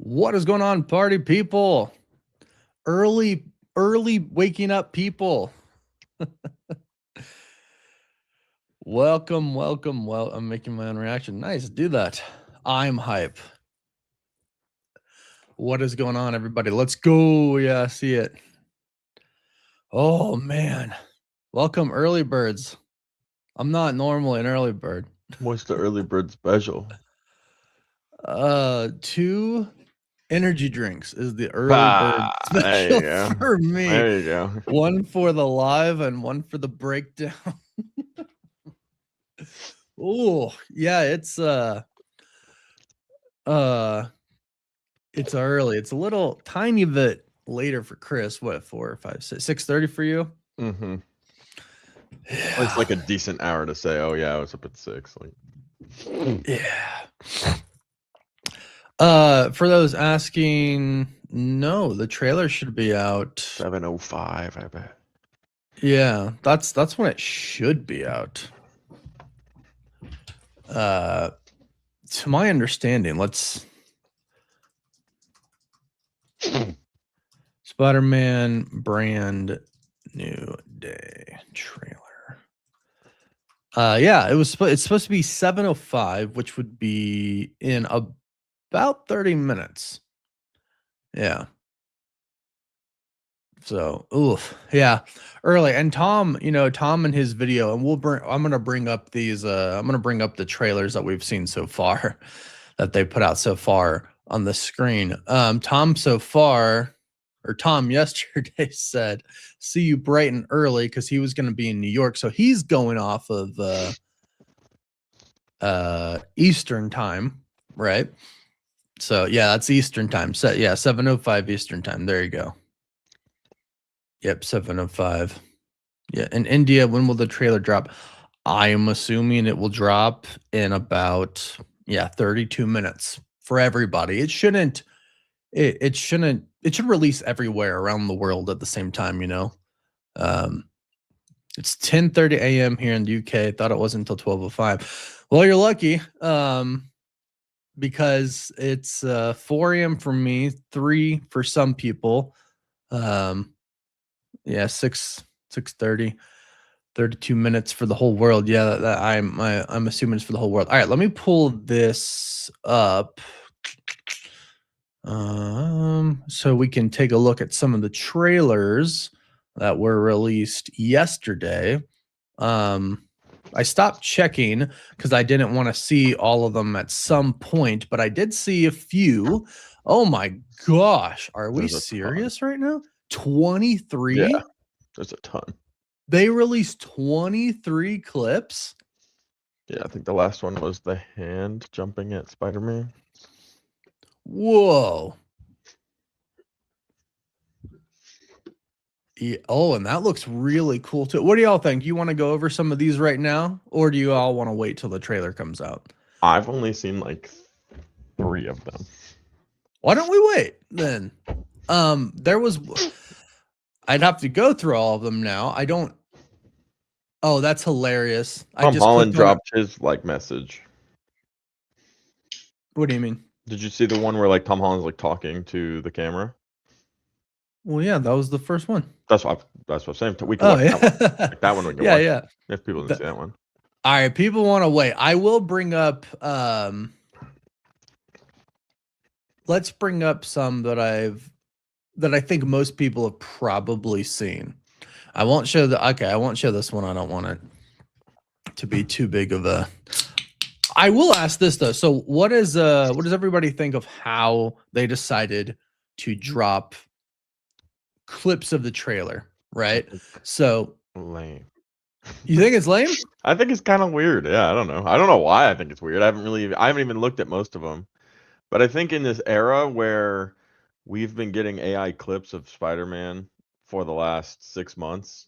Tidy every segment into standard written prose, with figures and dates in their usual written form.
What is going on, party people? Early waking up people. Welcome. Well, I'm making my own reaction. Nice, do that. I'm hype. What is going on, everybody? Let's go. Yeah, see it. Oh man. Welcome, early birds. I'm not normally an early bird. What's the early bird special? 2 energy drinks is the early bird special for me. There you go. One for the live and one for the breakdown. Oh, yeah, it's early. It's a little tiny bit later for Chris. What, 4 or 5, 6:30 for you? Mm-hmm. Yeah. It's like a decent hour to say, oh yeah, I was up at 6. Like, yeah. For those asking, no, the trailer should be out 7:05, I bet. Yeah, that's when it should be out. To my understanding, let's Spider-Man brand new day trailer. Yeah, it's supposed to be 7:05, which would be in about 30 minutes. Yeah. So, oof, yeah, early. And Tom, Tom in his video, and I'm gonna bring up these. I'm gonna bring up the trailers that we've seen so far, that they put out so far on the screen. Tom yesterday said, "See you bright and early," because he was gonna be in New York, so he's going off of Eastern time, right? So yeah, that's Eastern time. So yeah, 7:05 Eastern time. There you go. Yep, 7:05. Yeah, in India, when will the trailer drop? I'm assuming it will drop in about 32 minutes for everybody. It should release everywhere around the world at the same time, It's 10:30 a.m. here in the UK. I thought it wasn't until 12:05. Well, you're lucky. Because it's 4 a.m. for me, 3 for some people. Yeah, 6:30, 32 minutes for the whole world. Yeah, I'm assuming it's for the whole world. All right, let me pull this up, so we can take a look at some of the trailers that were released yesterday. I stopped checking because I didn't want to see all of them at some point, but I did see a few. Oh my gosh, are we serious right now? 23? Yeah, there's a ton. They released 23 clips. Yeah, I think the last one was the hand jumping at Spider-Man. Whoa. Yeah, oh, and that looks really cool too. What do y'all think? Do you want to go over some of these right now, or do you all want to wait till the trailer comes out? I've only seen like 3 of them. Why don't we wait then? I'd have to go through all of them now. Oh, that's hilarious. Tom Holland dropped his message. What do you mean? Did you see the one where Tom Holland's talking to the camera? Well, yeah, that was the first one. That's what I'm saying. We can watch that one. That one we can watch. Yeah. If people didn't see that one. All right, people want to wait. I will bring up let's bring up some that I think most people have probably seen. I won't show this one. I don't want it to be too big of a. I will ask this though. So what does everybody think of how they decided to drop clips of the trailer, right? So lame. You think it's lame? I think it's kind of weird. Yeah, I don't know why I think it's weird. I haven't even looked at most of them. But I think in this era where we've been getting AI clips of Spider-Man for the last 6 months,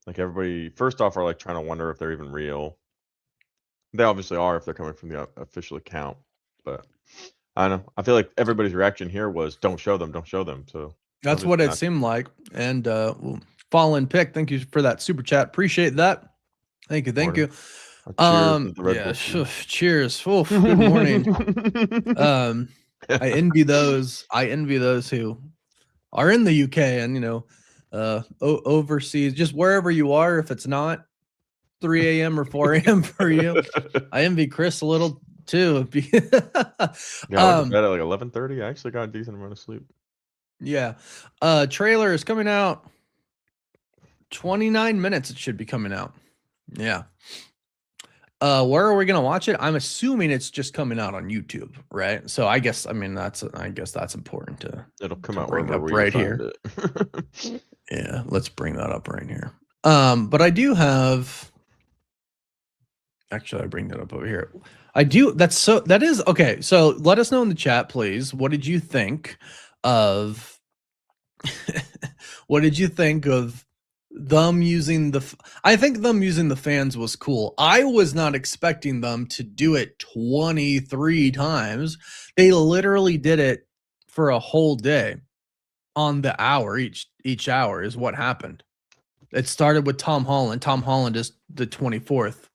everybody first off are trying to wonder if they're even real. They obviously are if they're coming from the official account, but I don't know. I feel like everybody's reaction here was don't show them. So that's what it seemed like. And Fallen Pick, thank you for that super chat. Appreciate that. Thank you. Cheers. Cheers. Oof, good morning. I envy those. I envy those who are in the UK and overseas, just wherever you are. If it's not 3 a.m. or 4 a.m. for you, I envy Chris a little too. Yeah, I went to bed at like 11:30. I actually got a decent amount of sleep. Yeah. Trailer is coming out 29 minutes. It should be coming out. Yeah. Where are we gonna watch it? I'm assuming it's just coming out on YouTube, right? So I guess that's important to It'll come to out bring wherever up we right find here. it. Yeah, let's bring that up right here. But I do have. Actually, I bring that up over here. I do. That is okay. So let us know in the chat, please. What did you think of? What did you think of them using I think them using the fans was cool. I was not expecting them to do it 23 times. They literally did it for a whole day on the hour. Each hour is what happened. It started with Tom Holland. Tom Holland is the 24th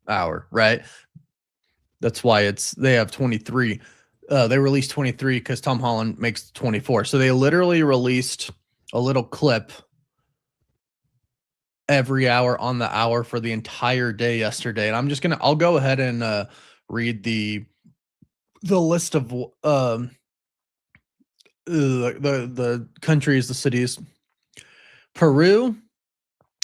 hour, right? That's why they have 23. They released 23 because Tom Holland makes 24. So they literally released a little clip every hour on the hour for the entire day yesterday. And I'll go ahead and read the list of the countries, the cities: Peru,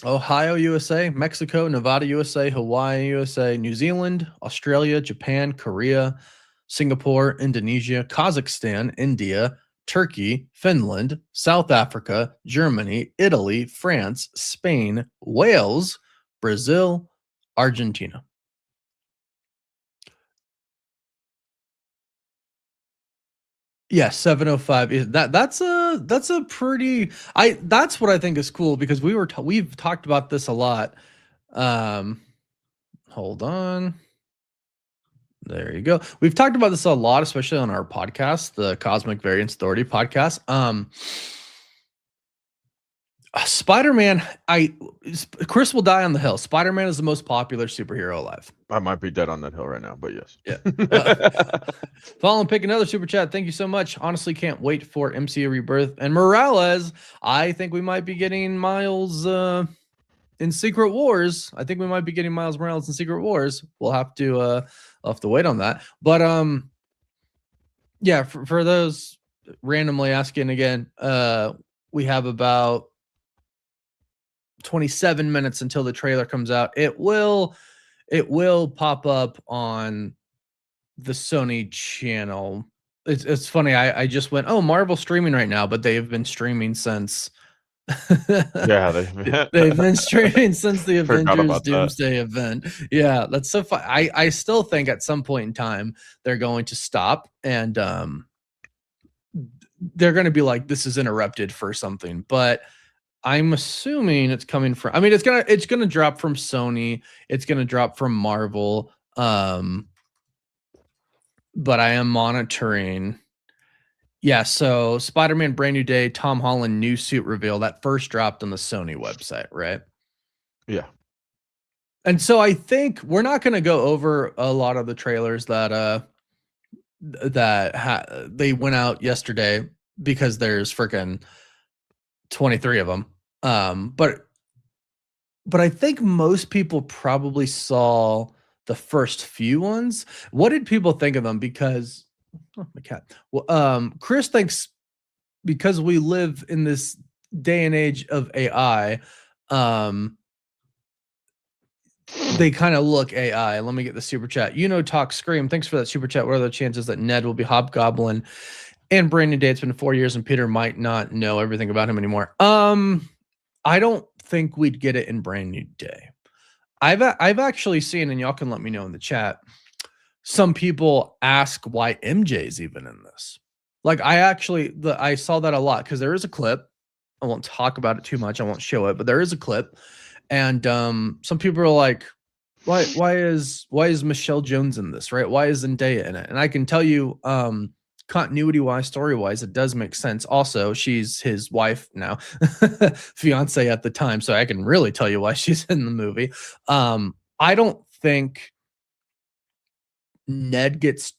Ohio, USA, Mexico, Nevada, USA, Hawaii, USA, New Zealand, Australia, Japan, Korea, Singapore, Indonesia, Kazakhstan, India, Turkey, Finland, South Africa, Germany, Italy, France, Spain, Wales, Brazil, Argentina. Yeah, 705. That's a pretty that's what I think is cool, because we've talked about this a lot. Hold on. There you go. We've talked about this a lot, especially on our podcast, the Cosmic Variance Authority podcast. Spider-Man, Chris will die on the hill. Spider-Man is the most popular superhero alive. I might be dead on that hill right now, but yes. Yeah. Fallen Pick, another super chat. Thank you so much. Honestly, can't wait for MCU Rebirth and Morales. I think we might be getting Miles in Secret Wars. I think we might be getting Miles Morales in Secret Wars. We'll have to wait on that. But yeah, for those randomly asking again, we have about 27 minutes until the trailer comes out. It will pop up on the Sony channel. It's funny. I just went, oh, Marvel streaming right now, but they've been streaming since. Yeah, they've been streaming since the Avengers Doomsday that event. Yeah, that's so fun. I still think at some point in time they're going to stop, and they're going to be like, this is interrupted for something. But I'm assuming it's coming from. I mean, it's gonna drop from Sony. It's gonna drop from Marvel. But I am monitoring. Yeah, so Spider-Man Brand New Day, Tom Holland new suit reveal, that first dropped on the Sony website, right? Yeah. And so I think we're not going to go over a lot of the trailers that they went out yesterday, because there's freaking 23 of them. But I think most people probably saw the first few ones. What did people think of them? Because my cat. Well, Chris thinks, because we live in this day and age of AI, they kind of look AI. Let me get the super chat. Talk Scream, thanks for that super chat. What are the chances that Ned will be Hobgoblin and Brand New Day? It's been 4 years and Peter might not know everything about him anymore. I don't think we'd get it in Brand New Day. I've actually seen, and y'all can let me know in the chat, some people ask why MJ's even in this. Like, I saw that a lot, because there is a clip. I won't talk about it too much. I won't show it, but there is a clip. And some people are like, why is Michelle Jones in this, right? Why is Zendaya in it? And I can tell you, continuity-wise, story-wise, it does make sense. Also, she's his wife now, fiance at the time, so I can really tell you why she's in the movie. I don't think Ned gets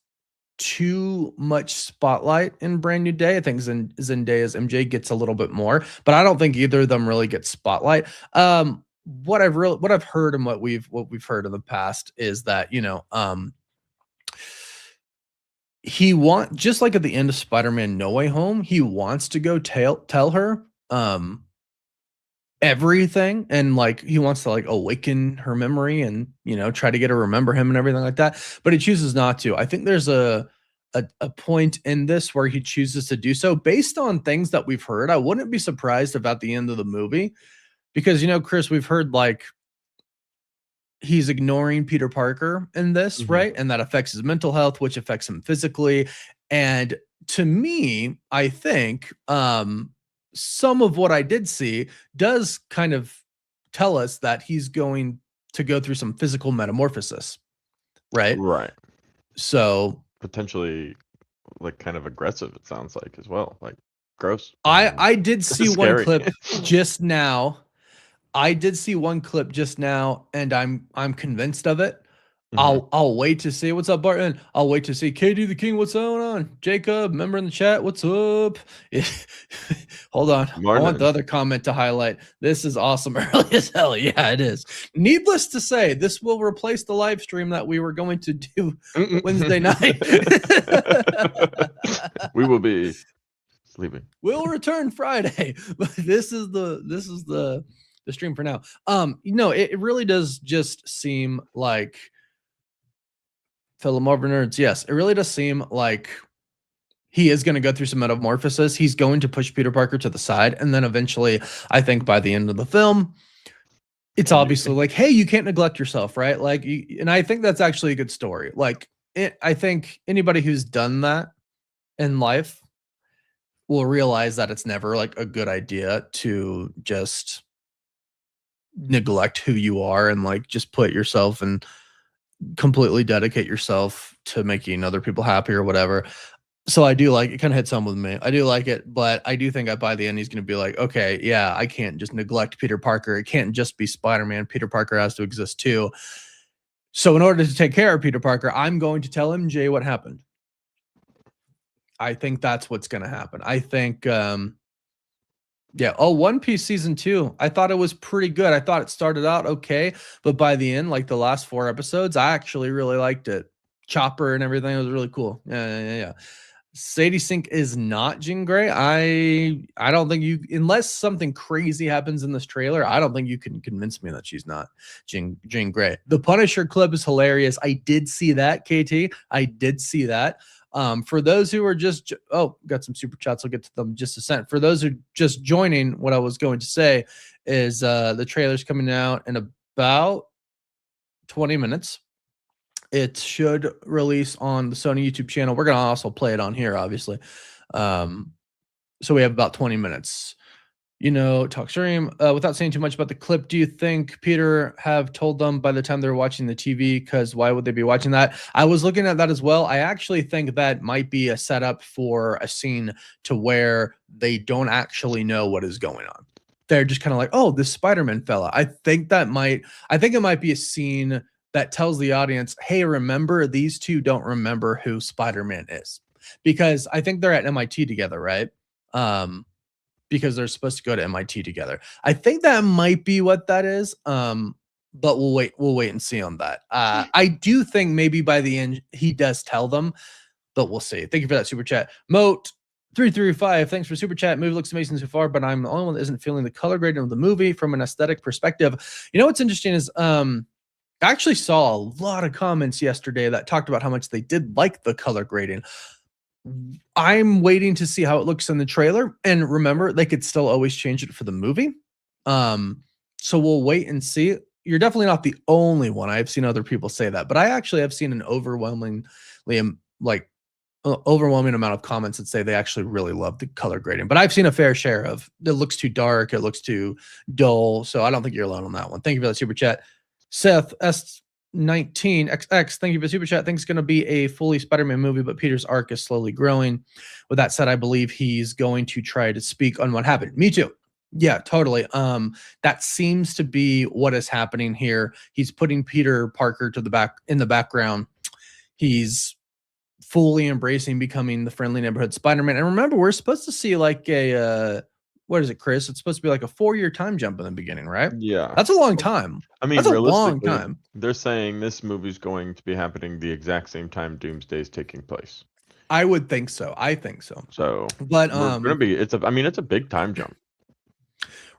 too much spotlight in Brand New Day. I think Zendaya's MJ gets a little bit more, but I don't think either of them really get spotlight. What I've heard and what we've heard in the past is that, he just like at the end of Spider-Man No Way Home, he wants to go tell her everything, and like he wants to like awaken her memory and try to get her to remember him and everything like that, but he chooses not to. I think there's a point in this where he chooses to do so based on things that we've heard. I wouldn't be surprised if at the end of the movie, because Chris, we've heard like he's ignoring Peter Parker in this, right? And that affects his mental health, which affects him physically. And to me, I think some of what I did see does kind of tell us that he's going to go through some physical metamorphosis, right? Right. So potentially like kind of aggressive, it sounds like, as well. Like gross. I did see one clip just now. And I'm convinced of it. I'll wait to see. What's up, Barton? I'll wait to see KD the King. What's going on? Jacob, member in the chat. What's up? Hold on. I want the other comment to highlight. This is awesome. Early as hell. Yeah, it is. Needless to say, this will replace the live stream that we were going to do Wednesday night. We will be sleeping. We'll return Friday, but this is the stream for now. It really does just seem like, fellow Marvel nerds, yes, it really does seem like he is going to go through some metamorphosis. He's going to push Peter Parker to the side, and then eventually, I think by the end of the film, it's obviously like, hey, you can't neglect yourself, right? Like, and I think that's actually a good story. Like, I think anybody who's done that in life will realize that it's never like a good idea to just neglect who you are and like just put yourself and completely dedicate yourself to making other people happy or whatever. So I do like it. Kind of hits home with me. I do like it, but I do think that by the end he's going to be like, okay, yeah, I can't just neglect Peter Parker. It can't just be Spider-Man. Peter Parker has to exist too. So in order to take care of Peter Parker, I'm going to tell MJ what happened. I think that's what's going to happen. I think yeah. Oh, One Piece season 2. I thought it was pretty good. I thought it started out okay, but by the end, like the last 4 episodes, I actually really liked it. Chopper and everything, it was really cool. Yeah. Sadie Sink is not Jean Grey. I don't think you, unless something crazy happens in this trailer, I don't think you can convince me that she's not Jean Grey. The Punisher clip is hilarious. I did see that, KT. I did see that. For those who are just, got some super chats. I'll get to them in just a second. For those who are just joining, what I was going to say is the trailer's coming out in about 20 minutes. It should release on the Sony YouTube channel. We're going to also play it on here, obviously. So we have about 20 minutes. Talk stream. Without saying too much about the clip, do you think Peter have told them by the time they're watching the TV? Because why would they be watching that? I was looking at that as well. I actually think that might be a setup for a scene to where they don't actually know what is going on. They're just kind of like, oh, this Spider-Man fella. I think it might be a scene that tells the audience, hey, remember, these two don't remember who Spider-Man is. Because I think they're at MIT together, right? Because they're supposed to go to MIT together. I think that might be what that is. But we'll wait and see on that. I do think maybe by the end he does tell them, but we'll see. Thank you for that super chat. Moat 335, thanks for super chat. Movie looks amazing so far, but I'm the only one that isn't feeling the color grading of the movie from an aesthetic perspective. What's interesting is I actually saw a lot of comments yesterday that talked about how much they did like the color grading. I'm waiting to see how it looks in the trailer, and remember, they could still always change it for the movie. So we'll wait and see. You're definitely not the only one. I've seen other people say that, but I actually have seen an overwhelming amount of comments that say they actually really love the color grading. But I've seen a fair share of it looks too dark, it looks too dull. So I don't think you're alone on that one. Thank you for that super chat. Seth S19XX, thank you for the super chat. I think it's going to be a fully Spider-Man movie, but Peter's arc is slowly growing. With that said, I believe he's going to try to speak on what happened. Me too. Yeah, totally. That seems to be what is happening here. He's putting Peter Parker in the background. He's fully embracing becoming the friendly neighborhood Spider-Man. And remember, we're supposed to see like a what is it, Chris? It's supposed to be like a 4-year time jump in the beginning, right? Yeah. That's a long time. I mean, That's a long realistically, time. they're saying this movie's going to be happening the exact same time Doomsday's taking place. I would think so. I think so. So, But we're gonna be. It's a big time jump.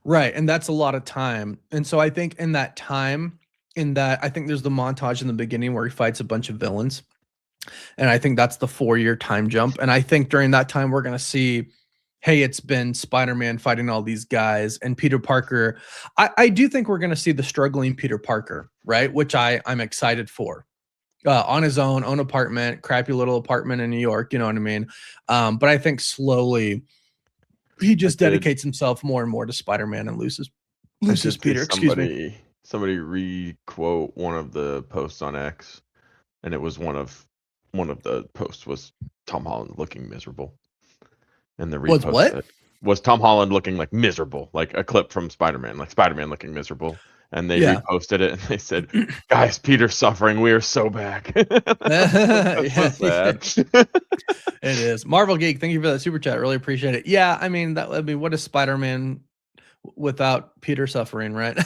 right, and that's a lot of time. And so I think in that time, I think there's the montage in the beginning where he fights a bunch of villains. And I think that's the 4-year time jump. And I think during that time, we're going to see, hey, it's been Spider-Man fighting all these guys and Peter Parker. I do think we're going to see the struggling Peter Parker, right? Which I'm excited for. On his own apartment, crappy little apartment in New York, you know what I mean? But I think slowly he just dedicates himself more and more to Spider-Man and loses Peter. Excuse me. Somebody re-quote one of the posts on X, and it was one of the posts was Tom Holland looking miserable, and the repost was Tom Holland looking like miserable, like a clip from Spider-Man, like Spider-Man looking miserable. And they reposted it and they said, guys, Peter's suffering. We are so back. That's so sad. It is. Marvel Geek, thank you for that super chat. Really appreciate it. Yeah, I mean, what is Spider-Man without Peter suffering, right?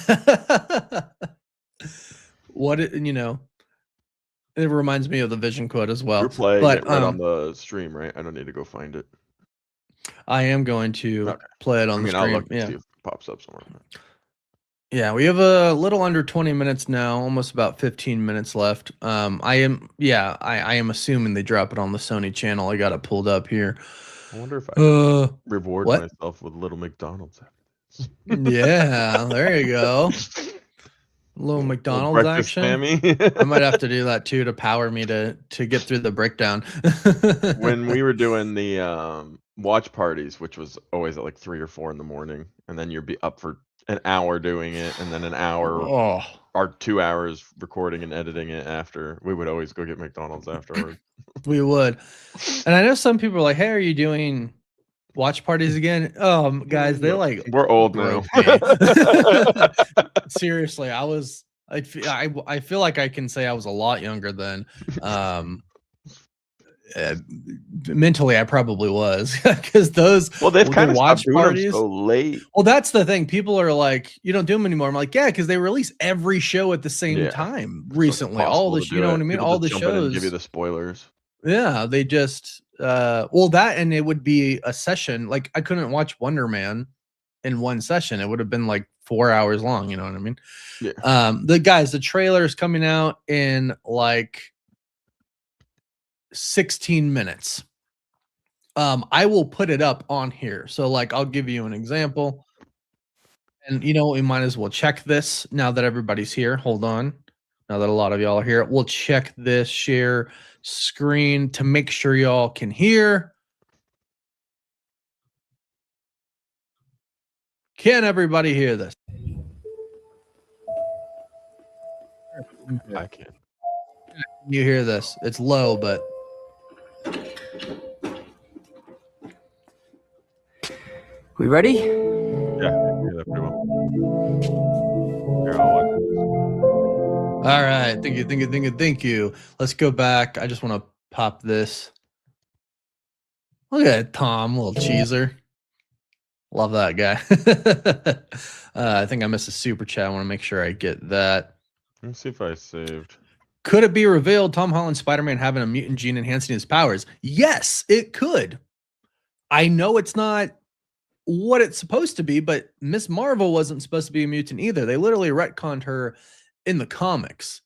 It reminds me of the Vision quote as well. You're playing it right on the stream, right? I don't need to go find it. I am going to play it on the stream. I'll look and see if it pops up somewhere. Yeah, we have a little under 20 minutes now, almost about 15 minutes left. I am assuming they drop it on the Sony channel. I got it pulled up here. I wonder if I reward myself with little McDonald's. Yeah, there you go. Little McDonald's action. I might have to do that too to power me to get through the breakdown. When we were doing the watch parties, which was always at like 3 or 4 in the morning, and then you'd be up for an hour doing it, and then an hour or 2 hours recording and editing it after. We would always go get McDonald's afterward. We would. And I know some people are like, hey, are you doing watch parties again? Guys, they like, we're old now. Seriously, I feel like I can say I was a lot younger then. Mentally I probably was, because they've kind of watch parties so late. Well, that's the thing. People are like, you don't do them anymore. I'm like, yeah, because they release every show at the same time recently. All the you know what I mean? All the shows give you the spoilers. Yeah, they just that, and it would be a session. Like, I couldn't watch Wonder Man in one session. It would have been like 4 hours long, you know what I mean? Yeah. The trailer is coming out in like 16 minutes. I will put it up on here. So like, I'll give you an example. And we might as well check this now that everybody's here. Hold on. Now that a lot of y'all are here, we'll check this share screen to make sure y'all can hear. Can everybody hear this? I can. You hear this? It's low, but we ready? Yeah, I hear that pretty well. All right, thank you. Let's go back. I just want to pop this. Look at Tom, little cheeser. Love that guy. I think I missed a super chat. I want to make sure I get that. Let's see if I saved. Could it be revealed Tom Holland Spider-Man having a mutant gene enhancing his powers? Yes, it could. I know it's not what it's supposed to be, but Miss Marvel wasn't supposed to be a mutant either. They literally retconned her in the comics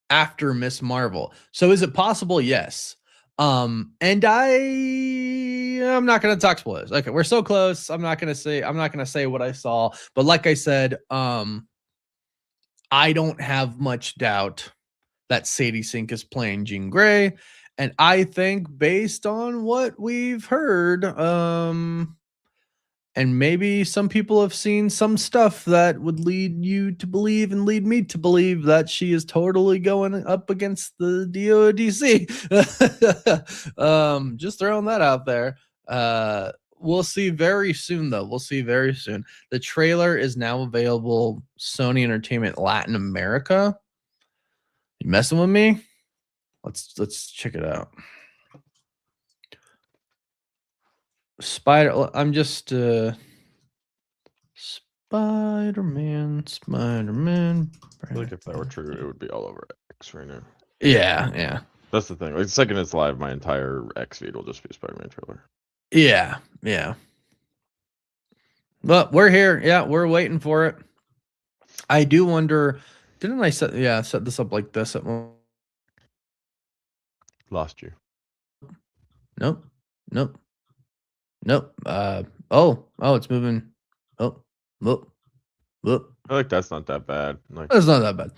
after Miss Marvel. So is it possible? Yes. And I'm not going to talk spoilers. Okay, we're so close. I'm not going to say what I saw, but like I said, I don't have much doubt that Sadie Sink is playing Jean Grey, and I think based on what we've heard, and maybe some people have seen some stuff that would lead you to believe and lead me to believe that she is totally going up against the DODC. Just throwing that out there. We'll see very soon, though. We'll see very soon. The trailer is now available Sony Entertainment Latin America. You messing with me? Let's check it out. I'm just Spider-Man. I feel like if that were true, it would be all over X right now. Yeah. That's the thing. Like the second it's live, my entire X feed will just be a Spider-Man trailer. Yeah. But we're here. Yeah, we're waiting for it. I do wonder, didn't I set this up like this at one? Lost you. Nope. Oh, it's moving. Oh. I feel like that's not that bad. Like It's not that bad.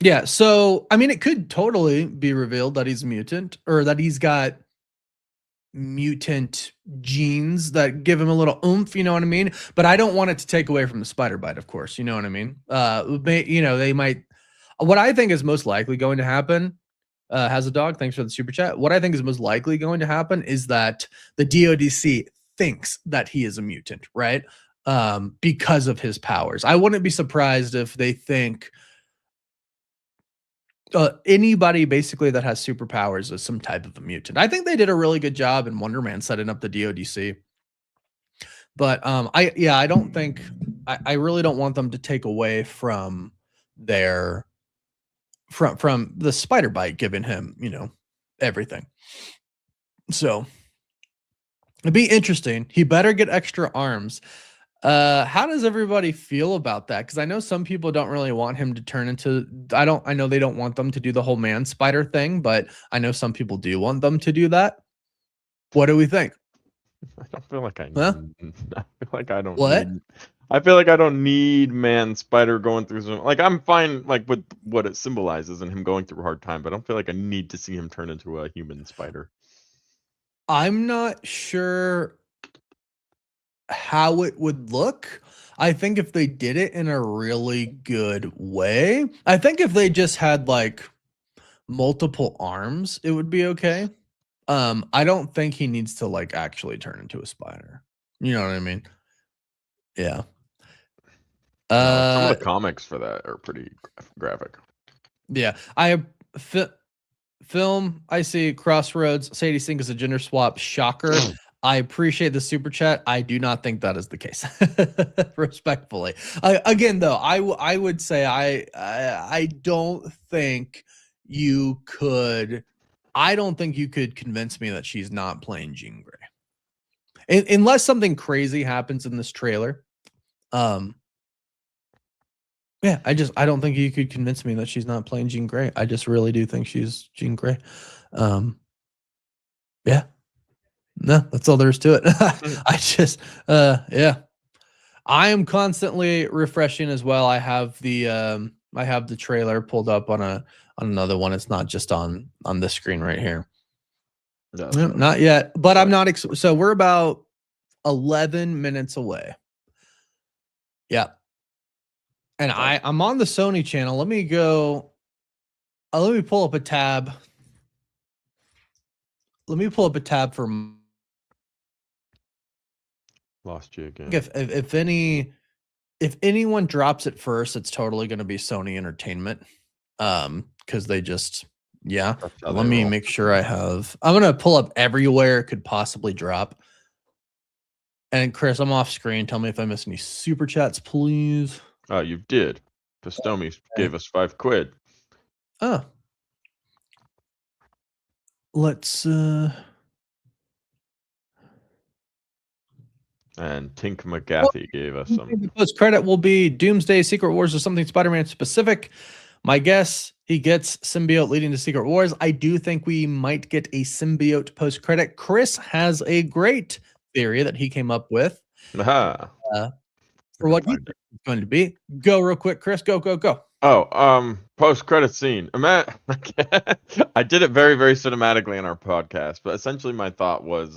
Yeah, so I mean, it could totally be revealed that he's mutant, or that he's got mutant genes that give him a little oomph, you know what I mean? But I don't want it to take away from the spider bite, of course, you know what I mean? They might. What I think is most likely going to happen, has a dog. Thanks for the super chat. What I think is most likely going to happen is that the DODC thinks that he is a mutant, right? Because of his powers. I wouldn't be surprised if they think anybody basically that has superpowers is some type of a mutant. I think they did a really good job in Wonder Man setting up the DODC. But I don't think I really don't want them to take away from their from the spider bite giving him, everything. So it'd be interesting. He better get extra arms. How does everybody feel about that? Because I know some people don't really want him to turn into. I know they don't want them to do the whole man spider thing, but I know some people do want them to do that. What do we think? I don't feel like I. Huh? I feel like I don't. What? I feel like I don't need man spider going through some. Like I'm fine, like with what it symbolizes and him going through a hard time, but I don't feel like I need to see him turn into a human spider. I'm not sure how it would look. I think if they did it in a really good way, I think if they just had like multiple arms, it would be okay. I don't think he needs to like actually turn into a spider. You know what I mean? Yeah. Some of the comics for that are pretty graphic. Yeah. Film. I see Crossroads. Sadie Sink is a gender swap. Shocker. I appreciate the super chat. I do not think that is the case. Respectfully. Again, though, I would say I don't think you could. I don't think you could convince me that she's not playing Jean Grey, unless something crazy happens in this trailer. Yeah, I don't think you could convince me that she's not playing Jean Grey. I just really do think she's Jean Grey. Yeah. No, that's all there is to it. Yeah. I am constantly refreshing as well. I have the trailer pulled up on another one. It's not just on this screen right here. No, not yet, but I'm not. So we're about 11 minutes away. Yeah. And I'm on the Sony channel. Let me go. Let me pull up a tab. Let me pull up a tab for. Lost you again. If anyone drops it first, it's totally going to be Sony Entertainment. Because they just, yeah. Let me make sure I have. I'm gonna pull up everywhere it could possibly drop. And Chris, I'm off screen. Tell me if I miss any super chats, please. Oh, you did. Pistomi gave us $5. Oh. Let's And Tink McGathy gave us some. The post credit will be Doomsday, Secret Wars, or something Spider-Man specific. My guess, he gets symbiote leading to Secret Wars. I do think we might get a symbiote post credit. Chris has a great theory that he came up with. Aha. For what he's going to be. Go real quick, Chris. Go. Oh, post credit scene. I did it very, very cinematically in our podcast, but essentially my thought was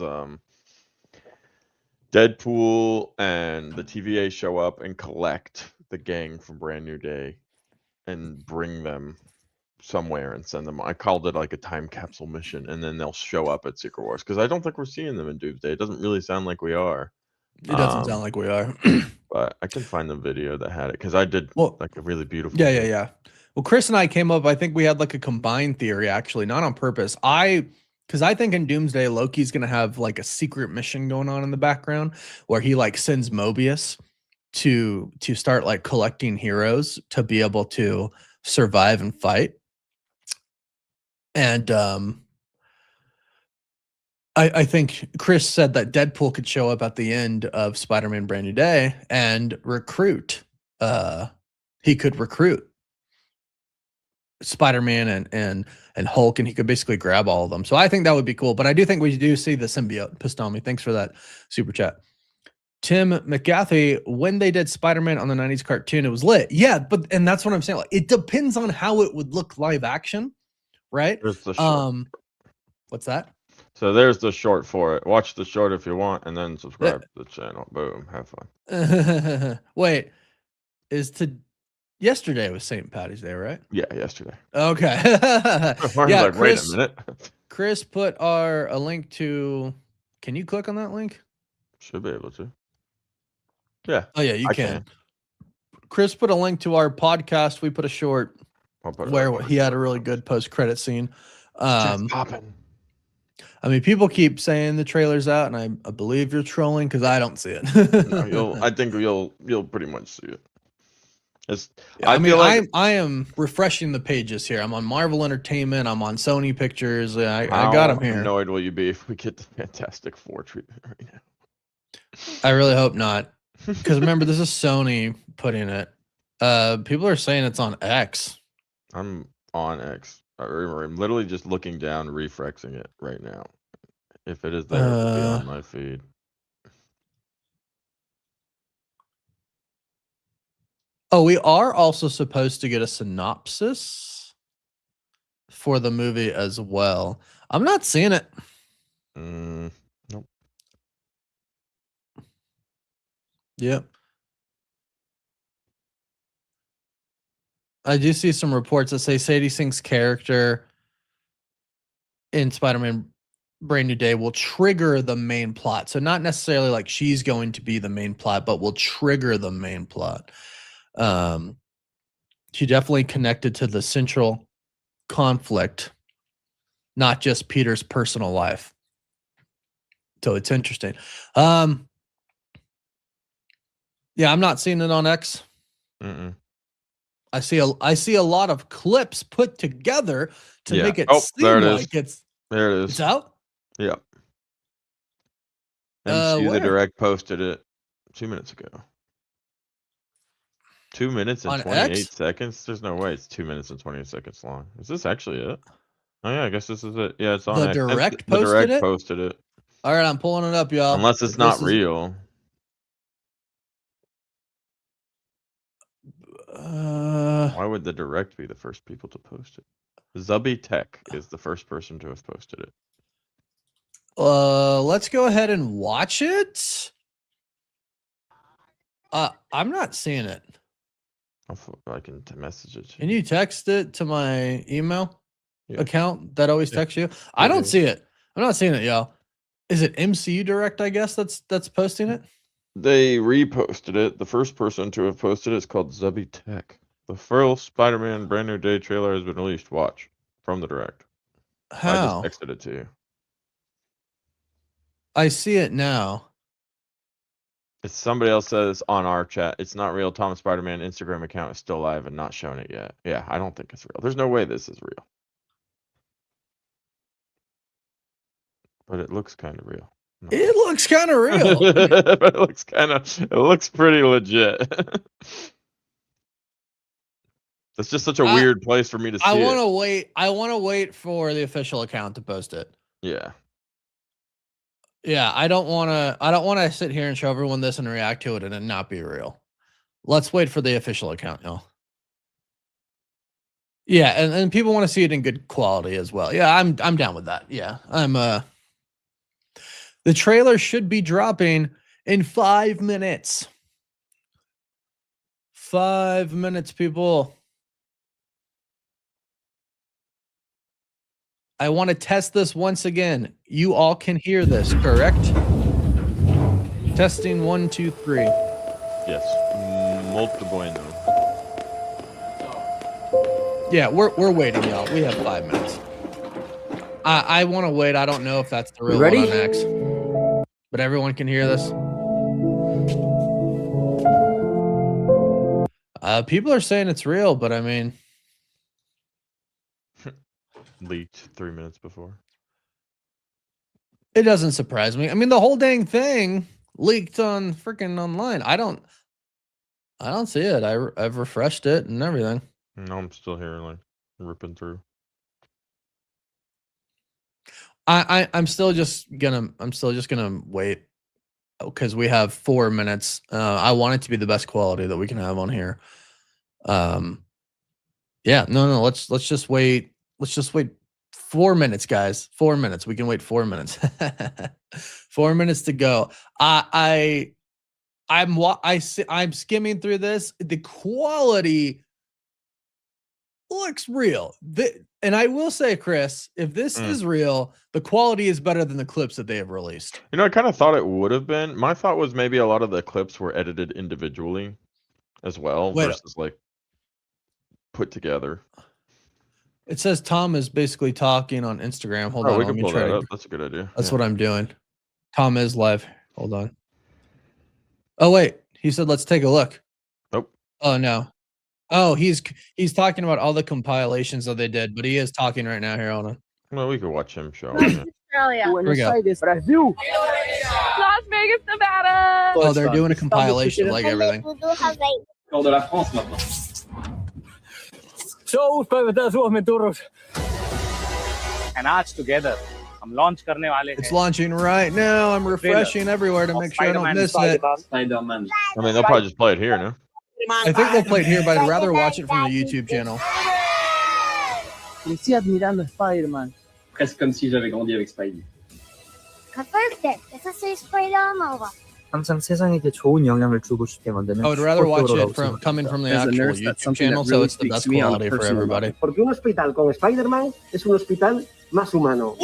Deadpool and the TVA show up and collect the gang from Brand New Day and bring them somewhere and send them. I called it like a time capsule mission, and then they'll show up at Secret Wars because I don't think we're seeing them in Doomsday. It doesn't really sound like we are. It doesn't sound like we are. But I can find the video that had it because I did like a really beautiful. Yeah. Well, Chris and I came up, I think we had like a combined theory, actually, not on purpose. Because I think in Doomsday, Loki's going to have like a secret mission going on in the background where he like sends Mobius to start like collecting heroes to be able to survive and fight. And I think Chris said that Deadpool could show up at the end of Spider-Man Brand New Day and recruit. He could recruit Spider-Man and Hulk, and he could basically grab all of them. So I think that would be cool. But I do think we do see the symbiote. Pistami, thanks for that super chat. Tim McGathy, when they did Spider-Man on the 90s cartoon, it was lit. Yeah, and that's what I'm saying. Like, it depends on how it would look live action, right? There's the short. What's that? So there's the short for it. Watch the short if you want, and then subscribe to the channel. Boom. Have fun. Wait, yesterday was St. Patty's Day, right? Yeah, yesterday. Okay. Yeah, like, wait a minute. Chris put a link to. Can you click on that link? Should be able to. Yeah. Oh yeah, you can. Chris put a link to our podcast. We put a short where he had a really good post-credit scene. I mean, people keep saying the trailer's out, and I believe you're trolling because I don't see it. No, I think you'll pretty much see it. I am refreshing the pages here. I'm on Marvel Entertainment. I'm on Sony Pictures. I got them here. How annoyed will you be if we get the Fantastic Four treatment right now? I really hope not, because remember, this is Sony putting it. People are saying it's on X. I'm on X. I'm literally just looking down, refreshing it right now. If it is there, it'll be on my feed. Oh, we are also supposed to get a synopsis for the movie as well. I'm not seeing it. Nope. Yep. I do see some reports that say Sadie Sink's character in Spider-Man Brand New Day will trigger the main plot. So not necessarily like she's going to be the main plot, but will trigger the main plot. She definitely connected to the central conflict, not just Peter's personal life. So it's interesting. Yeah, I'm not seeing it on X. I see a lot of clips put together to make it seem like it's there. It is. It's out. Yeah. MC the Direct posted it 2 minutes ago. 2 minutes and 28 seconds. There's no way it's 2 minutes and 28 seconds long. Is this actually it? Oh yeah, I guess this is it. Yeah, it's on. The Direct posted it. All right, I'm pulling it up, y'all. Unless it's not real. Why would the Direct be the first people to post it? Zubby Tech is the first person to have posted it. Let's go ahead and watch it. I'm not seeing it. I can message it. Can you text it to my email account that always texts you? I don't see it. I'm not seeing it, y'all. Is it MCU Direct, I guess, that's posting it? They reposted it. The first person to have posted it is called Zubby Tech. The first Spider-Man Brand New Day trailer has been released. Watch from the Direct. How? I just texted it to you. I see it now. It's somebody else says on our chat, it's not real. Tom Spider-Man Instagram account is still live and not showing it yet. Yeah, I don't think it's real. There's no way this is real. But it looks kind of real. No. It looks kind of real. It looks pretty legit. It's just such a weird place for me to see I want to wait for the official account to post it. Yeah. Yeah, I don't want to sit here and show everyone this and react to it and it not be real. Let's wait for the official account, y'all. Yeah, and people want to see it in good quality as well. Yeah, I'm down with that. Yeah, the trailer should be dropping in 5 minutes. 5 minutes, people. I want to test this once again. You all can hear this, correct? Testing 1, 2, 3. Yes. Molto bueno. Yeah, we're waiting, y'all. We have 5 minutes. I want to wait. I don't know if that's the real ready? one on X, but everyone can hear this. People are saying it's real, but I mean, Leaked 3 minutes before. it doesn't surprise me. I mean, the whole dang thing leaked on freaking online. I don't see it. I've refreshed it and everything. No, I'm still here, like ripping through. I'm still just gonna wait because we have 4 minutes. I want it to be the best quality that we can have on here. Yeah, no, let's just wait. Let's just wait 4 minutes, guys. 4 minutes. We can wait 4 minutes. 4 minutes to go. I'm skimming through this. The quality looks real. And I will say, Chris, if this is real, the quality is better than the clips that they have released. You know, I kind of thought it would have been. My thought was maybe a lot of the clips were edited individually as well Wait, versus like put together. It says Tom is basically talking on Instagram. Hold Oh, on, we let can me pull try that to. up. That's a good idea. That's Yeah. what I'm doing. Tom is live. Hold on. Oh wait, he said let's take a look. Nope. Oh no. Oh, he's talking about all the compilations that they did, but he is talking right now. Here, hold on. Well, we could watch him show. Yeah. Australia. Here we Buenos go. Aires, Brasil. Las Vegas, Nevada. Oh, they're doing a compilation of like everything. Nord de la France maintenant. So, turros. And आज together हम launch करने वाले It's हैं launching right now. I'm refreshing everywhere to make sure I don't miss it. Spider-Man. I mean, they'll probably just play it here, no? I think they'll play it here, but I'd rather watch it from the YouTube channel. Crecí admirando a Spider-Man. Presque comme si j'avais grandi avec Spidey. 항상 세상에게 좋은 영향을 주고 싶게 만드는 I would rather watch it 스포츠로라고 coming from the As a actual nurse, that's YouTube something channel, that so really it's the speaks best to me on a quality for personal level. everybody. Porque un hospital con Spider-Man es un hospital más humano.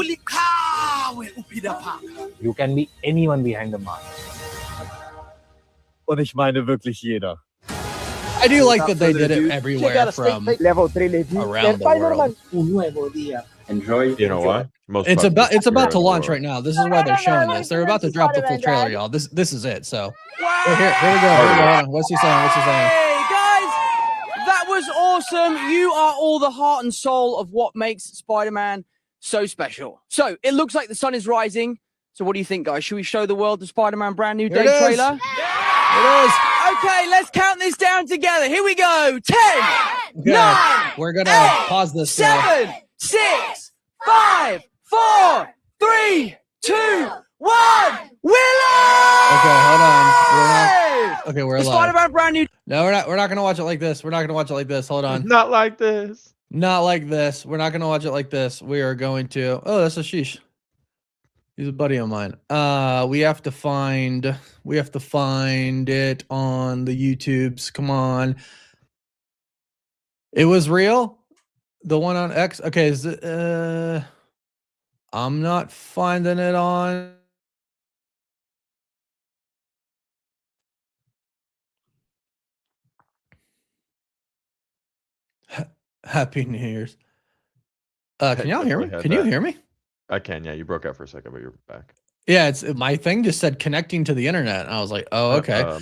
You can be anyone behind the mask. Und ich meine wirklich jeder. I do like that they did it everywhere from Level 3 Levy. around the world. Un nuevo día. Enjoy. You know why? Most It's about popular to in the launch world. right now. This is why they're showing this. They're about to drop the full trailer, y'all. This is it. So here we go. Hold on. What's he saying? Hey guys, that was awesome. You are all the heart and soul of what makes Spider-Man so special. So it looks like the sun is rising. So what do you think, guys? Should we show the world the Spider-Man brand new Here day it is. trailer? It is. Okay, let's count this down together. Here we go. 10, Okay, 9, we're gonna 8, pause this. 7, 6, 5, 4, 3, 2, 1. Willow! Okay, hold on. We're The live. Spider-Man brand new. No, we're not gonna watch it like this. We're not gonna watch it like this. Hold on. Not like this. Not like this. We're not gonna watch it like this. We are going to. Oh, that's a sheesh. He's a buddy of mine. We have to find it on the YouTubes. Come on. It was real? The one on X? Okay, is it I'm not finding it on. Happy New Year's. Can y'all hear me? definitely had Can you that. hear me? I can, yeah. You broke out for a second, but you're back. Yeah, it's my thing just said connecting to the internet. I was like, oh, okay.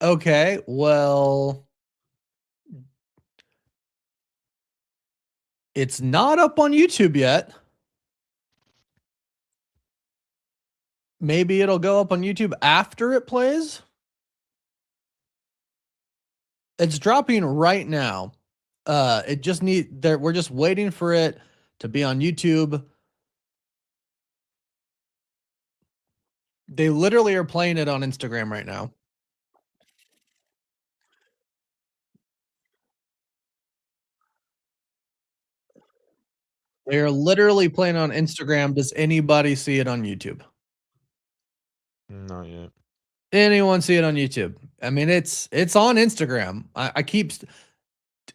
Okay, well, it's not up on YouTube yet. Maybe it'll go up on YouTube after it plays. It's dropping right now. It just we're just waiting for it to be on YouTube. They literally are playing it on Instagram right now. They're literally playing on Instagram. Does anybody see it on YouTube? Not yet. Anyone see it on YouTube? I mean, it's on Instagram. I keep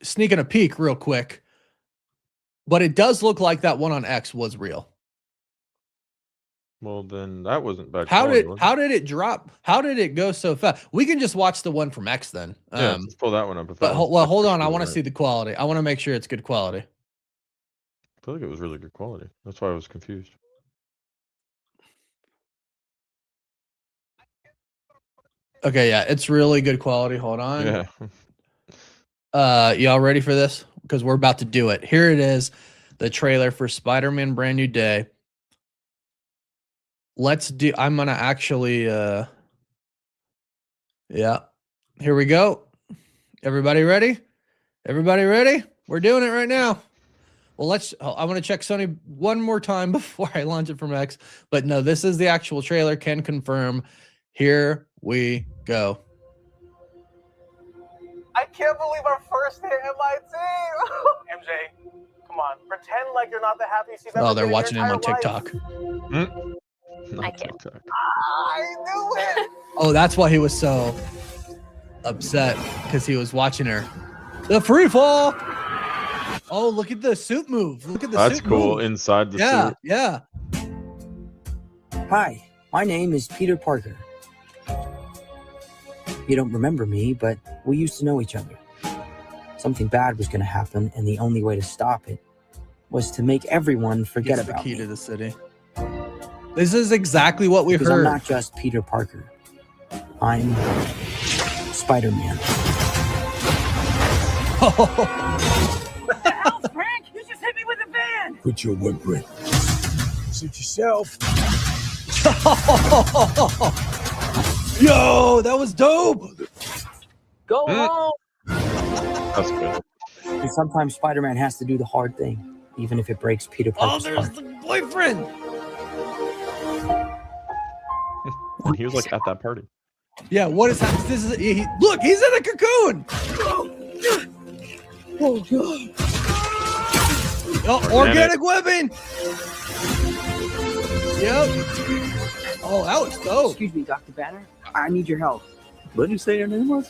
sneaking a peek real quick, but it does look like that one on X was real. Well, then that wasn't bad. How quality, did was it? how did it drop? How did it go so fast? We can just watch the one from X then. Yeah, let's pull that one up. If But that hold, was well, like hold for on. I sure want to right. see the quality. I want to make sure it's good quality. I feel like it was really good quality. That's why I was confused. Okay, yeah, it's really good quality. Hold on. Yeah. Y'all ready for this? Because we're about to do it. Here it is, the trailer for Spider-Man Brand New Day. Let's do. I'm gonna actually. Yeah. Here we go. Everybody ready? Everybody ready? We're doing it right now. Well, I want to check Sony one more time before I launch it from X. But no, this is the actual trailer. Can confirm. Here we go. I can't believe our first hit MIT. MJ, come on, pretend like you're not the happiest you've ever Oh, they're been in watching your him on entire TikTok. life. I can't. I knew it. Oh, that's why he was so upset, because he was watching her. The free fall. Oh, look at the suit move. Look at the That's suit cool. move. Inside the Yeah, suit. yeah. Hi, my name is Peter Parker. You don't remember me, but we used to know each other. Something bad was going to happen, and the only way to stop it was to make everyone forget Gets the about key me. to the city. This is exactly what we Because I'm heard. not just Peter Parker. I'm Spider-Man. Frank, you just hit me with a van. Put your whimpering. Suit yourself. Yo, that was dope. Go home. That's good. And sometimes Spider-Man has to do the hard thing, even if it breaks Peter Oh, Parker's there's heart. the boyfriend. And he was like at that party. Yeah, what is happening? This is look, he's in a cocoon. Oh, organic weapon. Yep. Oh, that was dope. Excuse me, Dr. Banner. I need your help. What did you say your name was?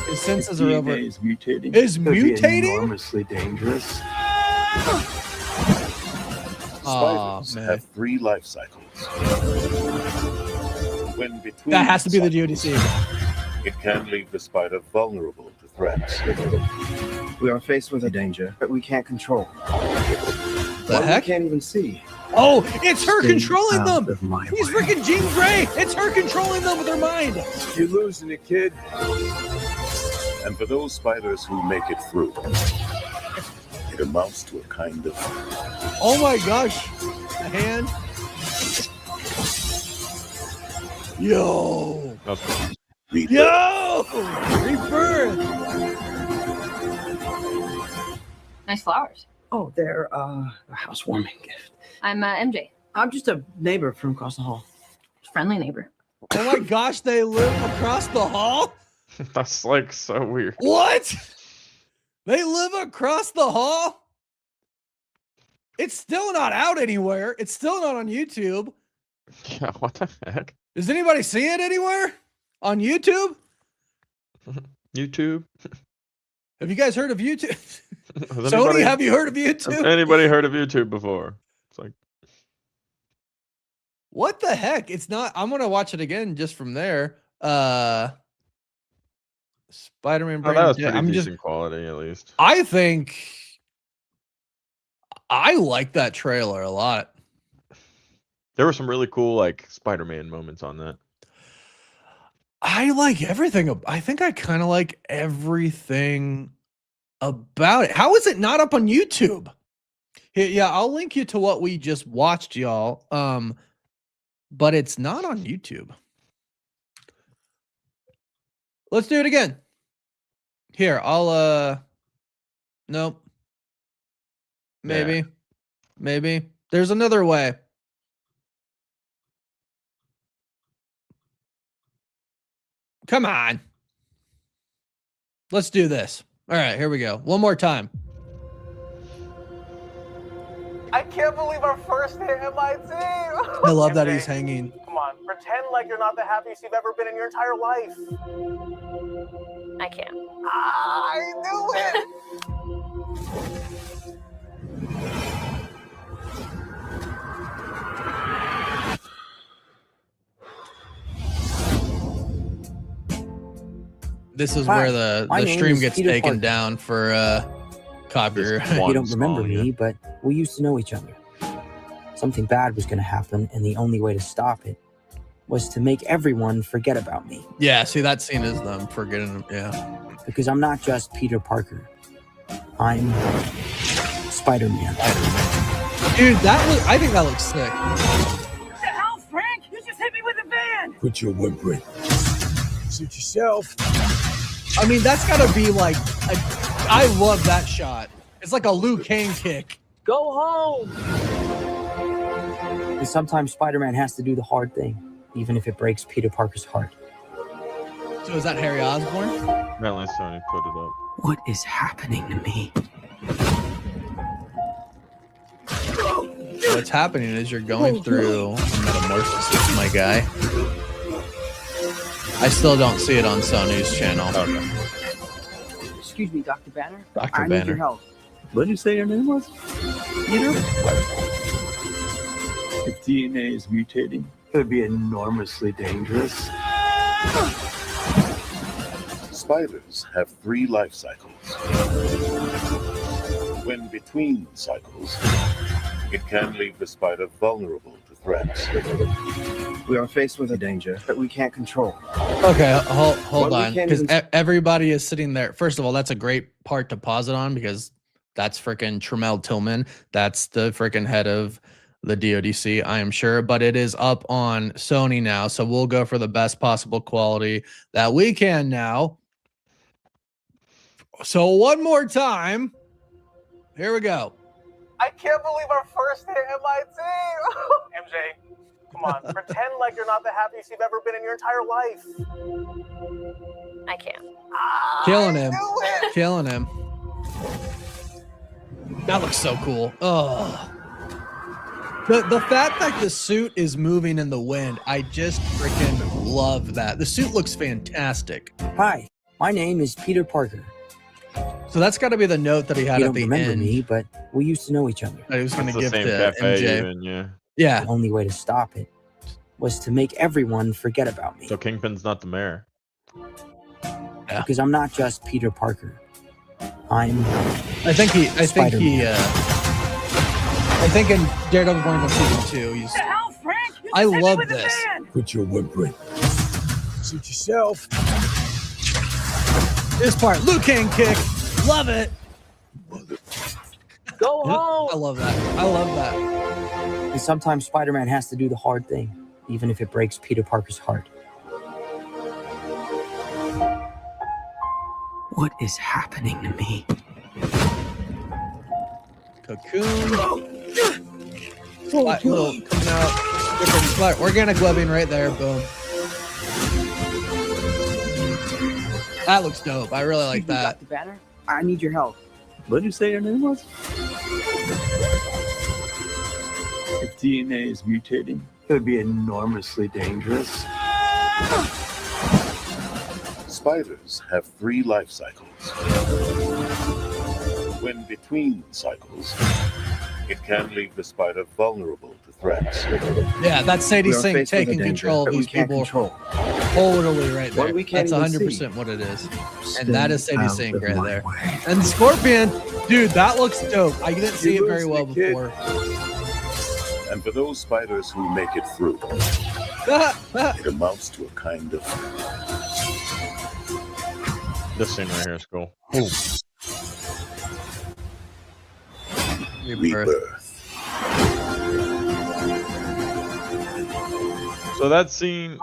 His senses are over. DNA is mutating. Is Could be mutating? enormously dangerous. Oh, Spiders man. have 3 life cycles. When between That has to be the cycles, GODC. It can leave the spider vulnerable to threats. We are faced with a danger that we can't control. The One heck? we can't even see. Oh, it's her Stay controlling out them. of my He's way. freaking Jean Grey. It's her controlling them with her mind. You're losing it, kid. And for those spiders who make it through, it amounts to a kind of Oh my gosh. The hand. Yo. That's cool. rebirth. Yo. Rebirth. Nice flowers. Oh, they're a housewarming gift. I'm MJ, I'm just a neighbor from across the hall. friendly neighbor. Oh my gosh, they live across the hall? That's like so weird. What? They live across the hall? It's still not out anywhere. It's still not on YouTube. Yeah, what the heck? Does anybody see it anywhere? On YouTube? YouTube? Have you guys heard of YouTube? Has Sony, have you heard of has YouTube? anybody heard of YouTube before? It's like, What the heck? It's not. I'm gonna watch it again just from there. Spider-Man. oh, that was Brand- pretty I'm decent just. quality at least. I think I like that trailer a lot. There were some really cool like Spider-Man moments on that. I like everything. I think I kind of like everything about it. How is it not up on YouTube? Here, yeah, I'll link you to what we just watched, y'all. But it's not on YouTube. Let's do it again. Here, I'll nope. Maybe. Maybe. There's another way. Come on. Let's do this. All right, here we go. One more time. I can't believe our first hit MIT. I love that MJ, he's hanging. Come on, pretend like you're not the happiest you've ever been in your entire life. I can't. I knew it. This is Hi, where the my name stream is gets Peter taken Parker. down for copyright. You One don't remember song, yeah. me, but we used to know each other. Something bad was going to happen, and the only way to stop it was to make everyone forget about me. Yeah, see that scene is them forgetting him. Yeah. Because I'm not just Peter Parker. I'm Spider-Man. Dude, I think that looks sick. What the hell, Frank? You just hit me with a van. Put your whip Suit yourself. I mean, that's gotta be like I love that shot. It's like a Liu Kang kick. Go home. And sometimes Spider-Man has to do the hard thing, even if it breaks Peter Parker's heart. So is that Harry Osborn? Apparently Sony put it up. What is happening to me? What's happening is you're going through a metamorphosis, my guy. I still don't see it on Sony's channel. Excuse me, Dr. Banner. Dr. I need your Banner. help. What did you say your name was? Peter? If DNA is mutating, It would be enormously dangerous. spiders have 3 life cycles. When between cycles, it can leave the spider vulnerable to threats. We are faced with a danger that we can't control. Okay, hold Well, we on, can't because even- everybody is sitting there. First of all, that's a great part to pause it on because that's freaking Tremel Tillman. That's the freaking head of the DODC, I am sure, but it is up on Sony now, so we'll go for the best possible quality that we can now. So one more time, here we go. I can't believe our first hit MIT. MJ, come on, pretend like you're not the happiest you've ever been in your entire life. I can't. Killing him, Do it. killing him. That looks so cool. Oh. The fact that the suit is moving in the wind, I just freaking love that. The suit looks fantastic. Hi, my name is Peter Parker. So that's got to be the note that he had You at don't the remember end. me, but we used to know each other. That he was going It's to the give same to cafe MJ. even, yeah. Yeah. The only way to stop it was to make everyone forget about me. So Kingpin's not the mayor. Yeah. Because I'm not just Peter Parker. I'm I think in Daredevil Born from season 2, he's. What the hell, Frank? You I just hit me love with a this. van. Put your whip Suit yourself. This part, Liu Kang kick, love it. Go home. I love that. I love that. And sometimes Spider-Man has to do the hard thing, even if it breaks Peter Parker's heart. What is happening to me? Cocoon. Little coming out. Different spot. Organic webbing right there. Boom. That looks dope. I really like Excuse me, that. Dr. Banner. I need your help. What did you say your name was? If DNA is mutating, It would be enormously dangerous. spiders have 3 life cycles. When between cycles, it can leave the spider vulnerable to threats. Yeah, that's Sadie We are Sink faced with a taking danger control of that we these can't people. control. Totally right One there. we can't That's even 100% what it is. Stay that is Sadie out Sink of right my there. way. And Scorpion, dude, that looks dope. I didn't see You it very lose well me, kid. before. And for those spiders who make it through, it amounts to a kind of This scene right here is cool. Rebirth. rebirth. So that scene,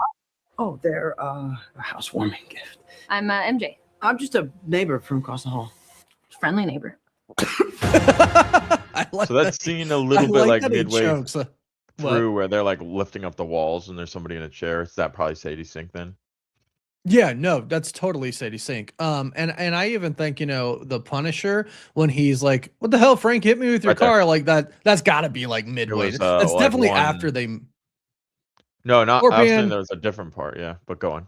Oh, they're a housewarming gift. I'm MJ. I'm just a neighbor from across the hall. Friendly neighbor. I like so that that. scene a I little bit like that he midway chokes. What? through where they're like lifting up the walls and there's somebody in a chair. Is that probably Sadie Sink then? Yeah, no, that's totally Sadie Sink. And I even think, the Punisher, when he's like, "What the hell, Frank, hit me with your Right there. car," like that's gotta be like midway. was, That's like definitely one- after they No, not. I was Scorpion. saying there was a different part. Yeah, but go on.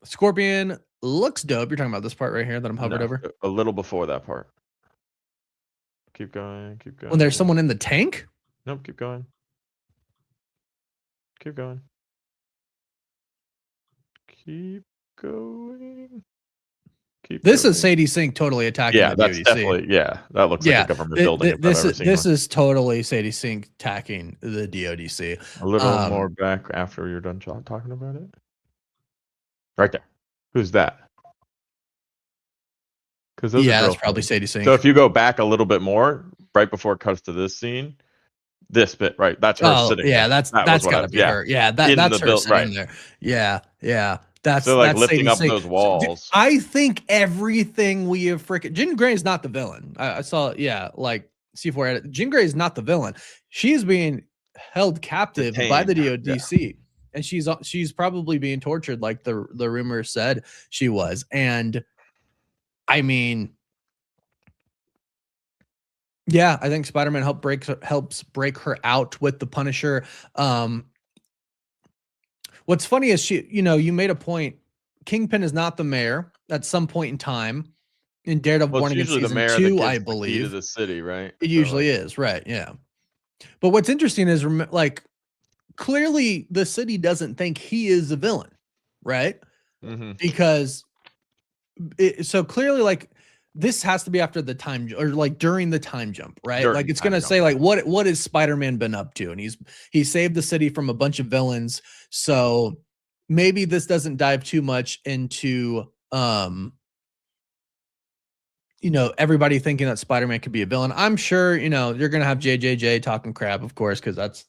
Scorpion looks dope. You're talking about this part right here that I'm hovered No, over. a little before that part. Keep going. Keep going. When there's someone in the tank? Nope. Keep going. Keep going. Keep going. keep This doing is it. Sadie Sink totally attacking Yeah, the that's DODC. definitely that looks like a government building. if I've This ever is seen this one. is totally Sadie Sink attacking the DODC. A little more back after you're done talking about it. Right there. Who's that? Because those are Yeah, girl that's probably photos. Sadie Sink. So if you go back a little bit more, right before it cuts to this scene, this bit, right? That's her sitting. yeah, there. that's was that's what I gotta was- be her. Yeah, In that's the her build- sitting right. there. Yeah. That's So, like, that's lifting Sadie up Sink. those walls. I think everything we have freaking Jean Grey is not the villain. I saw, like C4 edit. Jean Grey is not the villain. She is being held captive by the Detained, DODC, and she's probably being tortured, like the rumor said she was. And I mean, yeah, I think Spider-Man helps break her out with the Punisher. What's funny is you made a point. Kingpin is not the mayor at some point in time in Daredevil Well, Born it's Again usually the season mayor 2, that I gets the key to believe. the city, right? It usually is, right? Yeah. But what's interesting is, like, clearly the city doesn't think he is a villain, right? Mm-hmm. Because so clearly, like, this has to be after the time, or like during the time jump, right? During like it's time gonna jump. say like what has Spider-Man been up to, and he saved the city from a bunch of villains. So maybe this doesn't dive too much into everybody thinking that Spider-Man could be a villain. I'm sure you're gonna have JJJ talking crap, of course, because that's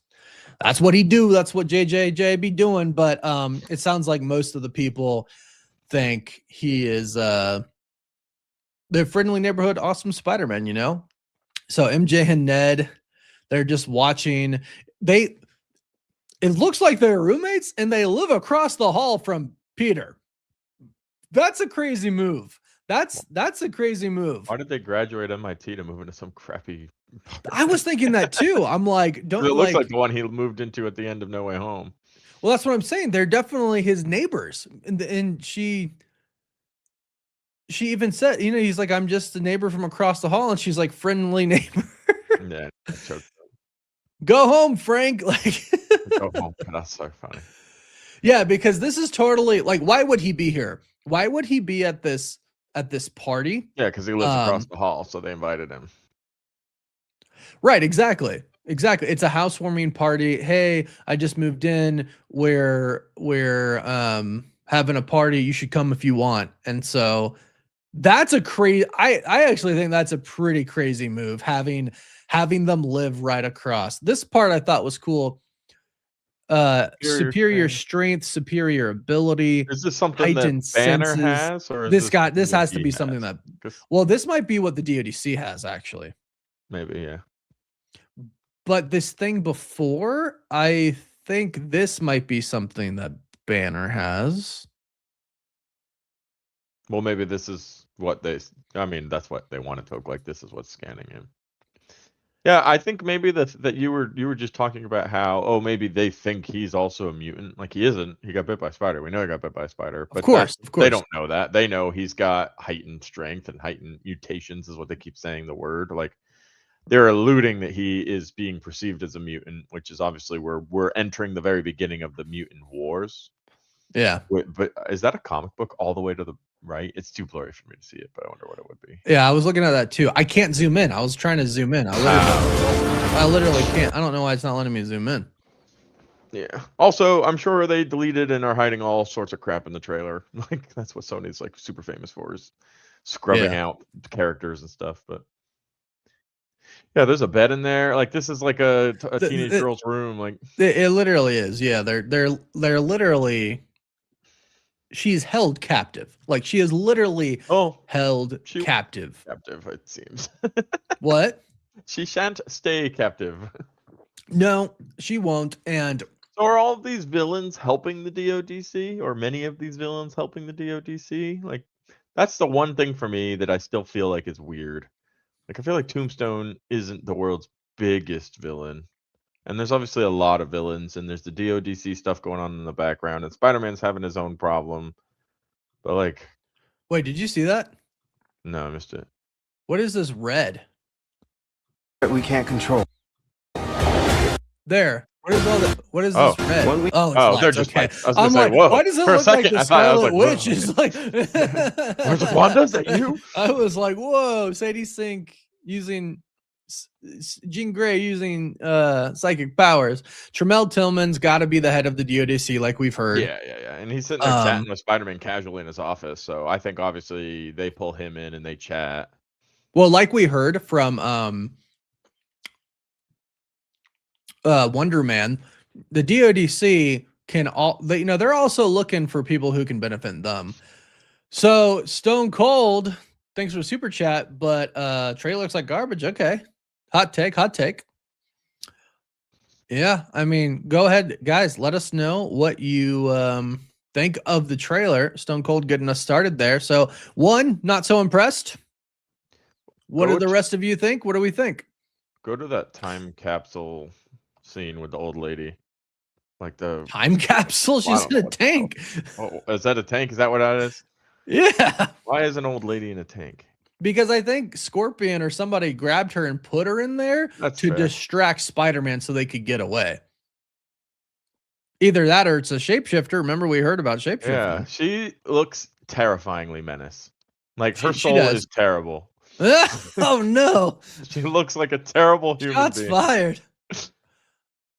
what he do. That's what JJJ be doing. But it sounds like most of the people think he is the friendly neighborhood awesome Spider-Man, So MJ and Ned, they're just watching. It looks like they're roommates and they live across the hall from Peter. That's a crazy move. That's a crazy move. Why did they graduate MIT to move into some crappy? I was thinking that too. I'm like, don't It looks like the one he moved into at the end of No Way Home. Well, that's what I'm saying. They're definitely his neighbors, and she even said, he's like, I'm just a neighbor from across the hall, and she's like, friendly neighbor. Yeah, I choked. Go home, Frank. Like, Go home. That's so funny. Yeah, because this is totally like, why would he be here? Why would he be at this party? Yeah, because he lives across the hall, so they invited him. Right, exactly. It's a housewarming party. Hey, I just moved in. We're having a party. You should come if you want. And so that's a crazy. I actually think that's a pretty crazy move. Having them live right across. This part I thought was cool. Superior strength, superior ability. Is this something that Banner senses. has, or is This has to he be something has? that. 'Cause Well, this might be what the DODC has actually. maybe, yeah. But this thing before, I think this might be something that Banner has. Well, maybe this is what that's what they want it to look like. This is what's scanning him. Yeah, I think maybe that you were just talking about how, maybe they think he's also a mutant. Like, he isn't. He got bit by a spider. We know he got bit by a spider. But Of course. they don't know that. They know he's got heightened strength and heightened mutations is what they keep saying the word. Like, they're alluding that he is being perceived as a mutant, which is obviously we're entering the very beginning of the mutant wars. Yeah. But is that a comic book all the way to the right? It's too blurry for me to see it, but I wonder what it would be. Yeah, I was looking at that too. I can't zoom in. I was trying to zoom in. I literally can't. I don't know why it's not letting me zoom in. Yeah. Also, I'm sure they deleted and are hiding all sorts of crap in the trailer. Like, that's what Sony's like super famous for, is scrubbing out characters and stuff. But yeah, there's a bed in there. Like, this is like a teenage girl's room. Like, it literally is. Yeah, they're literally. She's held captive. Like, she is literally held captive. Captive, it seems. What? She shan't stay captive. No, she won't. And so are all of these villains helping the DODC, or many of these villains helping the DODC? Like, that's the one thing for me that I still feel like is weird. Like, I feel like Tombstone isn't the world's biggest villain. And there's obviously a lot of villains, and there's the DODC stuff going on in the background, and Spider-Man's having his own problem. But, like... Wait, did you see that? No, I missed it. What is this red? That we can't control. There. What is all that? What is Oh. this red? One week- Oh, it's Oh, lights. they're just okay. lights. I was gonna I'm say, like, whoa. why does it For a look like second, the I thought- I was Scarlet like, Witch whoa. is like? Where's Wanda? Is that you? I was like, whoa, Sadie Sink using Jean Grey using psychic powers. Tremel Tillman's got to be the head of the DODC, like we've heard. Yeah. And he's sitting there chatting with Spider-Man casually in his office. So I think obviously they pull him in and they chat. Well, like we heard from Wonder Man, the DODC can they're also looking for people who can benefit them. So Stone Cold, thanks for the super chat, but Trey looks like garbage. Okay. Hot take. Yeah, I mean, go ahead, guys. Let us know what you think of the trailer. Stone Cold getting us started there. So, one, not so impressed. What do the rest of you think? What do we think? Go to that time capsule scene with the old lady. Like the Time capsule? Well, I She's don't in a know what the tank. Oh, is that a tank? Is that what that is? Yeah. Why is an old lady in a tank? Because I think Scorpion or somebody grabbed her and put her in there That's to fair. distract Spider-Man so they could get away. Either that or it's a shapeshifter. Remember we heard about shapeshifting. Yeah, she looks terrifyingly menaced. Like her She soul does. is terrible. Oh no. She looks like a terrible human Shots being. fired.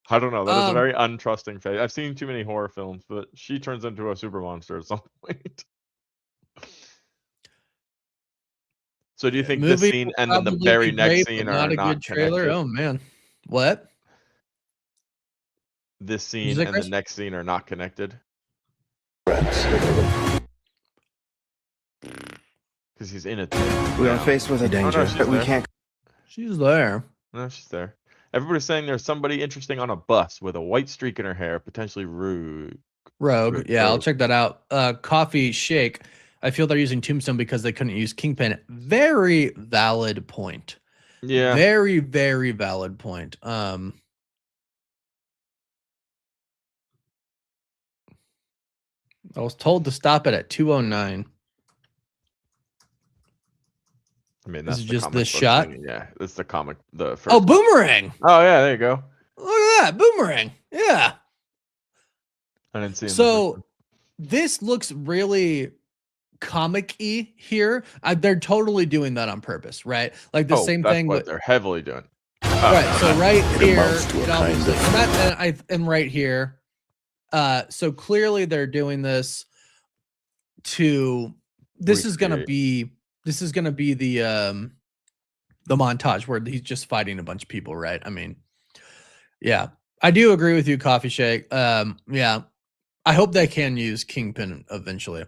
I don't know. That is a Um, very untrusting face. I've seen too many horror films, but she turns into a super monster at some point. So do you think this Movie scene will and then the probably very be next great, scene but are not a not good trailer. connected? Oh man. What? This scene Music, and the Chris? next scene are not connected? Because he's in a tank. We are now. faced with a no, danger, she's but we there. can't. She's there. No, she's there. Everybody's saying there's somebody interesting on a bus with a white streak in her hair, potentially rude. Rogue. Yeah, I'll Rogue. check that out. Coffee Shake. I feel they're using Tombstone because they couldn't use Kingpin. Very valid point. Yeah. Very, very valid point. I was told to stop it at 2:09. I mean, This that's is the just comic this book shot? thing, yeah, that's the comic. The first. Oh, one. Boomerang. Oh yeah, there you go. Look at that. Boomerang. Yeah. I didn't see him. So this looks really comic-y here. They're totally doing that on purpose, right? Like the same that's thing what with they're heavily doing. right. So right here, amounts to a it kind obviously, of- and right here. So clearly they're doing this to. This is gonna Recreate. be. This is gonna be the montage where he's just fighting a bunch of people, right? I mean, yeah, I do agree with you, Coffee Shake. Yeah, I hope they can use Kingpin eventually.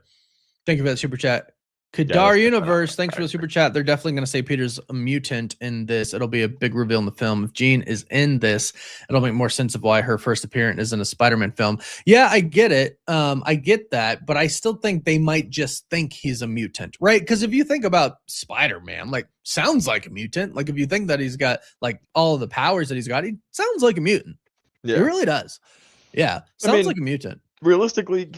Thank you for that super chat. Kadar let's get that on Universe, the thanks for the super character. chat. They're definitely going to say Peter's a mutant in this. It'll be a big reveal in the film. If Jean is in this, it'll make more sense of why her first appearance is in a Spider-Man film. Yeah, I get it. I get that, but I still think they might just think he's a mutant, right? Because if you think about Spider-Man, like sounds like a mutant. Like if you think that he's got like all of the powers that he's got, he sounds like a mutant. Yeah. He really does. Yeah, sounds mean, like a mutant. Realistically,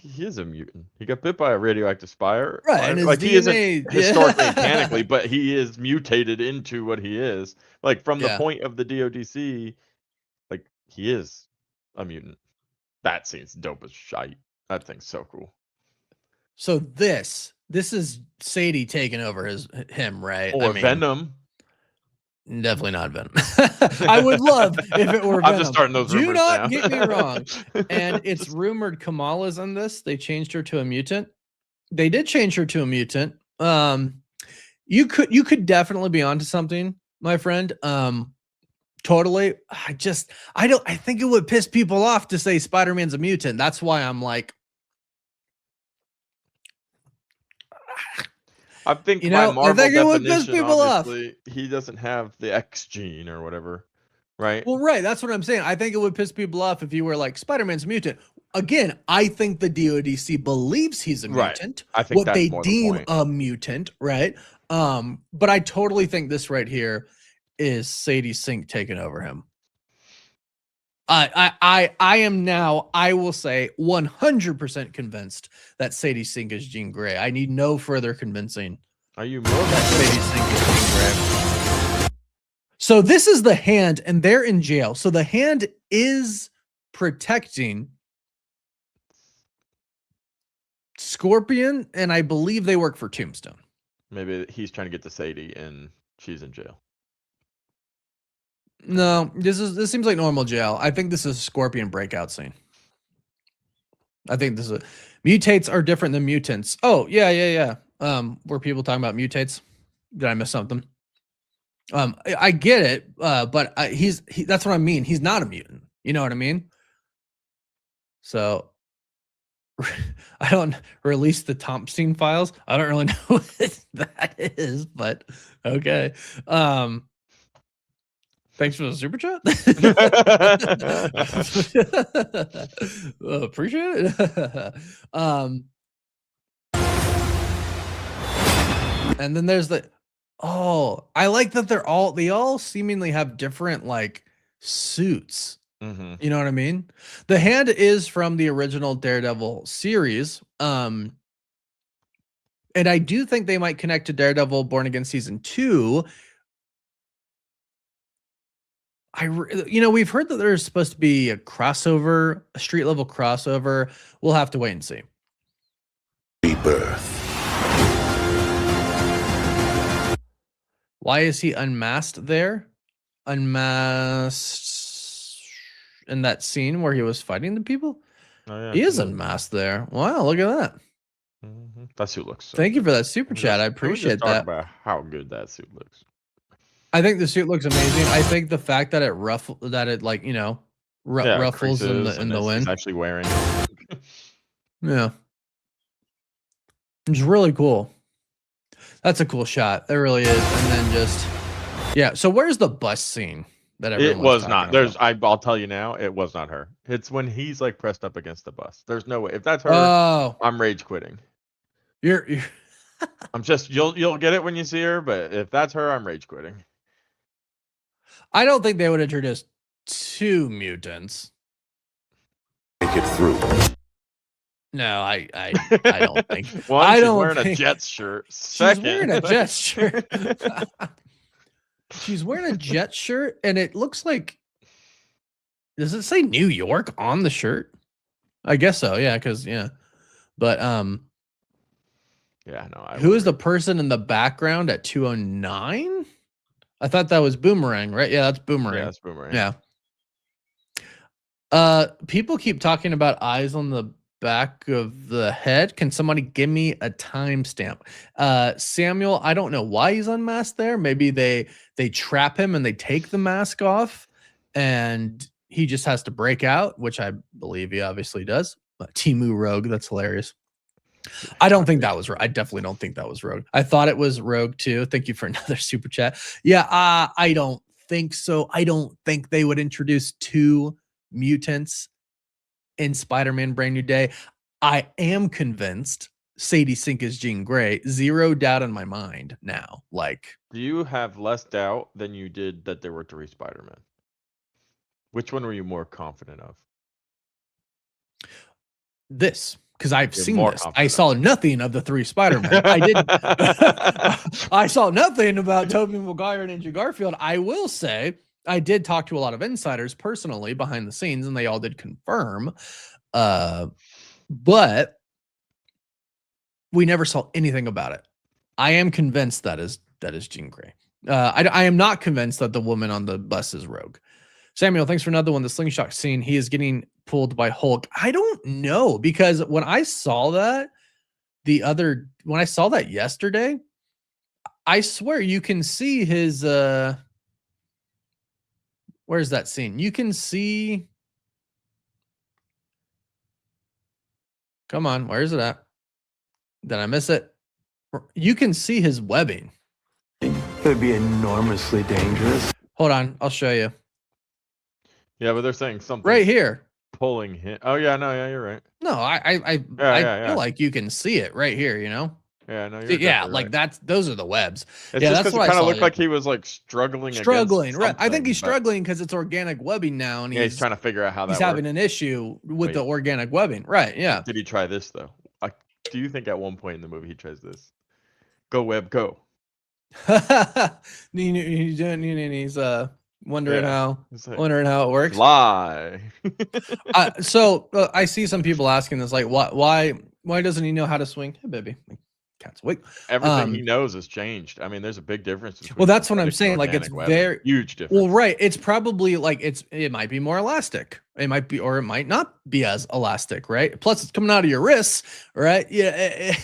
he is a mutant. He got bit by a radioactive spire. Right, and his like he DNA isn't historically yeah. mechanically, but he is mutated into what he is. Like from the Yeah. point of the DODC, like he is a mutant. That scene's dope as shite. That thing's so cool. So this is Sadie taking over him, right? Or Venom. Definitely not Venom. I would love if it were Venom. I'm just starting those Do rumors not now. get me wrong. And it's rumored Kamala's in this. They changed her to a mutant. They did change her to a mutant. You could definitely be onto something, my friend. Totally. I think it would piss people off to say Spider-Man's a mutant. That's why I'm like, I think You by know, I Marvel think it would piss definition, people off. obviously, he doesn't have the X gene or whatever, right? well, right. That's what I'm saying. I think it would piss people off if you were like Spider-Man's a mutant. Again, I think the DODC believes he's a Right. mutant. I think What that's they more the deem point. a mutant, right? But I totally think this right here is Sadie Sink taking over him. I am now, I will say, 100% convinced that Sadie Sink is Jean Grey. I need no further convincing Are you more that Sadie Sink is Jean Grey. So this is the Hand, and they're in jail. So the Hand is protecting Scorpion, and I believe they work for Tombstone. Maybe he's trying to get to Sadie and she's in jail. No, this seems like normal jail. I think this is a Scorpion breakout scene. I think this is mutates are different than mutants. Oh, yeah. Were people talking about mutates? Did I miss something? I get it, but that's what I mean. He's not a mutant. You know what I mean? So I don't release the Thompson files. I don't really know what that is, but okay. Thanks for the super chat. Appreciate it. And then there's I like that they all seemingly have different like suits. You know what I mean? The Hand is from the original Daredevil series. And I do think they might connect to Daredevil Born Again season 2. We've heard that there's supposed to be a crossover, a street level crossover. We'll have to wait and see. Rebirth. Why is he unmasked there? Unmasked in that scene where he was fighting the people? Oh, yeah, He is unmasked there. Wow, look at that. That suit looks so Thank you good. for that super chat. I Can we just appreciate talk that. about how good that suit looks. I think the suit looks amazing. I think the fact that it ruffles in creases, the and he's wind. actually wearing. Yeah. It's really cool. That's a cool shot. That really is. And then so where's the bus scene that It everyone was not. I'll tell you now, it was not her. It's when he's like pressed up against the bus. There's no way. If that's her, Oh, I'm rage quitting. you're I'm just you'll get it when you see her, but if that's her, I'm rage quitting. I don't think they would introduce 2 mutants. Make it through. No, I don't think. One, I she's don't wearing a think- Jets shirt. She's Second, wearing a Jets shirt. She's wearing a Jets shirt, and it looks like. Does it say New York on the shirt? I guess so. Yeah, because but yeah, no. who is the person in the background at 209? I thought that was Boomerang, right? Yeah, that's Boomerang. Yeah, that's Boomerang. Yeah. People keep talking about eyes on the back of the head. Can somebody give me a timestamp? Samuel, I don't know why he's unmasked there. Maybe they trap him and they take the mask off, and he just has to break out, which I believe he obviously does. Timu Rogue, that's hilarious. I don't think that was Rogue. I definitely don't think that was Rogue. I thought it was Rogue too. Thank you for another super chat. Yeah, I don't think so. I don't think they would introduce 2 mutants in Spider-Man Brand New Day. I am convinced Sadie Sink is Jean Grey. Zero doubt in my mind now. Like, Do you have less doubt than you did that there were 3 Spider-Men? Which one were you more confident of? this, because I've You're seen more this. I confident. saw nothing of the 3 Spider-Men. I didn't. I saw nothing about Tobey Maguire and Andrew Garfield. I will say I did talk to a lot of insiders personally behind the scenes, and they all did confirm. But we never saw anything about it. I am convinced that is Jean Grey. I am not convinced that the woman on the bus is Rogue. Samuel, thanks for another one. The slingshot scene. He is getting pulled by Hulk. I don't know, because when I saw that yesterday, I swear you can see his where's that scene? You can see. Come on, where is it at? Did I miss it? You can see his webbing. It'd be enormously dangerous. Hold on, I'll show you. Yeah, but they're saying something Right here. pulling him. Oh yeah, no, yeah, you're right. No, I feel like you can see it right here, you know? Yeah, no, you're Yeah, definitely like right. those are the webs. It's yeah, just that's because it what I kind of saw, looked yeah. like he was like struggling. Struggling, against right? I think he's something, but- struggling because it's organic webbing now, and Yeah, he's trying to figure out how that he's having works. an issue with Wait. the organic webbing, right? Yeah. Did he try this though? Do you think at one point in the movie he tries this? Go web, go. He's wondering Yeah. It's like, how it works. lie. So I see some people asking this, like, why doesn't he know how to swing? Hey, baby, cat's awake. Everything he knows has changed. I mean, there's a big difference. Between Well, that's what I'm synthetic saying. and Like, it's organic webbing. very huge difference. well, right. It's probably like it might be more elastic. It might be, or it might not be as elastic, right? Plus, it's coming out of your wrists, right? Yeah.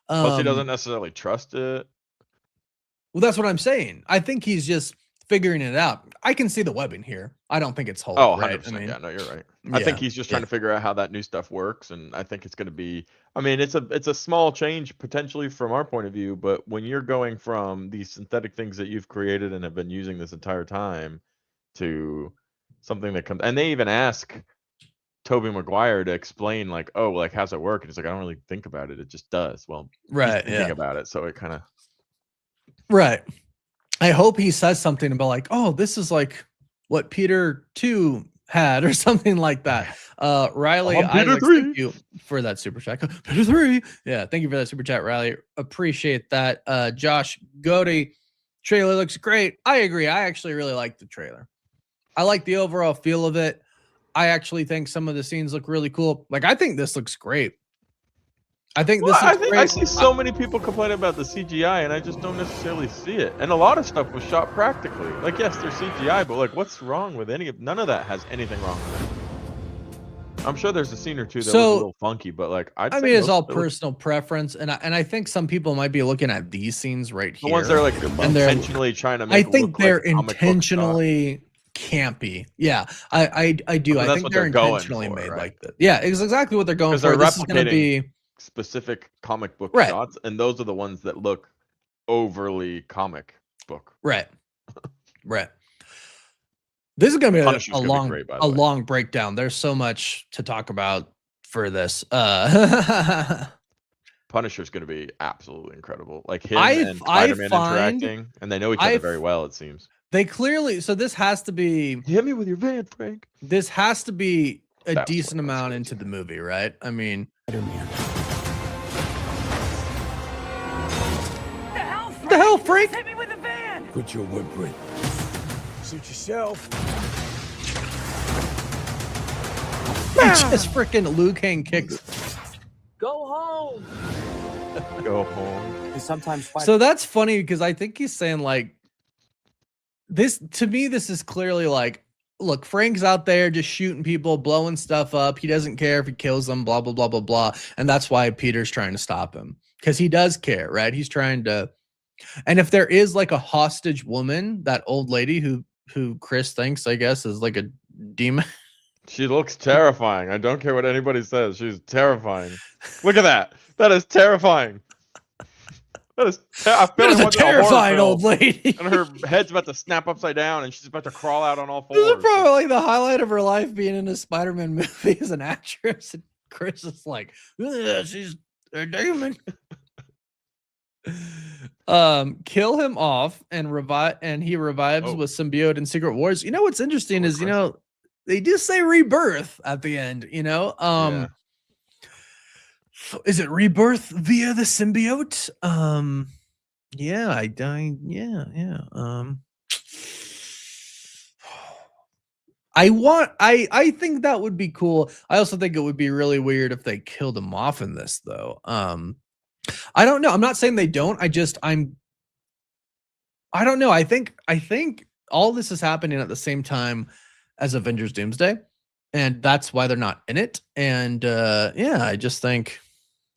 Plus, he doesn't necessarily trust it. Well, that's what I'm saying. I think he's just figuring it out. I can see the webbing here. I don't think it's Hulk. Oh, 100%. Right? I mean, Yeah, no, you're right. I think he's just trying to figure out how that new stuff works, and I think it's going to be. I mean, it's a small change potentially from our point of view, but when you're going from these synthetic things that you've created and have been using this entire time to something that comes, and they even ask Tobey Maguire to explain, like, oh, like, how's it work? And he's like, I don't really think about it. It just does. Well, right. He's thinking about it, so it kind of. Right. I hope he says something about like, oh, this is like what Peter 2 had or something like that. Riley, Peter Isaacs, 3. thank you for that super chat. Peter 3. Yeah, thank you for that super chat, Riley. Appreciate that. Josh Godey, trailer looks great. I agree. I actually really like the trailer. I like the overall feel of it. I actually think some of the scenes look really cool. Like, I think this looks great. I think this is great. I see so many people complaining about the CGI, and I just don't necessarily see it. And a lot of stuff was shot practically. Like, yes, there's CGI, but like, what's wrong with none of that has anything wrong with it. I'm sure there's a scene or two that was a little funky, but like, I mean, it's all personal preference, and I think some people might be looking at these scenes right here. The ones that are like intentionally trying to make. I think they're like comic book intentionally campy. Yeah, I do. I think they're intentionally made like that. Yeah, it's exactly what they're going for. This is going to be specific comic book Right. shots, and those are the ones that look overly comic book. right. This is going to be Punisher's a gonna be long, great, by the way. long breakdown. There's so much to talk about for this. Punisher's going to be absolutely incredible. Like him I and Spider-Man interacting, and they know each other very well. It seems They clearly, so this has to be. Hit me with your van, Frank. This has to be a That's decent what I was amount gonna into the movie, right? I mean, the hell, Frank? Hit me with the van! Put your footprint. Suit yourself. He just freaking Liu Kang kicks. Go home. Go home. Sometimes. So that's funny because I think he's saying like this to me. This is clearly like, look, Frank's out there just shooting people, blowing stuff up. He doesn't care if he kills them, blah blah blah blah blah. And that's why Peter's trying to stop him because he does care, right? He's trying to. And if there is like a hostage woman, that old lady who Chris thinks, I guess, is like a demon. She looks terrifying. I don't care what anybody says. She's terrifying. Look at that. That is terrifying. That is That is a terrifying old lady. And her head's about to snap upside down, and she's about to crawl out on all This is fours. probably like the highlight of her life being in a Spider-Man movie as an actress. And Chris is like, "Ugh, she's a demon." Kill him off and revive, and he revives with symbiote in Secret Wars. You know what's interesting is, you know, they do say rebirth at the end, you know. Is it rebirth via the symbiote? Yeah, I died. Yeah. I think that would be cool. I also think it would be really weird if they killed him off in this, though. I don't know. I'm not saying they don't. I don't know. I think all this is happening at the same time as Avengers Doomsday, and that's why they're not in it. And yeah, I just think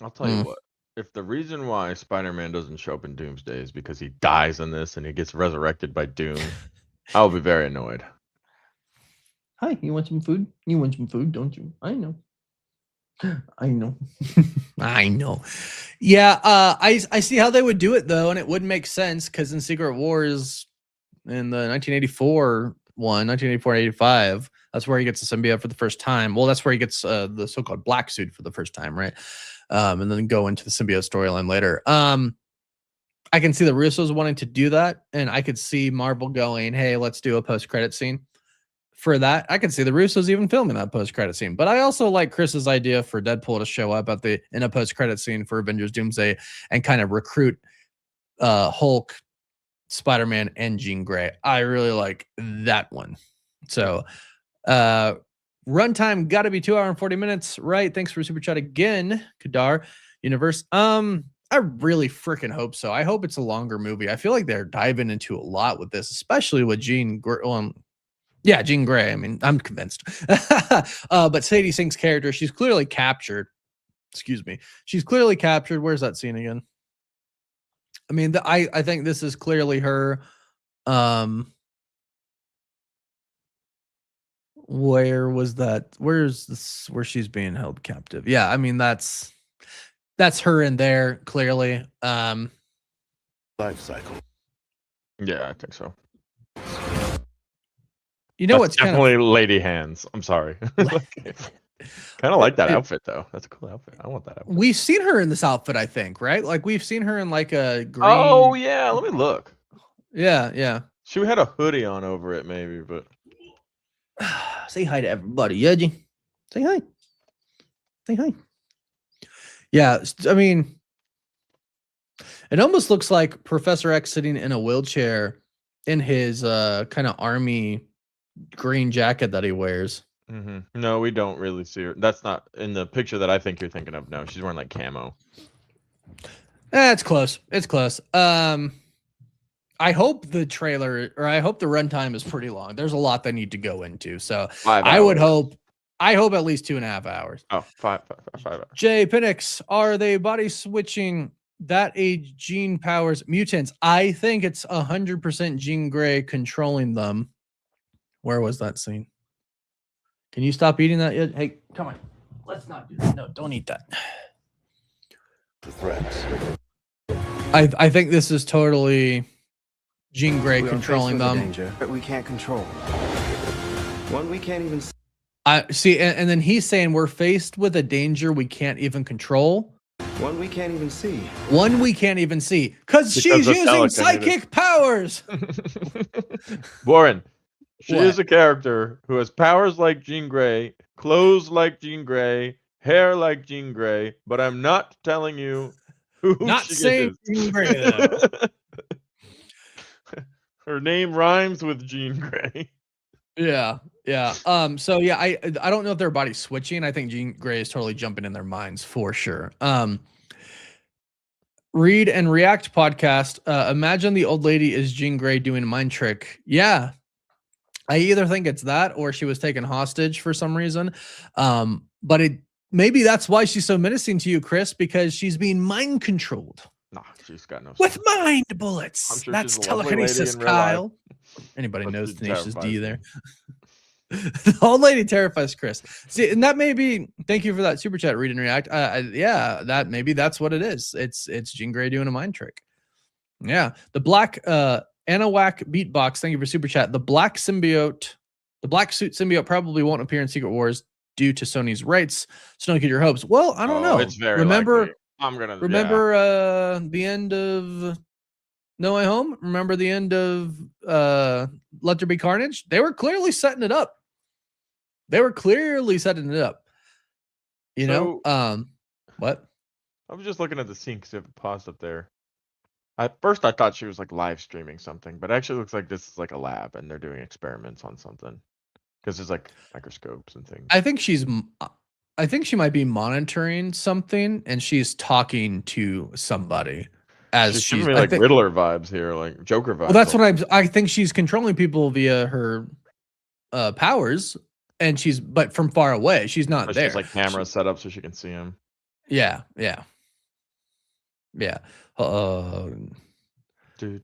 I'll tell you what. If the reason why Spider-Man doesn't show up in Doomsday is because he dies in this and he gets resurrected by Doom, I'll be very annoyed. Hi, you want some food? You want some food, don't you? I know. I know. I know. Yeah, I see how they would do it though, and it would make sense because in Secret Wars in the 1984-85, that's where he gets the symbiote for the first time. Well, that's where he gets the so-called black suit for the first time, right? And then go into the symbiote storyline later. I can see the Russos wanting to do that, and I could see Marvel going, "Hey, let's do a post-credit scene." For that, I could see the Russos even filming that post-credit scene. But I also like Chris's idea for Deadpool to show up in a post-credit scene for Avengers Doomsday and kind of recruit Hulk Spider-Man and Jean Grey. I really like that one. So runtime got to be 2 hours and 40 minutes, right? Thanks for super chat again, Kadar Universe. I really freaking hope so. I hope it's a longer movie. I feel like they're diving into a lot with this, especially with Jean Grey. Yeah, Jean Grey. I mean, I'm convinced. But Sadie Sink's character, she's clearly captured. Excuse me. She's clearly captured. Where's that scene again? I mean, I think this is clearly her. Where was that? Where's this? Where she's being held captive? Yeah, I mean that's her in there clearly. Life cycle. Yeah, I think so. You know That's what's definitely lady hands. I'm sorry. Kind of like that outfit though. That's a cool outfit. I want that outfit. We've seen her in this outfit, I think, right? Like we've seen her in like a green. Oh yeah, let me look. Yeah. She had a hoodie on over it, maybe, but Say hi to everybody, Yudgy. Say hi. Say hi. Yeah, I mean, it almost looks like Professor X sitting in a wheelchair in his kind of army green jacket that he wears. No, we don't really see her. That's not in the picture that I think you're thinking of. No, she's wearing like camo. It's close. It's close. I hope the trailer or I hope the runtime is pretty long. There's a lot they need to go into. So 5 I would hours. hope at least 2.5 hours. Oh, five hours. Jay Pinnix, are they body switching that age Jean powers mutants? I think it's 100% Jean Grey controlling them. Where was that scene? Can you stop eating that yet? Hey, come on. Let's not do that. No, don't eat that. The threats. I think this is totally Jean Grey We are controlling faced with a them. danger that we can't control. One we can't even see. I see, and then he's saying we're faced with a danger we can't even control. One we can't even see. One we can't even see because she's Because of using telekinesis. psychic powers. Warren, she What? is a character who has powers like Jean Grey, clothes like Jean Grey, hair like Jean Grey, but I'm not telling you who Not she saying is. Jean Grey, though. Her name rhymes with Jean Grey. Yeah. So yeah, I don't know if they're body switching. I think Jean Grey is totally jumping in their minds for sure. Read and React podcast. Imagine the old lady is Jean Grey doing a mind trick. Yeah. I either think it's that or she was taken hostage for some reason. But maybe that's why she's so menacing to you, Chris, because she's being mind controlled. Nah, she's got no With mind bullets. I'm sure That's she's a lovely lady telekinesis, in real life. Kyle. Anybody But knows she Tenacious D terrifies there. me. The old lady terrifies Chris. See, and that may be. Thank you for that super chat. Read and react. Yeah, that maybe that's what it is. It's Jean Grey doing a mind trick. Yeah, the black Anahuac beatbox. Thank you for super chat. The black suit symbiote probably won't appear in Secret Wars due to Sony's rights. So don't get your hopes. Well, I don't know. It's very remember. likely. I'm gonna Remember the end of No Way Home? Remember the end of Let There Be Carnage? They were clearly setting it up. You know? What? I was just looking at the scene because it paused up there. At first, I thought she was like live streaming something, but it actually looks like this is like a lab and they're doing experiments on something because there's like microscopes and things. I think she might be monitoring something and she's talking to somebody as She's she's giving me like Riddler vibes here, like Joker vibes. Well, that's what I think she's controlling people via her powers, and but from far away. She's not She there. has like cameras set up so she can see him. Yeah.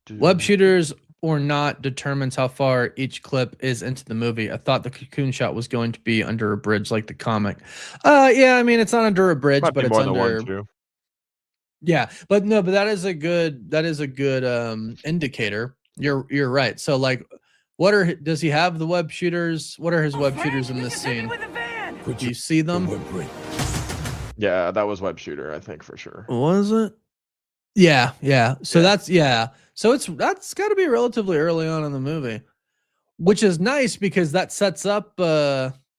Web shooters or not determines how far each clip is into the movie. I thought the cocoon shot was going to be under a bridge like the comic. Yeah, I mean it's not under a bridge, Might but be it's more than under. one, too. Yeah, but that is a good indicator. You're right. So like, does he have the web shooters? What are his web shooters in this scene? Do you see them? Yeah, that was web shooter, I think for sure. Was it? Yeah. So that's that's got to be relatively early on in the movie, which is nice because that sets up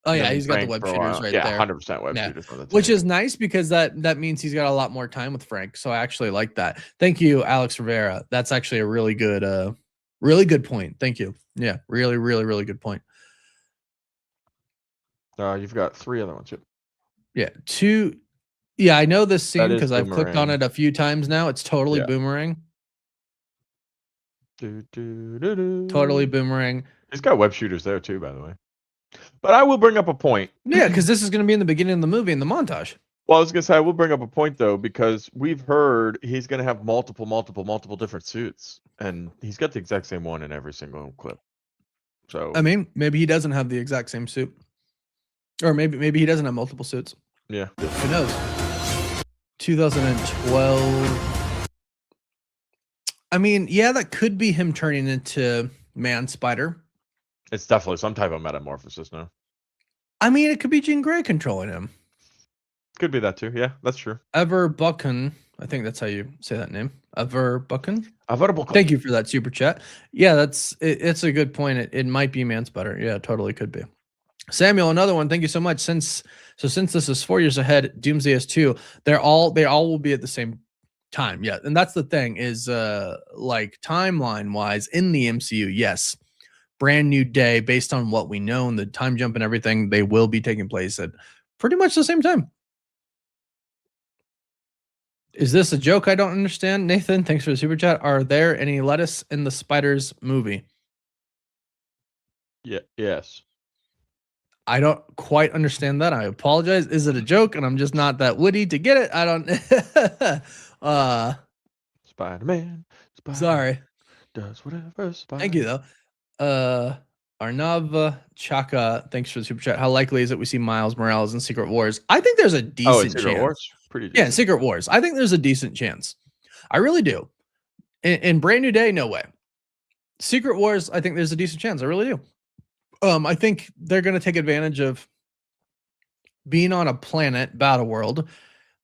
Oh yeah, been he's got the Frank web for a shooters while. right Yeah, there. 100% web Yeah. shooters on the Which team. is nice because that means he's got a lot more time with Frank. So I actually like that. Thank you, Alex Rivera. That's actually a really good point. Thank you. Yeah, really, really, really good point. You've got 3 other ones. Yep. Yeah, 2. Yeah, I know this scene is because I've clicked on Boomerang. it a few times now. It's totally Yeah. Boomerang. Totally Totally Boomerang. He's got web shooters there too, by the way. But I will bring up a point. Yeah, because this is going to be in the beginning of the movie in the montage. Well, I was gonna say I will bring up a point though, because we've heard he's gonna have multiple different suits, and he's got the exact same one in every single clip. So I mean, maybe he doesn't have the exact same suit, or maybe he doesn't have multiple suits. yeah, Who knows? 2012. I mean, yeah, that could be him turning into Man Spider. it's definitely some type of metamorphosis now. I mean, it could be Jean Grey controlling him. Could be that too. Yeah, that's true. Ever Buchan. I think that's how you say that name. Ever Buchan. Avoidable. Thank you for that super chat. Yeah, it's a good point. It might be Man Spider. Yeah, totally could be. Samuel, another one. Thank you so much. Since this is 4 years ahead, Doomsday is 2. They all will be at the same time. Yeah, and that's the thing is like timeline wise in the MCU, yes, brand new day based on what we know and the time jump and everything. They will be taking place at pretty much the same time. Is this a joke? I don't understand. Nathan, thanks for the super chat. Are there any lettuce in the Spiders movie? Yeah. Yes. I don't quite understand that. I apologize. Is it a joke? And I'm just not that witty to get it. I don't. Spider-Man. Sorry. Does whatever. Thank you though. Arnav Chaka, thanks for the super chat. How likely is it we see Miles Morales in Secret Wars? I think there's a decent Secret chance. Wars? Pretty Yeah, decent. Secret Wars. I think there's a decent chance. I really do. In Brand New Day, no way. Secret Wars, I think there's a decent chance. I really do. I think they're going to take advantage of being on a planet, Battle World,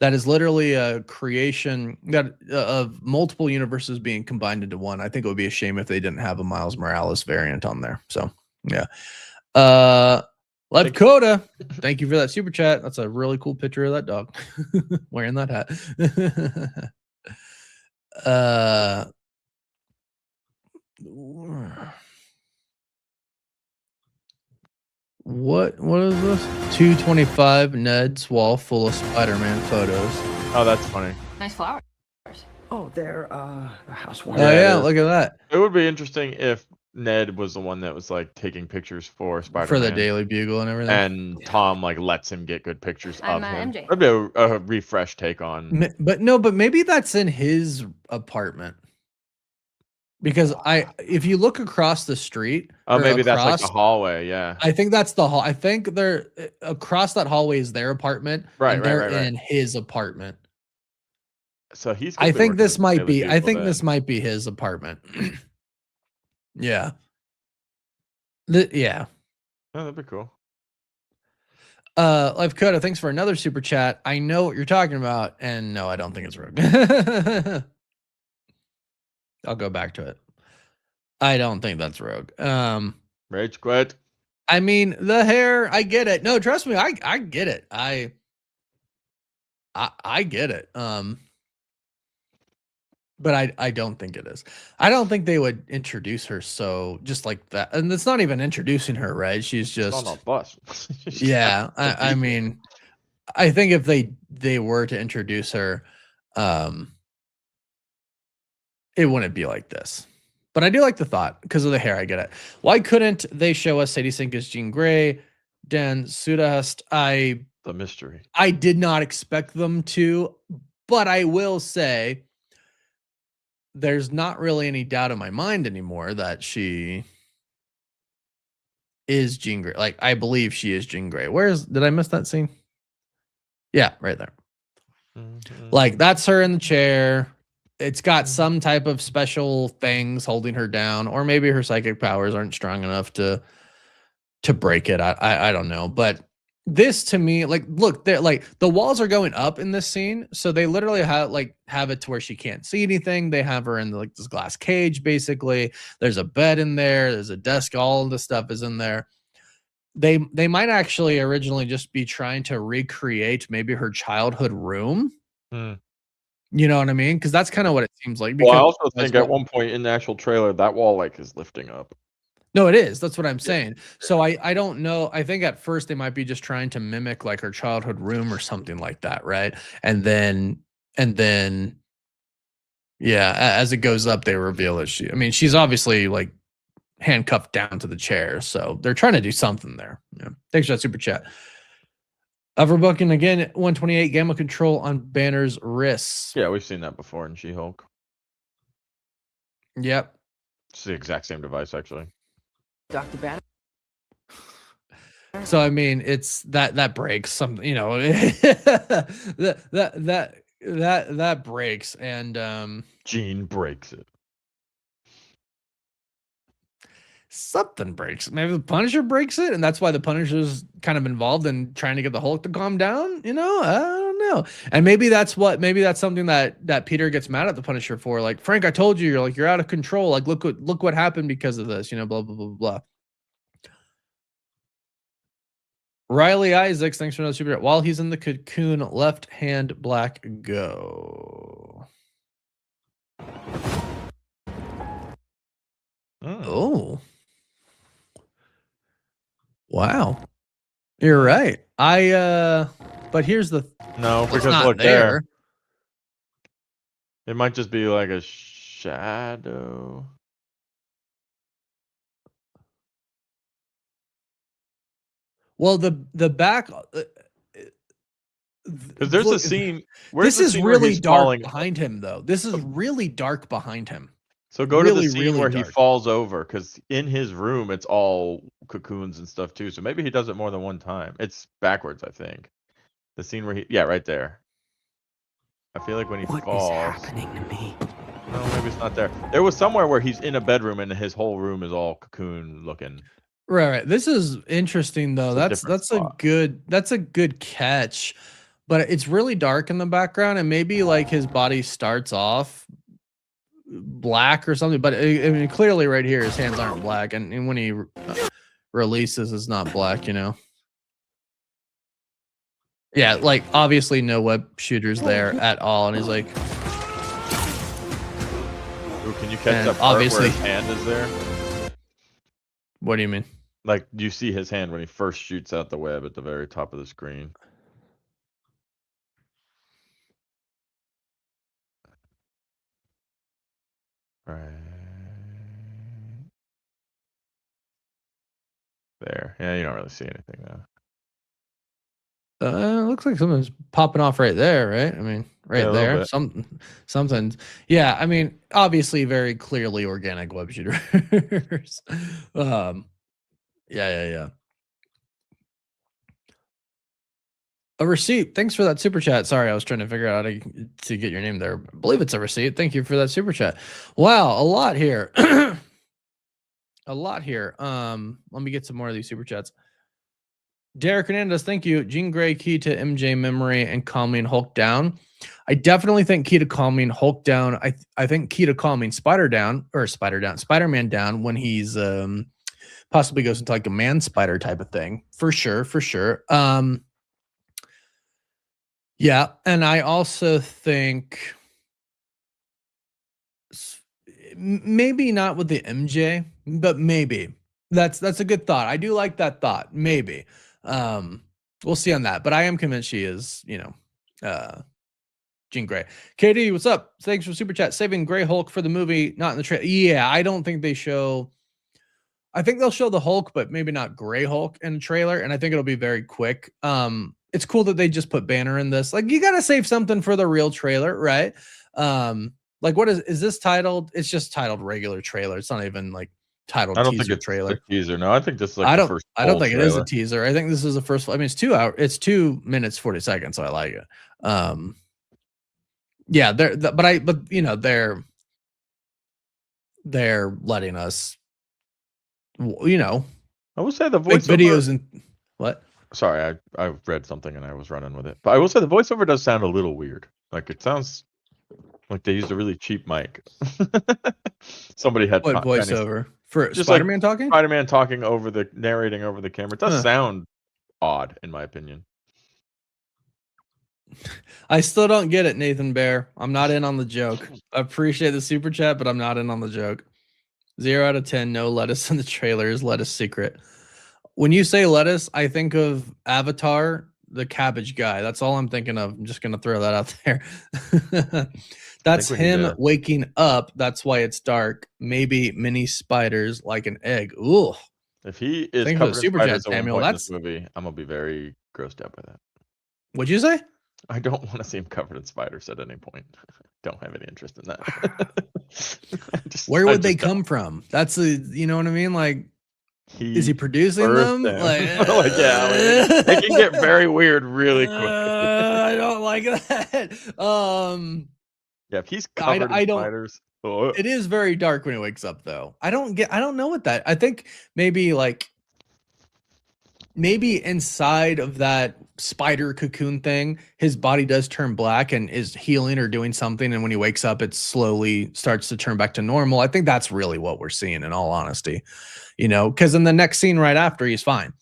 that is literally a creation that of multiple universes being combined into one. I think it would be a shame if they didn't have a Miles Morales variant on there. So, yeah. Lev Coda, thank you for that super chat. That's a really cool picture of that dog wearing that hat. What is this? 225 Ned's wall full of Spider-Man photos. Oh, that's funny. Nice flowers. Oh, they're a housewarming. Oh yeah, it is. look at that. It would be interesting if Ned was the one that was like taking pictures for Spider-Man. For the Daily Bugle and everything. And Tom like lets him get good pictures I'm, of him. MJ. That'd be a refresh take on. But maybe that's in his apartment. Because if you look across the street, Oh, maybe that's like the across- hallway. Yeah. I think that's the hall. I think they're across that hallway is their apartment. Right, and right, they're right, right. in his apartment. So he's. I think this might be. I think then. this might be his apartment. Yeah. Yeah. Oh, that'd be cool. Life Coda, thanks for another super chat. I know what you're talking about, and no, I don't think it's Rogue. I'll go back to it. I don't think that's Rogue. Rage quit. I mean, the hair, I get it. No, trust me, I get it. I get it. But I don't think it is. I don't think they would introduce her so just like that. And it's not even introducing her, right? She's just on a bus. yeah. I mean, I think if they were to introduce her, it wouldn't be like this. But I do like the thought because of the hair. I get it. Why couldn't they show us Sadie Sink as Jean Grey, Dan Sudahust? The mystery. I did not expect them to, but I will say there's not really any doubt in my mind anymore that she is Jean Grey. Like, I believe she is Jean Grey. Did I miss that scene? Yeah, right there. Mm-hmm. Like, that's her in the chair. It's got some type of special things holding her down, or maybe her psychic powers aren't strong enough to break it. I don't know. But this to me, like, look, they're like the walls are going up in this scene, so they literally have it to where she can't see anything. They have her in like this glass cage, basically. There's a bed in there, there's a desk, all of the stuff is in there. they might actually originally just be trying to recreate maybe her childhood room. Hmm. You know what I mean? Because that's kind of what it seems like. Well, I because also that's think at what- one point in the actual trailer, that wall like is lifting up. No, it is. That's what I'm saying. So I don't know. I think at first they might be just trying to mimic like her childhood room or something like that, right? And then yeah, as it goes up, they reveal that she's obviously like handcuffed down to the chair. So they're trying to do something there. Yeah. Thanks for that super chat. Overbooking again, 128 gamma control on Banner's wrists. Yeah, we've seen that before in She-Hulk. Yep. It's the exact same device, actually. Dr. Banner. So I mean, it's that breaks something, that breaks, and Gene breaks it. something breaks. Maybe the Punisher breaks it, and that's why the Punisher's kind of involved in trying to get the Hulk to calm down. I don't know. And maybe that's something that Peter gets mad at the Punisher for. Like, Frank, I told you, you're out of control. Like, look what happened because of this. Blah blah blah blah. Riley Isaacs, thanks for another super chat. While he's in the cocoon, left hand black go. Oh. Wow. You're right. But here's the No, it's because not look there. there. It might just be like a shadow. Well, the back Because there's a look, scene. This is really he's dark falling. behind him, though. This is really dark behind him. So go to Really, the scene really where he dark. falls over, because in his room it's all cocoons and stuff too. So maybe he does it more than one time. It's backwards, I think. The scene where right there. I feel like when he What is falls. happening to me? No, maybe it's not there. There was somewhere where he's in a bedroom and his whole room is all cocoon looking. Right. This is interesting, though. It's a different That's a good catch, but it's really dark in the background, and maybe like his body starts off black or something. But I mean, clearly, right here, his hands aren't black, and when he releases, it's not black. Yeah, like obviously no web shooters there at all, and he's like, Ooh, can you catch And that part obviously- where his hand is there? "What do you mean?" Like, do you see his hand when he first shoots out the web at the very top of the screen? Right. There. Yeah, you don't really see anything though. Looks like something's popping off right there, right? I mean, right Yeah, a little there. bit. Something. Yeah, I mean, obviously, very clearly organic web shooters. Yeah. A receipt. Thanks for that super chat. Sorry, I was trying to figure out how to get your name there. I believe it's a receipt. Thank you for that super chat. Wow, a lot here. A lot here. Let me get some more of these super chats. Derek Hernandez, thank you. Jean Grey, key to MJ memory and calming Hulk down. I definitely think key to calming Hulk down. I think key to calming Spider-Man down when he's possibly goes into like a man spider type of thing. For sure. Yeah, and I also think maybe not with the MJ, but maybe. That's a good thought. I do like that thought. Maybe. We'll see on that, but I am convinced she is, Jean Grey. KD, what's up? Thanks for super chat. Saving Grey Hulk for the movie, not in the trailer. Yeah, I don't think they show. I think they'll show the Hulk, but maybe not Grey Hulk in the trailer, and I think it'll be very quick. It's cool that they just put Banner in this. Like, you gotta save something for the real trailer, right? Like, what is this titled? It's just titled regular trailer. It's not even like titled I don't teaser think it's trailer. a teaser. No, I think this is like I the don't. first I don't full think it is a trailer. teaser. I think this is the first. I mean, it's 2 hours. It's 2 minutes 40 seconds. So I like it. Yeah, they're letting us, I will say the make voiceover. videos and what? Sorry, I read something and I was running with it. But I will say the voiceover does sound a little weird. Like, it sounds like they used a really cheap mic. Somebody had What kind of- voiceover For Just like Spider-Man talking? Spider-Man talking over the narrating over the camera. It does Huh. sound odd, in my opinion. I still don't get it, Nathan Bear. I'm not in on the joke. I appreciate the super chat, but I'm not in on the joke. 0 out of 10, no lettuce in the trailer is lettuce secret. When you say lettuce, I think of Avatar, the cabbage guy. That's all I'm thinking of. I'm just going to throw that out there. That's we need him to- waking up. That's why it's dark. Maybe mini spiders like an egg. Ooh. If he is Thanks for the covered in super chat, spiders at one Samuel. point in That's this movie, I'm gonna be very grossed out by that. What'd you say? I don't want to see him covered in spiders at any point. Don't have any interest in that. Where would they come from? That's the, you know what I mean? Like, is he producing them? Like, it can get very weird really quick. I don't like that. Yeah, if he's covered I in don't. spiders. It is very dark when he wakes up, though. I don't know what that. I think maybe inside of that spider cocoon thing, his body does turn black and is healing or doing something. And when he wakes up, it slowly starts to turn back to normal. I think that's really what we're seeing, in all honesty, because in the next scene right after, he's fine,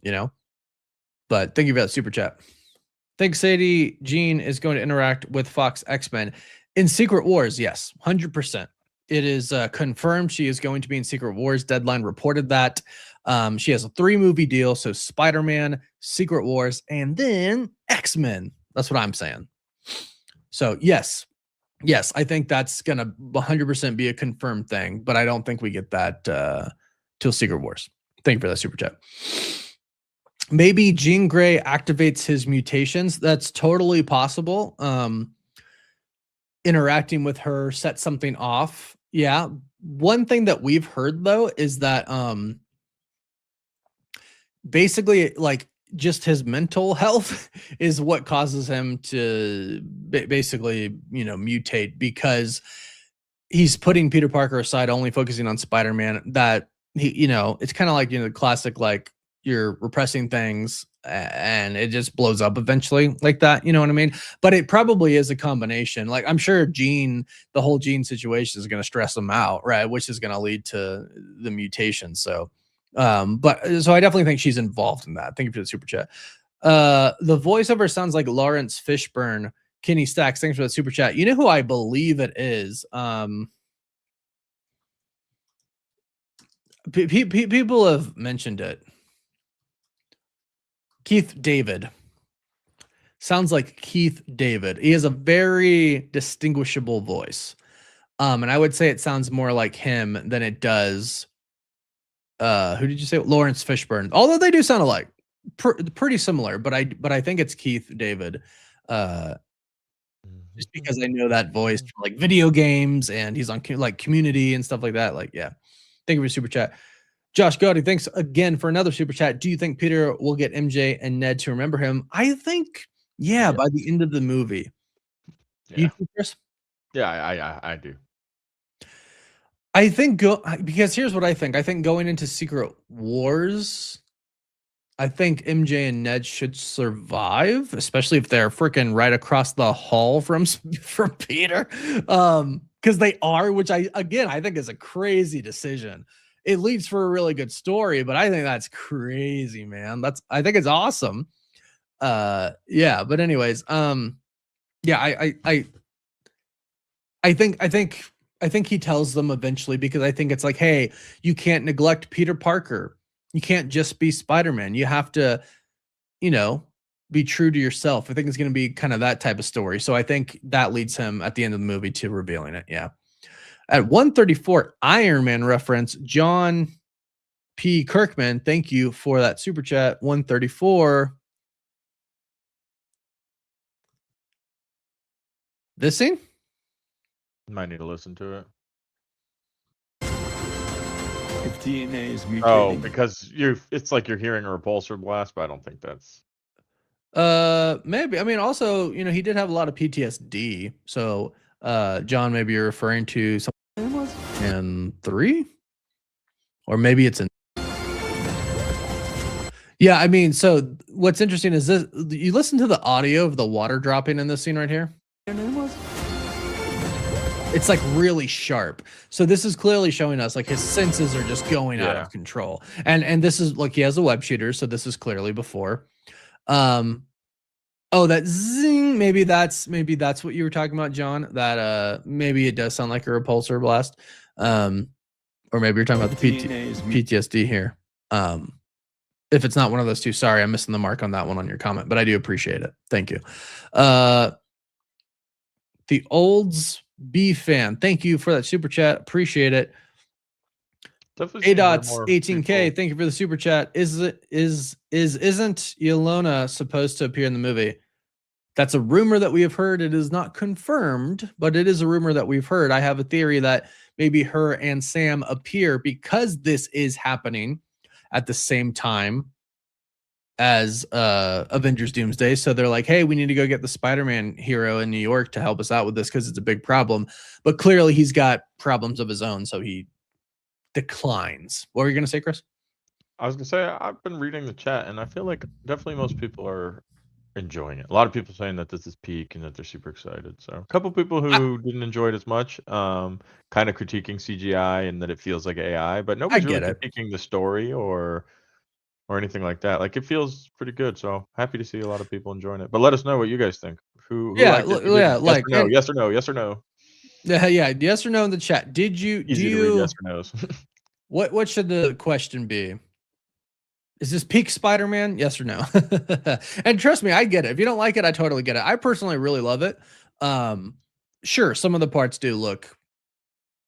But thank you for that super chat. Think Sadie Jean is going to interact with Fox X-Men in Secret Wars. Yes, 100%. It is confirmed she is going to be in Secret Wars. Deadline reported that. She has a 3-movie deal. So Spider-Man, Secret Wars, and then X-Men. That's what I'm saying. So yes, I think that's going to 100% be a confirmed thing, but I don't think we get that till Secret Wars. Thank you for that super chat. Maybe Jean Grey activates his mutations. That's totally possible. Interacting with her set something off. Yeah. One thing that we've heard, though, is that basically, like, just his mental health is what causes him to basically, mutate, because he's putting Peter Parker aside, only focusing on Spider-Man. That he, it's kind of like, the classic, like, you're repressing things and it just blows up eventually, like that. You know what I mean? But it probably is a combination. Like, I'm sure the whole Jean situation is going to stress him out, right? Which is going to lead to the mutation. So I definitely think she's involved in that. Thank you for the super chat. The voiceover sounds like Lawrence Fishburne. Kenny Stacks, thanks for the super chat. You know who I believe it is? People have mentioned it. Keith David. Sounds like Keith David. He has a very distinguishable voice. And I would say it sounds more like him than it does. Who did you say? Lawrence Fishburne. Although they do sound alike. Pretty similar, but I think it's Keith David. Just because I know that voice from, like, video games, and he's on like Community and stuff like that. Like, yeah. Thank you for the super chat. Josh Goddy, thanks again for another super chat. Do you think Peter will get MJ and Ned to remember him? I think, yeah. By the end of the movie. Yeah. You think, Chris? Yeah, I do. I think because here's what I think. I think going into Secret Wars, I think MJ and Ned should survive, especially if they're freaking right across the hall from Peter. Because they are, which I think is a crazy decision. It leads for a really good story, but I think that's crazy, man. I think it's awesome. Yeah, but anyways, yeah, I think he tells them eventually, because I think it's like, hey, you can't neglect Peter Parker. You can't just be Spider-Man. You have to, be true to yourself. I think it's going to be kind of that type of story. So I think that leads him at the end of the movie to revealing it. Yeah. At 134, Iron Man reference, John P. Kirkman, thank you for that super chat. 134. This scene? Might need to listen to it. If DNA is mutating. Oh, because it's like you're hearing a repulsor blast, but I don't think that's. Maybe. I mean, also, he did have a lot of PTSD. So, John, maybe you're referring to something in 3, or maybe it's in. Yeah, I mean, so what's interesting is this: you listen to the audio of the water dropping in this scene right here. It's like really sharp. So this is clearly showing us like his senses are just going out Yeah. of control. And this is like he has a web shooter, so this is clearly before. Oh, that zing, maybe that's what you were talking about, John. That maybe it does sound like a repulsor blast. Or maybe you're talking about the PTSD here. If it's not one of those two, sorry, I'm missing the mark on that one on your comment, but I do appreciate it. Thank you. The Olds B fan, thank you for that super chat. Appreciate it. Definitely A seeing more dots and more 18K. people- Thank you for the super chat. Isn't Yelena supposed to appear in the movie? That's a rumor that we have heard. It is not confirmed, but it is a rumor that we've heard. I have a theory that maybe her and Sam appear because this is happening at the same time as Avengers Doomsday. So they're like, hey, we need to go get the Spider-Man hero in New York to help us out with this because it's a big problem. But clearly he's got problems of his own, so he declines. What were you going to say, Chris? I was gonna say I've been reading the chat, and I feel like definitely most people are enjoying it. A lot of people saying that this is peak and that they're super excited. So a couple people who didn't enjoy it as much, kind of critiquing CGI and that it feels like AI, but nobody's really get it. critiquing the story or anything like that. Like it feels pretty good. So happy to see a lot of people enjoying it. But let us know what you guys think. Who Yeah, liked it, who yeah, didn't? like, Yes or no, yes or no. Yeah, yes or no in the chat. Did you Easy to read yes or no's. What should the question be? Is this peak Spider-Man? Yes or no? And trust me, I get it. If you don't like it, I totally get it. I personally really love it. Sure, some of the parts do look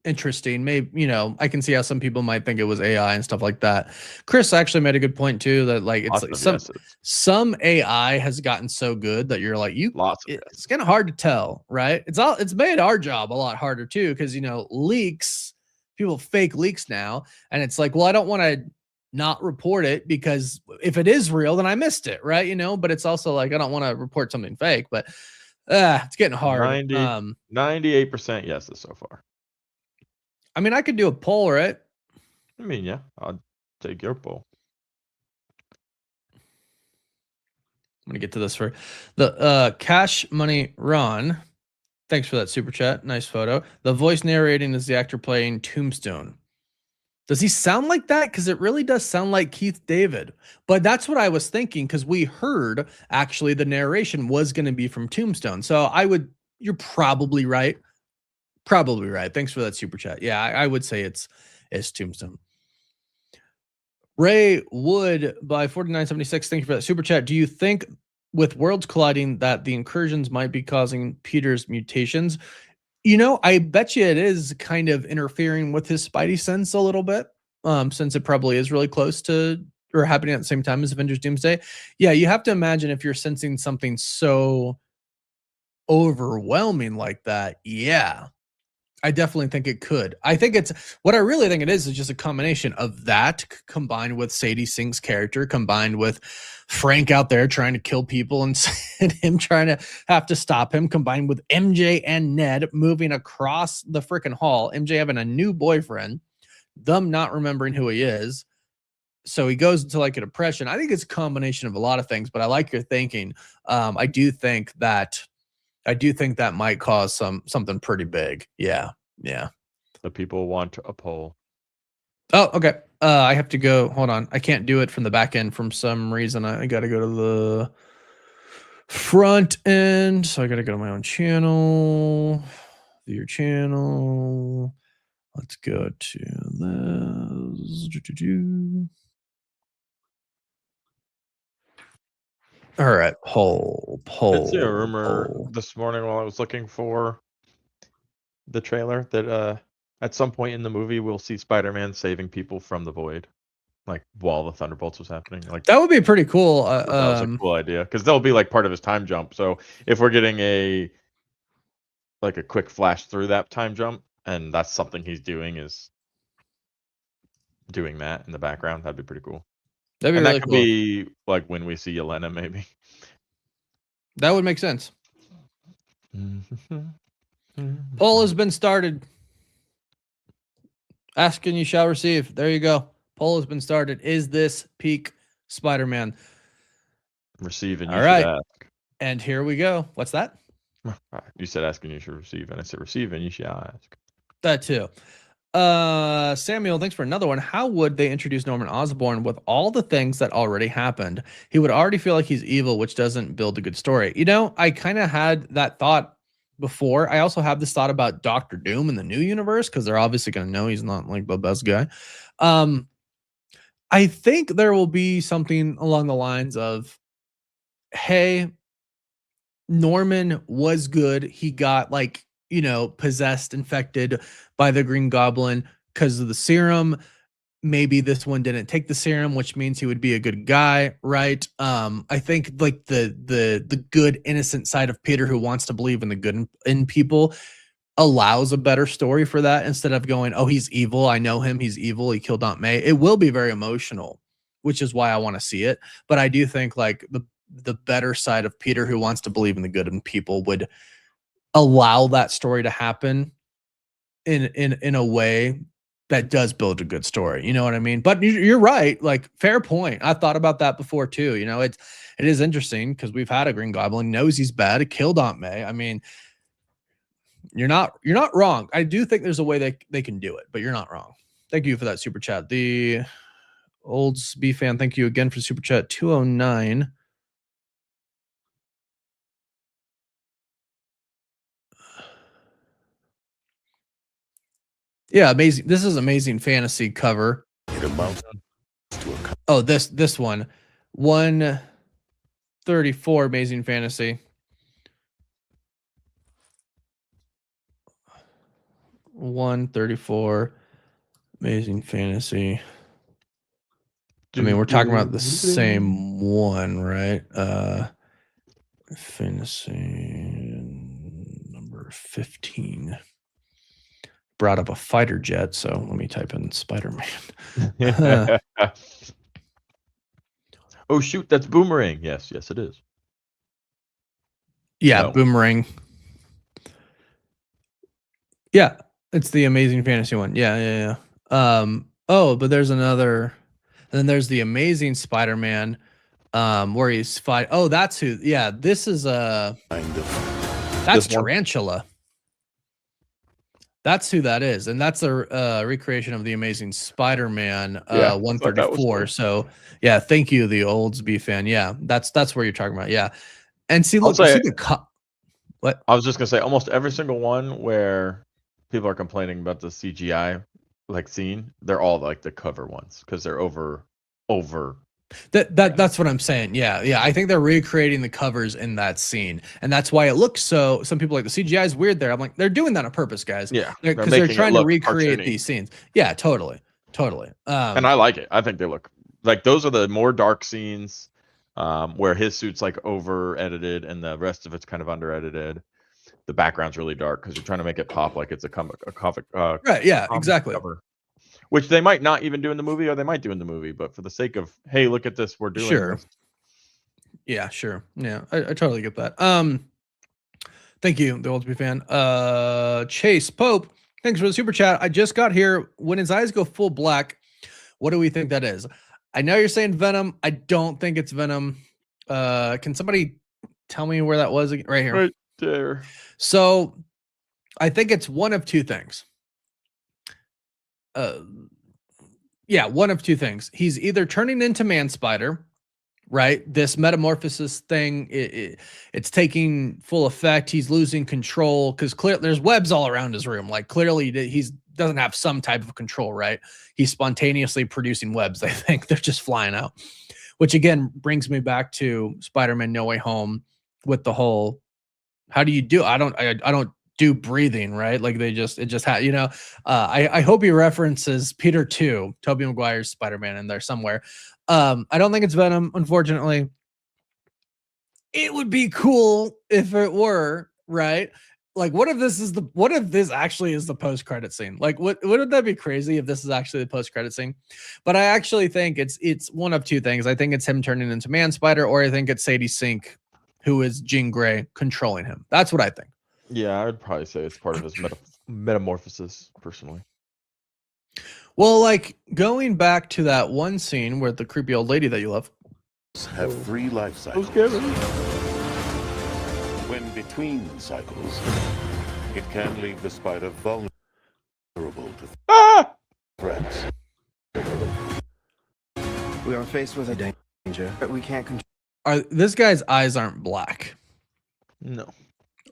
interesting. Maybe, I can see how some people might think it was AI and stuff like that. Chris actually made a good point too, that like it's like some AI has gotten so good that you're like, it's kind of hard to tell, right? It's made our job a lot harder too, because leaks, people fake leaks now, and it's like, well, I don't want to not report it because if it is real, then I missed it, right? But it's also like I don't want to report something fake, but it's getting hard. 98% yeses so far. I mean, I could do a poll, right? I mean, yeah, I'll take your poll. I'm gonna get to this for the Cash Money Ron. Thanks for that super chat. Nice photo. The voice narrating is the actor playing Tombstone. Does he sound like that? Because it really does sound like Keith David. But that's what I was thinking, because we heard actually the narration was going to be from Tombstone. So you're probably right. Probably right. Thanks for that super chat. Yeah, I would say it's Tombstone. Ray Wood by 4976. Thank you for that super chat. Do you think with worlds colliding that the incursions might be causing Peter's mutations? I bet you it is kind of interfering with his Spidey sense a little bit, since it probably is really close to or happening at the same time as Avengers Doomsday. Yeah, you have to imagine if you're sensing something so overwhelming like that. Yeah, I definitely think it could. I think what I really think it is just a combination of that combined with Sadie Sink's character, combined with Frank out there trying to kill people and him trying to have to stop him, combined with MJ and Ned moving across the freaking hall, MJ having a new boyfriend, them not remembering who he is. So he goes into like a depression. I think it's a combination of a lot of things, but I like your thinking. I do think that might cause something pretty big. Yeah. The people want a poll. Oh, okay. I have to go. Hold on. I can't do it from the back end for some reason. I got to go to the front end. So I got to go to my own channel. View your channel. Let's go to this. All right. Poll. I'd see a rumor this morning while I was looking for the trailer that at some point in the movie we'll see Spider-Man saving people from the void, like while the Thunderbolts was happening. Like that would be pretty cool. that was a cool idea, because they'll be like part of his time jump. So if we're getting a quick flash through that time jump, and that's something he's doing, is doing that in the background, that'd be pretty cool. That'd be and really that could cool. be like when we see Yelena, maybe. That would make sense. Poll has been started. Ask and you shall receive. There you go. Poll has been started. Is this peak Spider-Man? Receive and you All should right. ask. And here we go. What's that? You said asking you should receive, and I said receive and you shall ask. That too. Samuel, thanks for another one. How would they introduce Norman Osborn with all the things that already happened? He would already feel like he's evil, which doesn't build a good story. You know, I kind of had that thought before. I also have this thought about Doctor Doom in the new universe, because they're obviously going to know he's not like the best guy. I think there will be something along the lines of, hey, Norman was good. He got like, you know, possessed, infected by the Green Goblin because of the serum. Maybe this one didn't take the serum, which means he would be a good guy, right? I think like the good innocent side of Peter, who wants to believe in the good in people, allows a better story for that, instead of going, oh, he's evil, I know him, he's evil, he killed Aunt May. It will be very emotional, which is why I want to see it. But I do think like the better side of Peter, who wants to believe in the good in people, would allow that story to happen in a way that does build a good story. You know what I mean? But you're right. Like, fair point. I thought about that before too. You know, it is interesting because we've had a Green Goblin, knows he's bad, it killed Aunt May. I mean, you're not wrong. I do think there's a way they can do it, but you're not wrong. Thank you for that super chat. The Olds B fan, thank you again for super chat 209. Yeah, amazing. This is Amazing Fantasy cover. Oh, this one. 134 Amazing Fantasy. 134 Amazing Fantasy. I mean, we're talking about the same one, right? Fantasy number 15. Brought up a fighter jet, so let me type in Spider-Man. Oh shoot, that's Boomerang. Yes, it is. Yeah, No. Boomerang. Yeah, it's the Amazing Fantasy one. Yeah. Oh, but there's another. And then there's the Amazing Spider-Man, where he's fight. Oh, that's who. Yeah, this is that's This one? Tarantula. That's who that is, and that's a recreation of the Amazing Spider-Man 134. So yeah, thank you, the Olds B fan. Yeah, that's where you're talking about. Yeah, and see, look, see what I was just gonna say, almost every single one where people are complaining about the CGI like scene, they're all like the cover ones because they're over. That's what I'm saying. Yeah. I think they're recreating the covers in that scene, and that's why it looks so. Some people like the CGI is weird there. I'm like, they're doing that on purpose, guys. Yeah, because they're making it trying to look recreate cartoony. these scenes. Yeah, totally. And I like it. I think they look like those are the more dark scenes, where his suit's like over edited and the rest of it's kind of under edited. The background's really dark because you're trying to make it pop like it's a comic. Right. Yeah. Exactly. Cover. Which they might not even do in the movie, or they might do in the movie, but for the sake of, hey, look at this, we're doing this. Yeah, sure. Yeah, I totally get that. Thank you, the Oldsby fan. Chase Pope, thanks for the super chat. I just got here. When his eyes go full black, what do we think that is? I know you're saying Venom. I don't think it's Venom. Can somebody tell me where that was again? Right here. Right there. So I think it's one of two things. Yeah, one of two things. He's either turning into Man Spider, right? This metamorphosis thing, it's taking full effect. He's losing control because clearly there's webs all around his room. Like clearly he's doesn't have some type of control, right? He's spontaneously producing webs. I think they're just flying out, which again brings me back to Spider-Man No Way Home with the whole, how do you do? I don't do breathing, right? Like it just had, you know, I hope he references Peter 2, Tobey Maguire's Spider-Man in there somewhere. I don't think it's Venom, unfortunately. It would be cool if it were, right? Like, what if this actually is the post-credit scene? Like, wouldn't that be crazy if this is actually the post-credit scene? But I actually think it's one of two things. I think it's him turning into Man Spider, or I think it's Sadie Sink, who is Jean Grey, controlling him. That's what I think. Yeah, I would probably say it's part of his metamorphosis, personally. Well, like going back to that one scene where the creepy old lady that you love have 3 life cycles. when between cycles, it can leave the spider vulnerable to threats. We are faced with a danger, but we can't control. This guy's eyes aren't black, No.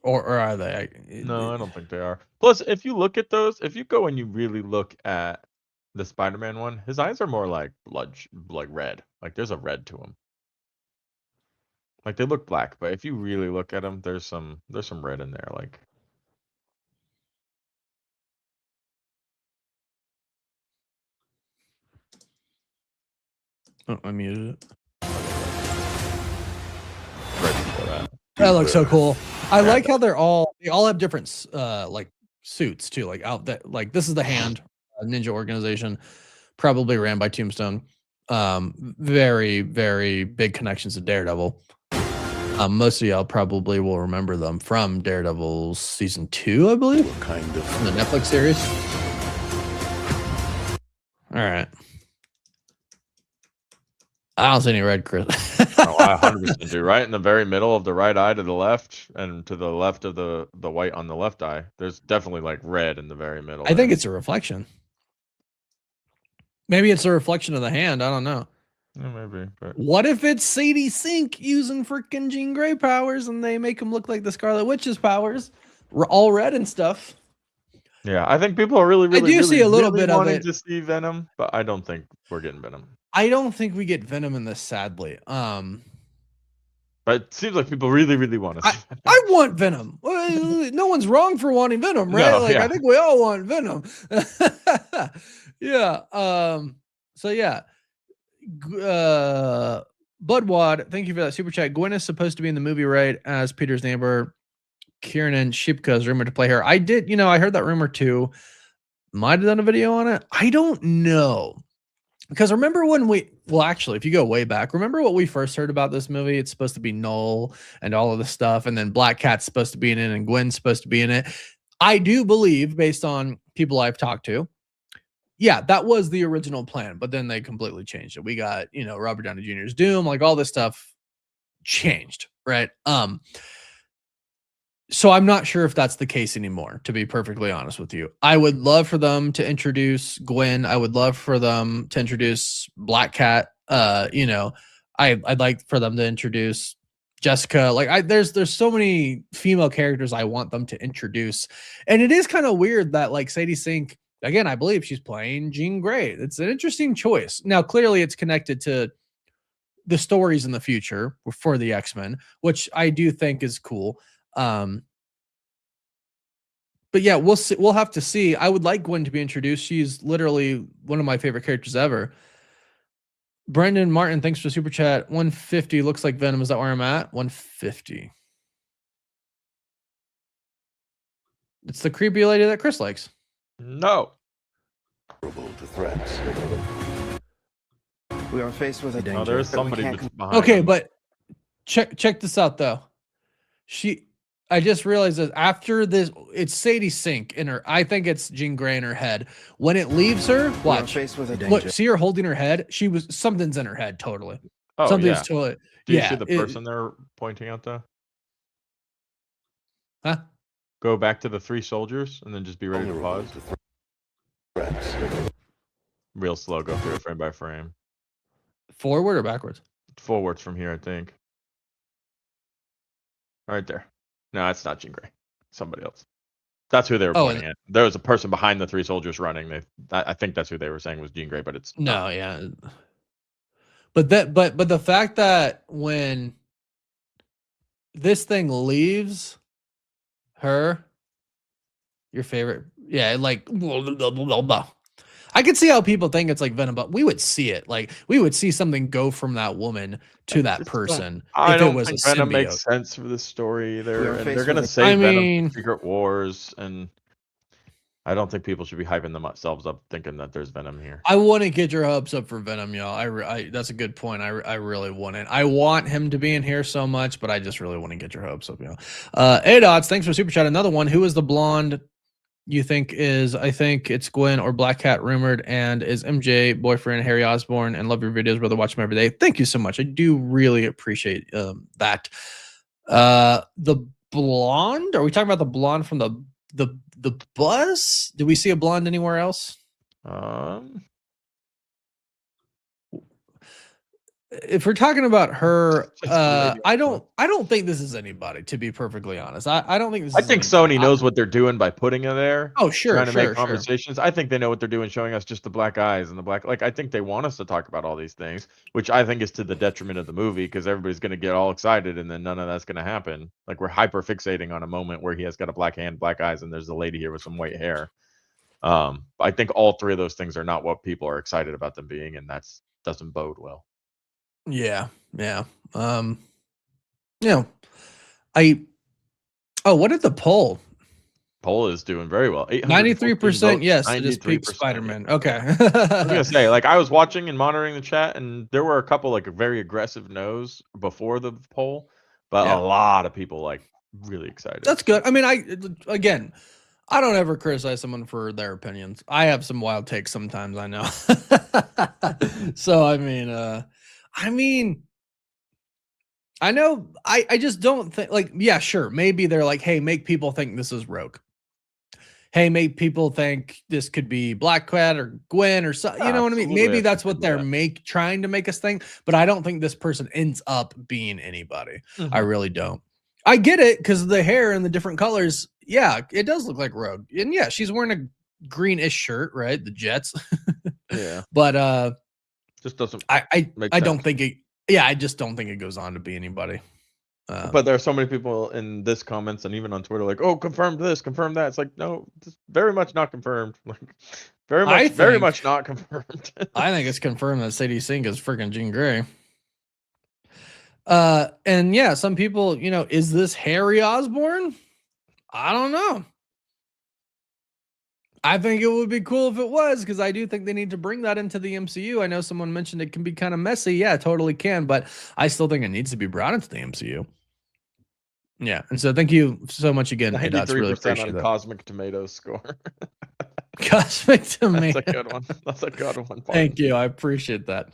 or are they? No, I don't think they are. Plus, if you look at those, if you go and you really look at the Spider-Man one, his eyes are more like blood, like red. Like there's a red to them. Like they look black, but if you really look at them, there's some red in there. Like Oh, I muted it. right before that. That looks so cool. I like how they all have different like suits too. Like out that like this is the Hand Ninja organization, probably ran by Tombstone. Very, very big connections to Daredevil. Most of y'all probably will remember them from Daredevil season 2, I believe. Kind of. In the Netflix series. All right. I don't see any red, Chris. Oh, I 100% do. Right in the very middle of the right eye to the left, and to the left of the white on the left eye. There's definitely like red in the very middle. I think it's a reflection. Maybe it's a reflection of the Hand. I don't know. Yeah, maybe. But What if it's Sadie Sink using freaking Jean Grey powers and they make him look like the Scarlet Witch's powers, all red and stuff? yeah, I think people are really, I do really, see a little really bit of wanting it. to see Venom, but I don't think we're getting Venom. I don't think we get Venom in this, sadly. But it seems like people really, really want to see Venom. I want Venom. Well, no one's wrong for wanting Venom, right? No, like yeah. I think we all want Venom. Yeah. So yeah. Budwad, thank you for that super chat. Gwen is supposed to be in the movie, right? As Peter's neighbor. Kiernan Shipka is rumored to play her. I did, I heard that rumor too. Might have done a video on it. I don't know. Because remember when actually, if you go way back, remember what we first heard about this movie? It's supposed to be Null and all of this stuff. And then Black Cat's supposed to be in it and Gwen's supposed to be in it. I do believe, based on people I've talked to, yeah, that was the original plan. But then they completely changed it. We got, Robert Downey Jr.'s Doom, like all this stuff changed, right? So I'm not sure if that's the case anymore, to be perfectly honest with you. I would love for them to introduce Gwen. I would love for them to introduce Black Cat. I'd like for them to introduce Jessica. Like there's so many female characters I want them to introduce. And it is kind of weird that like Sadie Sink, again, I believe she's playing Jean Grey. It's an interesting choice. Now, clearly it's connected to the stories in the future for the X-Men, which I do think is cool. But yeah, we'll see. We'll have to see. I would like Gwen to be introduced. She's literally one of my favorite characters ever. Brendan Martin, thanks for the super chat. 150 looks like Venom. Is that where I'm at? 150. It's the creepy lady that Chris likes. No. To threats. We are faced with a danger. Oh, there's but we somebody can't behind Okay, them. but check this out though. I just realized that after this, it's Sadie Sink in her. I think it's Jean Grey in her head. When it leaves her, We are watch. faced with a danger. Look, see her holding her head. Something's in her head. Totally. Oh, Something's yeah. totally. Do you yeah. see the person they're pointing out though? Huh? Go back to the 3 soldiers and then just be ready to pause. Threats. Real slow, go through it frame by frame. Forward or backwards? Forwards from here, I think. Right there. No, it's not Jean Grey. Somebody else. That's who they were pointing at. There was a person behind the 3 soldiers running. I think that's who they were saying was Jean Grey, but it's No, yeah. But the fact that when this thing leaves her, your favorite, yeah, like I could see how people think it's like Venom, but we would see it. Like we would see something go from that woman to that person. I if don't it was think a Venom symbiote. makes sense for this story either. And faced they're gonna with a- say I Venom mean- Secret Wars, and I don't think people should be hyping themselves up thinking that there's Venom here. I want to get your hopes up for Venom, y'all. I that's a good point. I really want it. I want him to be in here so much, but I just really want to get your hopes up, y'all. Adots, thanks for super chat. Another one. Who is the blonde you think is? I think it's Gwen or Black Cat rumored, and is MJ boyfriend Harry Osborn, and love your videos, brother. Watch them every day. Thank you so much. I do really appreciate that. The blonde? Are we talking about the blonde from the bus? Do we see a blonde anywhere else? If we're talking about her, I don't think this is anybody, to be perfectly honest. I don't think this I is think anybody. Sony knows what they're doing by putting her there. Oh, sure, Trying to make sure. conversations. I think they know what they're doing, showing us just the black eyes and the black. Like, I think they want us to talk about all these things, which I think is to the detriment of the movie because everybody's going to get all excited and then none of that's going to happen. Like, we're hyper fixating on a moment where he has got a black hand, black eyes, and there's a lady here with some white hair. I think all three of those things are not what people are excited about them being, and that's doesn't bode well. Yeah. You know, what did the poll? Poll is doing very well. 93%. Yes, it is 93%. peak Spider-Man. Okay. I was gonna say, like, I was watching and monitoring the chat, and there were a couple like very aggressive no's before the poll, but Yeah. a lot of people like really excited. That's good. I mean, I don't ever criticize someone for their opinions. I have some wild takes sometimes, I know. So I know I just don't think, like, yeah, sure. Maybe they're like, hey, make people think this is Rogue. Hey, make people think this could be Black Cat or Gwen or something. You know what I mean? Absolutely, Maybe I that's think what they do they're trying to make us think, but I don't think this person ends up being anybody. I really don't. I get it because of the hair and the different colors. Yeah, it does look like Rogue. And yeah, she's wearing a greenish shirt, right? The Jets. Yeah. But just doesn't I make don't sense. think it, yeah, I just don't think it goes on to be anybody. But there are so many people in this comments and even on Twitter like, oh, confirm this, confirm that. It's like, no, it's very much not confirmed. Like, very much not confirmed. I think it's confirmed that Sadie Sink is freaking Jean Grey. And yeah, some people, is this Harry Osborn? I don't know. I think it would be cool if it was, because I do think they need to bring that into the MCU. I know someone mentioned it can be kind of messy. Yeah, totally can, but I still think it needs to be brought into the MCU. Yeah, and so thank you so much again. Hey, Dots, really appreciate on that. Cosmic Tomatoes score. Cosmic Tomato. That's a good one. That's a good one. Thank you. I appreciate that.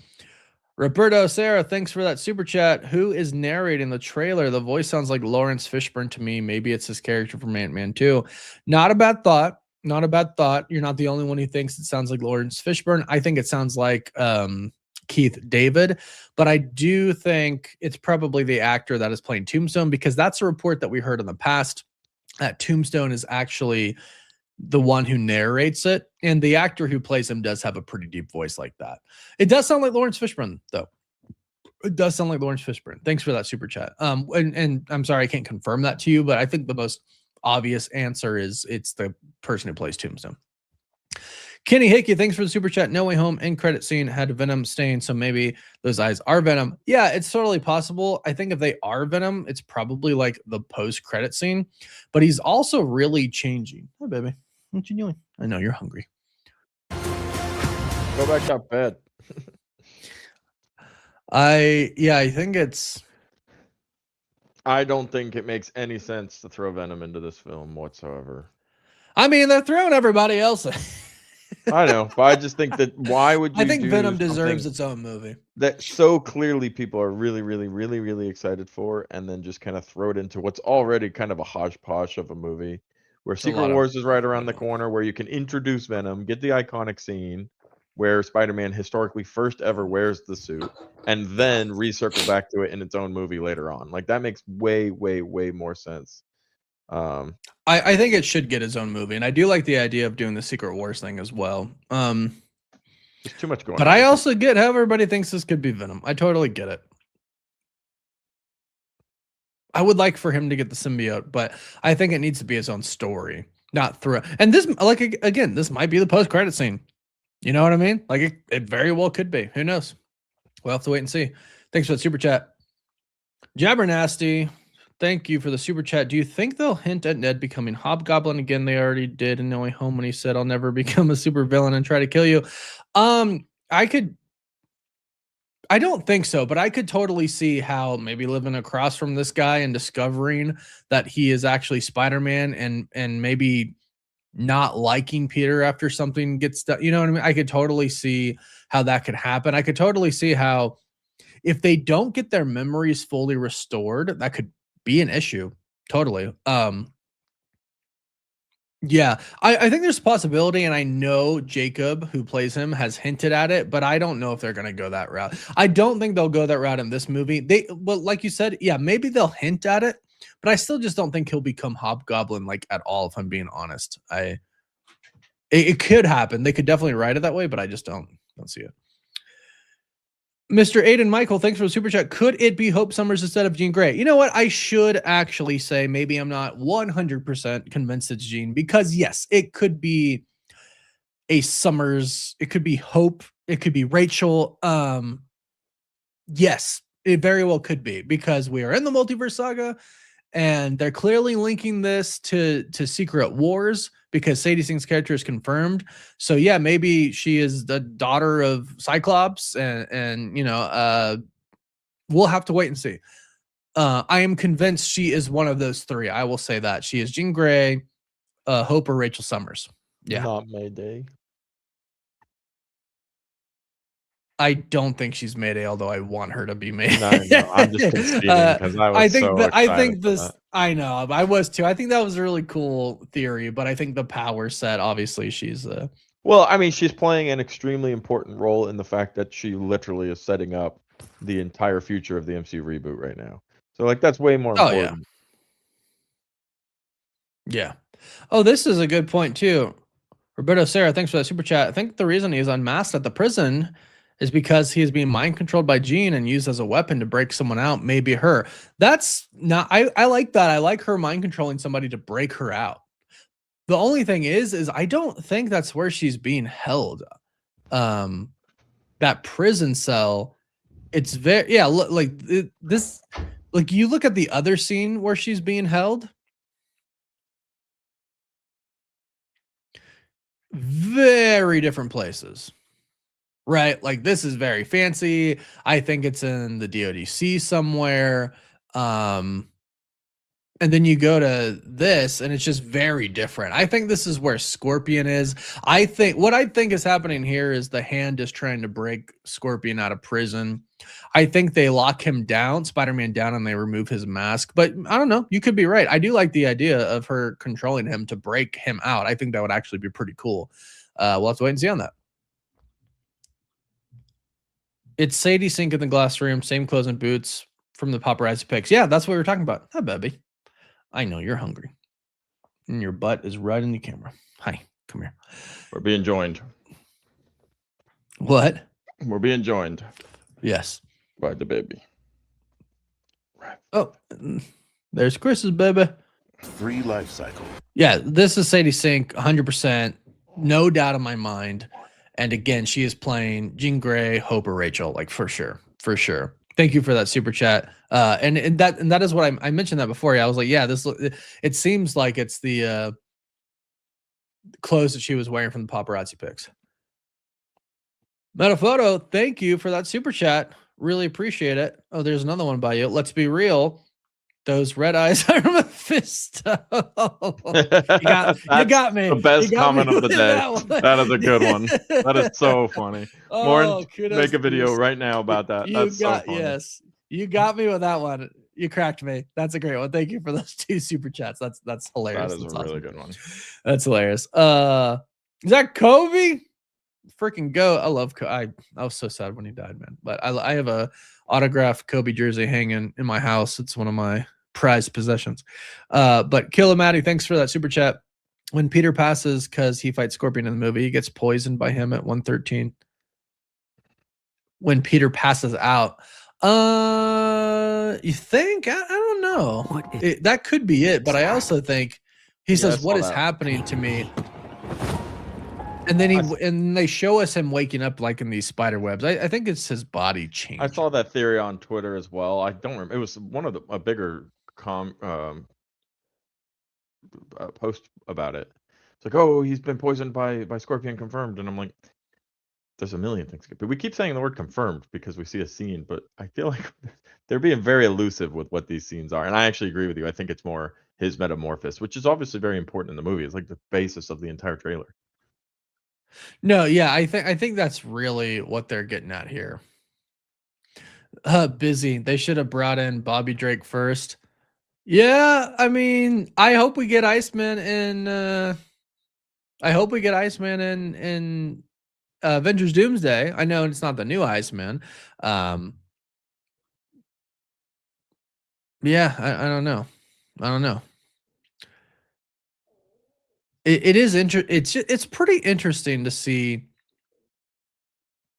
Roberto Sarah, thanks for that super chat. Who is narrating the trailer? The voice sounds like Lawrence Fishburne to me. Maybe it's his character from Ant-Man 2. Not a bad thought. Not a bad thought. You're not the only one who thinks it sounds like Lawrence Fishburne. I think it sounds like Keith David, but I do think it's probably the actor that is playing Tombstone, because that's a report that we heard in the past that Tombstone is actually the one who narrates it, and the actor who plays him does have a pretty deep voice like that. It does sound like Lawrence Fishburne, though. It does sound like Lawrence Fishburne. Thanks for that super chat. And I'm sorry I can't confirm that to you, but I think the most obvious answer is it's the person who plays Tombstone. Kenny Hickey, thanks for the super chat. No Way Home end credit scene had Venom stain, so maybe those eyes are Venom. Yeah, it's totally possible. I think if they are Venom, it's probably like the post-credit scene, but he's also really changing. Hi, baby. What you doing? I know you're hungry. Go back to bed. I think it's... I don't think it makes any sense to throw Venom into this film whatsoever. I mean, they're throwing everybody else in. I know, but I just think that why would you? I think Venom deserves its own movie. That so clearly people are really, really, really, really excited for, and then just kind of throw it into what's already kind of a hodgepodge of a movie, where Secret Wars is right around the corner, where you can introduce Venom, get the iconic scene where Spider-Man historically first ever wears the suit, and then recircle back to it in its own movie later on. Like, that makes way, way, way more sense. I think it should get its own movie, and I do like the idea of doing the Secret Wars thing as well. There's too much going on. But I also get how everybody thinks this could be Venom. I totally get it. I would like for him to get the symbiote, but I think it needs to be its own story, not through. And this, like, again, this might be the post-credit scene. You know what I mean? Like, it very well could be. Who knows? We'll have to wait and see. Thanks for the super chat. Jabbernasty, thank you for the super chat. Do you think they'll hint at Ned becoming Hobgoblin again? They already did in No Way Home when he said, "I'll never become a super villain and try to kill you." I don't think so, but I could totally see how maybe living across from this guy and discovering that he is actually Spider-Man and maybe not liking Peter after something gets done. You know what I mean? I could totally see how that could happen. I could totally see how if they don't get their memories fully restored, that could be an issue. Totally. Yeah, I think there's a possibility, and I know Jacob, who plays him, has hinted at it, but I don't know if they're gonna go that route. I don't think they'll go that route in this movie. Well, like you said, yeah, maybe they'll hint at it, but I still just don't think he'll become Hobgoblin like at all. If I'm being honest, it could happen. They could definitely write it that way, but I just don't see it. Mr. Aiden Michael, thanks for the super chat. Could it be Hope Summers instead of Jean Grey? You know what? I should actually say maybe I'm not 100% convinced it's Jean, because yes, it could be a Summers. It could be Hope. It could be Rachel. Yes, it very well could be, because we are in the multiverse saga and they're clearly linking this to Secret Wars, because Sadie Sink's character is confirmed. So yeah, maybe she is the daughter of Cyclops, and you know, we'll have to wait and see. I am convinced she is one of those three. I will say that she is Jean Grey, Hope, or Rachel Summers. Yeah, Not Mayday. I don't think she's Mayday, although I want her to be Mayday. No, I'm just conceding because I think this. I know, I was too. I think that was a really cool theory, but I think the power set, obviously, she's. Well, I mean, she's playing an extremely important role in the fact that she literally is setting up the entire future of the MCU reboot right now. So, like, that's way more important. Yeah. Oh, this is a good point too. Roberto Sarah, thanks for that super chat. I think the reason he's unmasked at the prison is because he is being mind controlled by Jean and used as a weapon to break someone out, maybe her. That's not, I like that. I like her mind controlling somebody to break her out. The only thing is I don't think that's where she's being held. That prison cell, it's very, yeah, look, like this, like you look at the other scene where she's being held. Very different places. Right, like this is very fancy. I think it's in the DODC somewhere. And then you go to this and it's just very different. I think this is where Scorpion is. What I think is happening here is the Hand is trying to break Scorpion out of prison. I think they lock him down, Spider-Man down, and they remove his mask. But I don't know. You could be right. I do like the idea of her controlling him to break him out. I think that would actually be pretty cool. We'll have to wait and see on that. It's Sadie Sink in the glass room, same clothes and boots from the paparazzi pics. Yeah, that's what we were talking about. Hi, baby. I know you're hungry. And your butt is right in the camera. Hi, come here. We're being joined. What? We're being joined. Yes. By the baby. Right. Oh, there's Chris's baby. 3 life cycle. Yeah, this is Sadie Sink, 100%. No doubt in my mind. And again, she is playing Jean Grey, Hope, or Rachel, like for sure. Thank you for that super chat. And that is what I mentioned that before. Yeah, I was like, yeah, it seems like it's the clothes that she was wearing from the paparazzi pics. Metaphoto, thank you for that super chat. Really appreciate it. Oh, there's another one by you. Let's be real. Those red eyes are Mephisto. You got me. The best comment of the day. That is a good one. That is so funny. More make a video right now about that. That's so funny. Yes, you got me with that one. You cracked me. That's a great one. Thank you for those 2 super chats. That's hilarious. That is a really good one. That's hilarious. Is that Kobe? Freaking go! I love Kobe. I was so sad when he died, man. But I have a autographed Kobe jersey hanging in my house. It's one of my prized possessions. But Killamati, thanks for that super chat. When Peter passes, because he fights Scorpion in the movie, he gets poisoned by him at 113. When Peter passes out, you think? I don't know. That could be it. But I also think he says, "What is happening to me?" And then they show us him waking up like in these spider webs. I think it's his body changed. I saw that theory on Twitter as well. I don't remember. It was one of a bigger post about it. It's like, oh, he's been poisoned by Scorpion, confirmed. And I'm like, there's a million things. But we keep saying the word confirmed because we see a scene, but I feel like they're being very elusive with what these scenes are. And I actually agree with you. I think it's more his metamorphosis, which is obviously very important in the movie. It's like the basis of the entire trailer. No, yeah, I think that's really what they're getting at here. Busy. They should have brought in Bobby Drake first. Yeah, I mean, I hope we get Iceman in. I hope we get Iceman in Avengers Doomsday. I know it's not the new Iceman. Yeah, I don't know. I don't know. It is it's pretty interesting to see.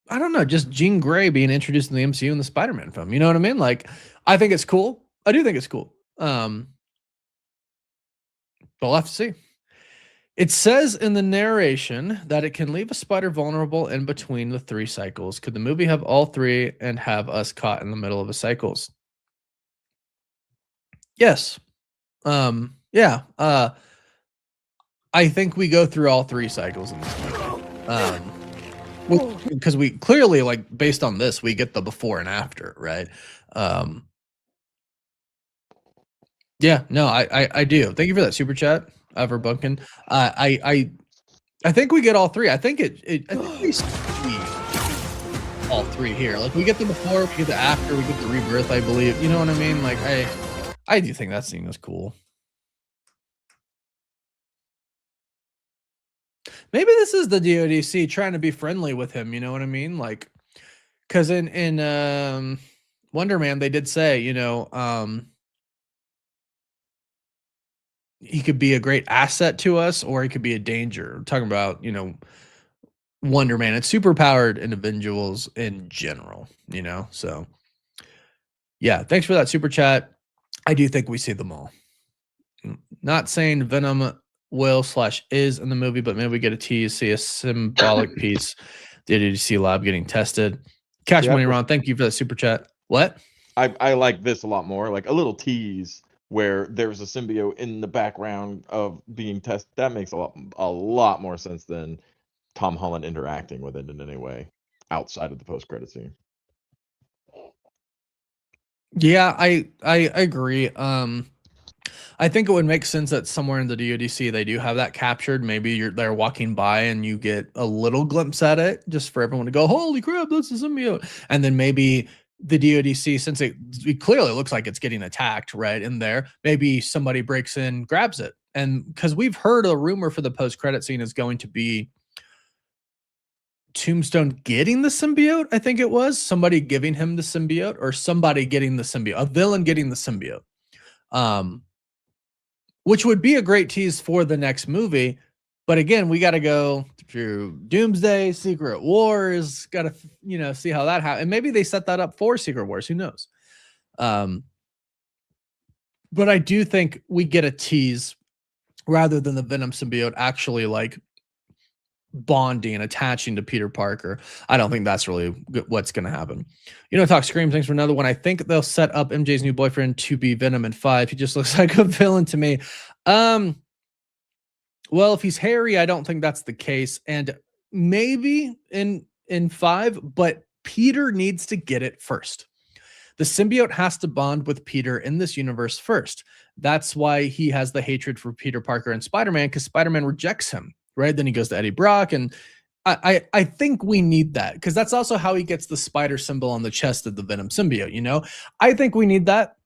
I don't know, just Jean Grey being introduced in the MCU in the Spider-Man film. You know what I mean? Like, I think it's cool. I do think it's cool. But we'll have to see. It says in the narration that it can leave a spider vulnerable in between the 3 cycles. Could the movie have all 3 and have us caught in the middle of the cycles? Yes. Yeah. I think we go through all 3 cycles in this movie. Because we clearly, like, based on this, we get the before and after, right? Yeah, no, I do. Thank you for that super chat, Ever Bunkin. I think we get all 3. I think I think we see all 3 here. Like, we get the before, we get the after, we get the rebirth, I believe. You know what I mean? Like, I do think that scene was cool. Maybe this is the DODC trying to be friendly with him. You know what I mean? Like, because in Wonder Man, they did say, you know, he could be a great asset to us, or he could be a danger. I'm talking about, you know, Wonder Man. It's super powered individuals in general, you know. So, yeah, thanks for that super chat. I do think we see them all. Not saying Venom will / is in the movie, but maybe we get a tease, see a symbolic piece. The DDC lab getting tested. Cash Money Ron, thank you for that super chat. What? I like this a lot more, like a little tease where there's a symbiote in the background of being tested. That makes a lot more sense than Tom Holland interacting with it in any way outside of the post-credit scene. Yeah, I agree. I think it would make sense that somewhere in the DODC they do have that captured. Maybe they're walking by and you get a little glimpse at it, just for everyone to go, "Holy crap, that's a symbiote!" And then maybe the DODC, since it clearly looks like it's getting attacked right in there, maybe somebody breaks in, grabs it, and because we've heard a rumor for the post-credit scene is going to be Tombstone getting the symbiote. I think it was somebody giving him the symbiote, or somebody getting the symbiote, a villain getting the symbiote. Which would be a great tease for the next movie. But again, we got to go through Doomsday, Secret Wars, got to, you know, see how that happens. And maybe they set that up for Secret Wars, who knows? But I do think we get a tease rather than the Venom symbiote actually like bonding and attaching to Peter Parker. I don't think that's really what's going to happen. You know, Talk Scream, thanks for another one. I think they'll set up MJ's new boyfriend to be Venom in 5. He just looks like a villain to me. Well, if he's Harry, I don't think that's the case. And maybe in 5, but Peter needs to get it first. The symbiote has to bond with Peter in this universe first. That's why he has the hatred for Peter Parker and Spider-Man, because Spider-Man rejects him. Right? Then he goes to Eddie Brock, and I think we need that, because that's also how he gets the spider symbol on the chest of the Venom symbiote. You know, I think we need that.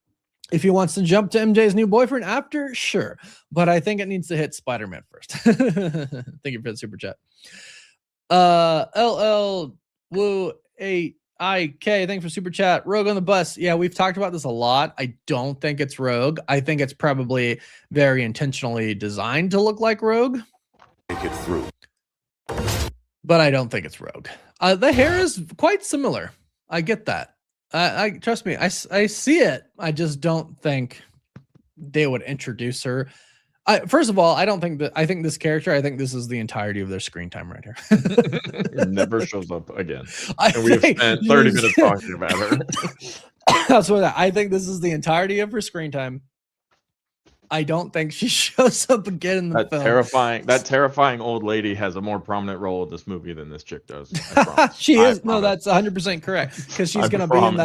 If he wants to jump to MJ's new boyfriend after, sure, but I think it needs to hit Spider-Man first. Thank you for the super chat. LL Woo 8IK, thanks for super chat. Rogue on the bus. Yeah, we've talked about this a lot. I don't think it's Rogue. I think it's probably very intentionally designed to look like Rogue. Make it through. But I don't think it's Rogue. The hair is quite similar. I get that. I trust me. I see it. I just don't think they would introduce her. First of all, I don't think that. I think this character. I think this is the entirety of their screen time right here. It never shows up again. And we have spent 30 minutes talking about her. That's what I think. This is the entirety of her screen time. I don't think she shows up again in the film. That terrifying old lady has a more prominent role in this movie than this chick does. She is. No, that's 100% correct, because she's going to be in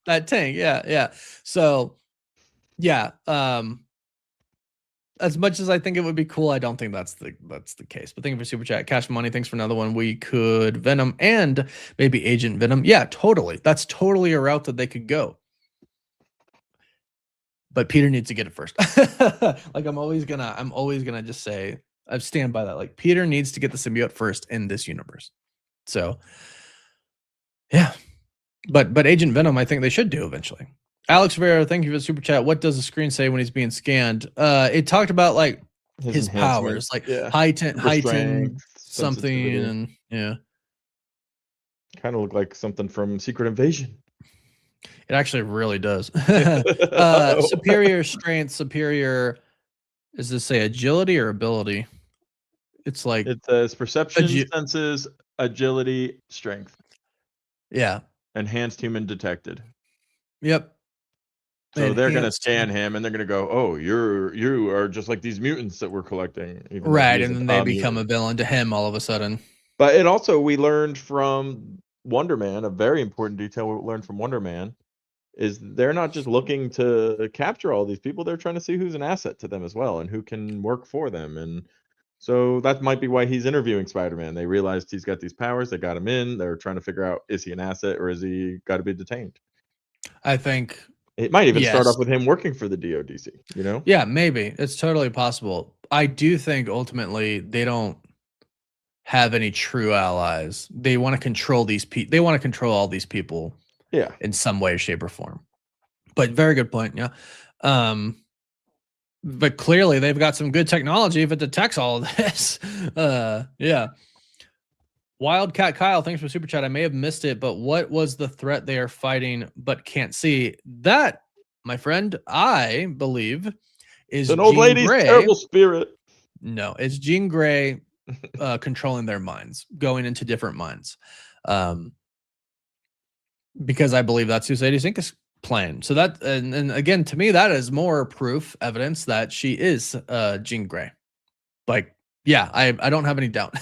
that tank. Yeah. So, yeah. As much as I think it would be cool, I don't think that's the case. But thank you for super chat. Cash Money, thanks for another one. We could Venom and maybe Agent Venom. Yeah, totally. That's totally a route that they could go. but Peter needs to get it first. Like I'm always gonna just say I stand by that. Like Peter needs to get the symbiote first in this universe. So yeah. But Agent Venom, I think they should do eventually. Alex Rivera, thank you for the super chat. What does the screen say when he's being scanned? It talked about like his powers, like heighten something, sensitivity. and yeah. Kind of look like something from Secret Invasion. It actually really does. Superior strength, superior. Does this say agility or ability? It's like It says perception, senses, agility, strength, yeah, enhanced human detected. yep. So they're gonna Enhanced. scan him and they're gonna go, "Oh, you are just like these mutants that we're collecting." even though Right, he's and a then they become a mutant. villain to him all of a sudden. But it also we learned from Wonder Man, a very important detail we learned from Wonder Man is they're not just looking to capture all these people, they're trying to see who's an asset to them as well and who can work for them. And so that might be why he's interviewing Spider-Man. They realized he's got these powers, they got him in, they're trying to figure out is he an asset or is he got to be detained? I think It might even start yes. off with him working for the DODC, you know? Yeah, maybe. It's totally possible. I do think ultimately they don't have any true allies. They want to control these people. They want to control all these people. Yeah. In some way, shape, or form. But very good point. Yeah. But clearly they've got some good technology if it detects all of this. Yeah. Wildcat Kyle, thanks for super chat. I may have missed it, but what was the threat they are fighting but can't see? That, my friend, I believe is an old Jean lady's Grey. terrible spirit. No, it's Jean Grey controlling their minds, going into different minds. Because I believe that's who Sadie Sink is playing. So that, and again, to me, that is more proof, evidence that she is Jean Grey. Like, yeah, I don't have any doubt.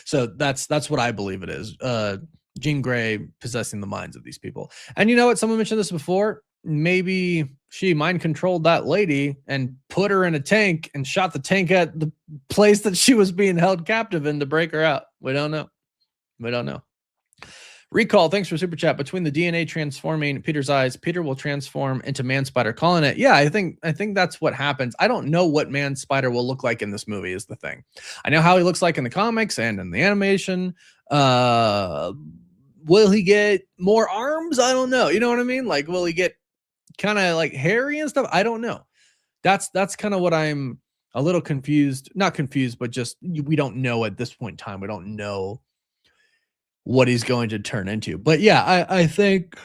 So that's what I believe it is. Jean Grey possessing the minds of these people. And you know what? Someone mentioned this before. Maybe she mind controlled that lady and put her in a tank and shot the tank at the place that she was being held captive in to break her out. We don't know. We don't know. Recall, thanks for super chat. Between the DNA transforming Peter's eyes, Peter will transform into Man Spider. Calling it. Yeah, I think that's what happens. I don't know what Man Spider will look like in this movie is the thing. I know how he looks like in the comics and in the animation. Will he get more arms? I don't know. You know what I mean? Like, will he get kind of like hairy and stuff? I don't know. That's kind of what I'm a little confused. Not confused, but just we don't know at this point in time. We don't know what he's going to turn into. But yeah, I think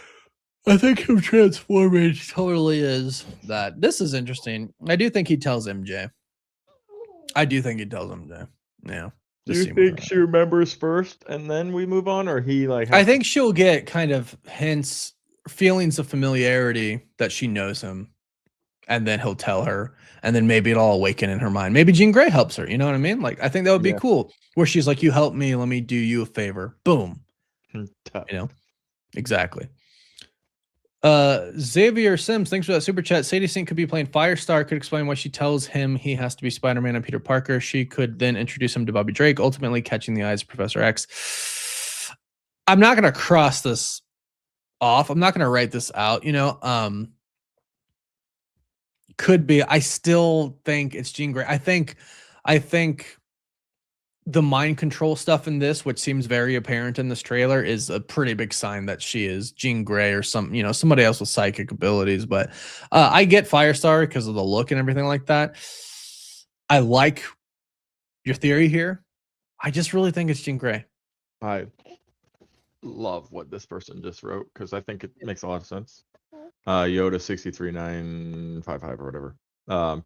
him transforming totally is that. This is interesting. I do think he tells MJ. Yeah. Do you think she remembers first and then we move on, or he like? I think she'll get kind of hints, feelings of familiarity that she knows him, and then he'll tell her, and then maybe it'll all awaken in her mind. Maybe Jean Grey helps her. You know what I mean? Like, I think that would be cool. Where she's like, "You help me, let me do you a favor." Boom. You know, exactly. Xavier Sims, thanks for that super chat. Sadie Sink could be playing Firestar, could explain why she tells him he has to be Spider-Man and Peter Parker. She could then introduce him to Bobby Drake, ultimately catching the eyes of Professor X. I'm not going to cross this off. I'm not going to write this out, you know. Could be. I still think it's Jean Grey. I think the mind control stuff in this, which seems very apparent in this trailer, is a pretty big sign that she is Jean Grey or somebody else with psychic abilities. But I get Firestar because of the look and everything like that. I like your theory here. I just really think it's Jean Grey. I love what this person just wrote because I think it makes a lot of sense. Yoda 63955 or whatever.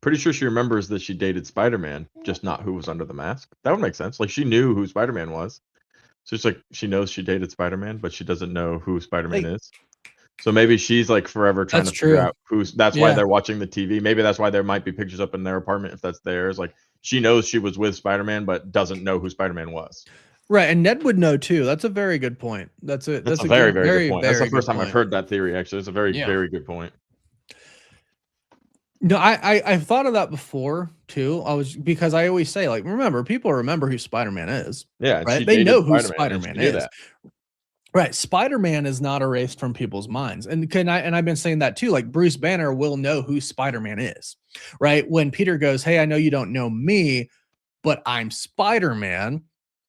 Pretty sure she remembers that she dated Spider-Man, just not who was under the mask. That would make sense. Like she knew who Spider-Man was. So it's like she knows she dated Spider-Man, but she doesn't know who Spider-Man is. So maybe she's like forever trying to figure out who's. That's why they're watching the TV. Maybe that's why there might be pictures up in their apartment if that's theirs. Like she knows she was with Spider-Man, but doesn't know who Spider-Man was. Right, and Ned would know too. That's a very good point. That's a very good point. That's the first time I've heard that theory. Actually, it's a very good point. No, I've thought of that before too. Because I always say, like, remember, people remember who Spider-Man is. Yeah, right. They know who Spider-Man is. Right. Spider-Man is not erased from people's minds. And I've been saying that too. Like Bruce Banner will know who Spider-Man is. Right. When Peter goes, "Hey, I know you don't know me, but I'm Spider-Man."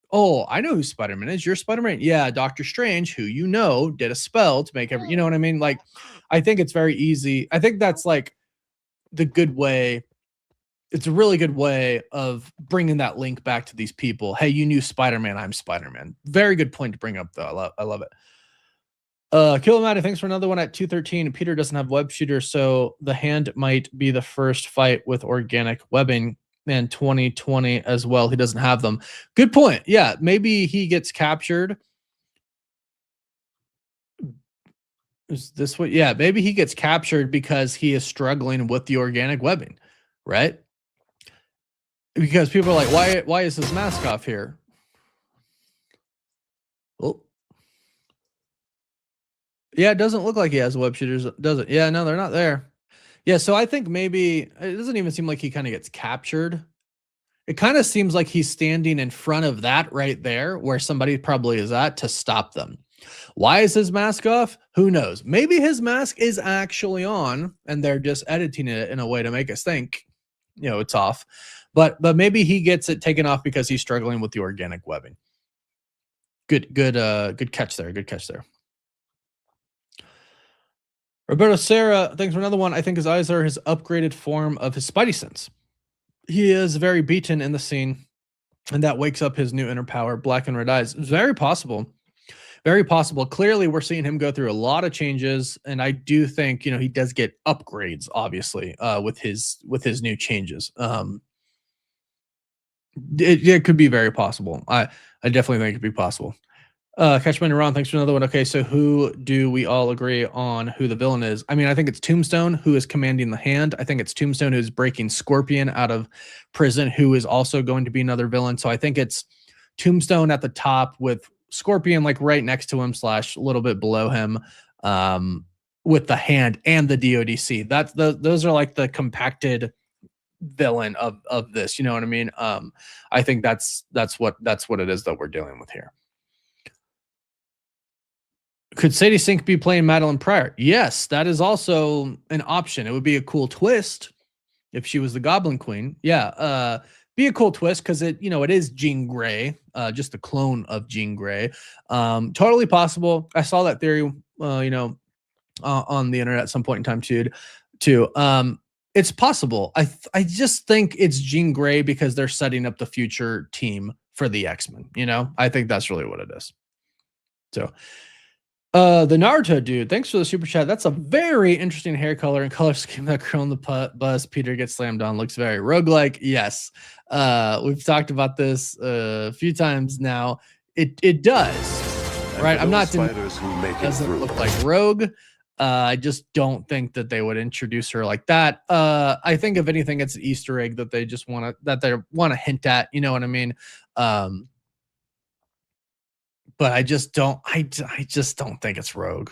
"Oh, I know who Spider-Man is. You're Spider-Man." "Yeah, Doctor Strange, who you know, did a spell to make you know what I mean?" Like, I think it's very easy. I think that's like the good way. It's a really good way of bringing that link back to these people. "Hey, you knew Spider-Man. I'm Spider-Man." Very good point to bring up, though. I love it. Killamati, thanks for another one at 213. Peter doesn't have web shooter, so the hand might be the first fight with organic webbing. And 2020 as well. He doesn't have them. Good point. Yeah, maybe he gets captured. Is this what? Yeah, maybe he gets captured because he is struggling with the organic webbing, right? Because people are like, why is his mask off here? Oh. Yeah, it doesn't look like he has web shooters, does it? Yeah, no, they're not there. Yeah, so I think maybe it doesn't even seem like he kind of gets captured. It kind of seems like he's standing in front of that right there where somebody probably is at to stop them. Why is his mask off? Who knows? Maybe his mask is actually on and they're just editing it in a way to make us think, you know, it's off. But maybe he gets it taken off because he's struggling with the organic webbing. Good catch there. Good catch there. Roberto Serra, thanks for another one. I think his eyes are his upgraded form of his Spidey sense. He is very beaten in the scene, and that wakes up his new inner power, black and red eyes. Very possible. Very possible. Clearly, we're seeing him go through a lot of changes, and I do think, you know, he does get upgrades, obviously, with his new changes. It could be very possible. I definitely think it could be possible. Catchman and Ron, thanks for another one. Okay, so who do we all agree on who the villain is? I mean, I think it's Tombstone who is commanding the hand. I think it's Tombstone who's breaking Scorpion out of prison, who is also going to be another villain. So I think it's Tombstone at the top with Scorpion like right next to him / a little bit below him, with the hand and the DODC. Those are like the compacted villain of this. You know what I mean? I think that's what it is that we're dealing with here. Could Sadie Sink be playing Madeline Pryor? Yes, that is also an option. It would be a cool twist if she was the Goblin Queen. Yeah, be a cool twist because it is Jean Grey, just a clone of Jean Grey. Totally possible. I saw that theory, on the internet at some point in time too. It's possible. I just think it's Jean Grey because they're setting up the future team for the X-Men. I think that's really what it is. So. The Naruto dude, thanks for the super chat. That's a very interesting hair color and color scheme. That girl in the bus Peter gets slammed on looks very roguelike. Yes. We've talked about this a few times now. It does. And right? I'm not doesn't look like Rogue. I just don't think that they would introduce her like that. I think if anything, it's an Easter egg that they just want to hint at. You know what I mean? But I just don't think it's Rogue.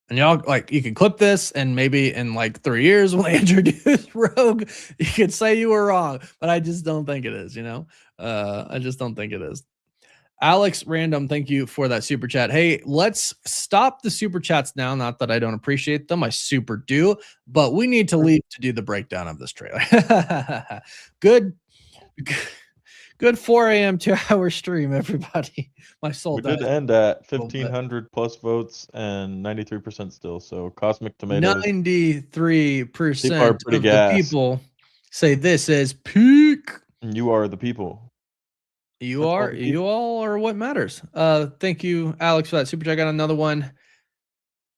And y'all, like, you can clip this and maybe in like 3 years when they introduce Rogue, you could say you were wrong, but I just don't think it is, I just don't think it is. Alex Random, thank you for that super chat. Hey, let's stop the super chats now. Not that I don't appreciate them. I super do, but we need to leave to do the breakdown of this trailer. Good 4 a.m. 2-hour stream, everybody. My soul did end at 1,500 plus votes and 93% still. So Cosmic Tomatoes. 93% of the people say this is peak. You are the people. You all are what matters. Thank you, Alex, for that super chat. I got another one.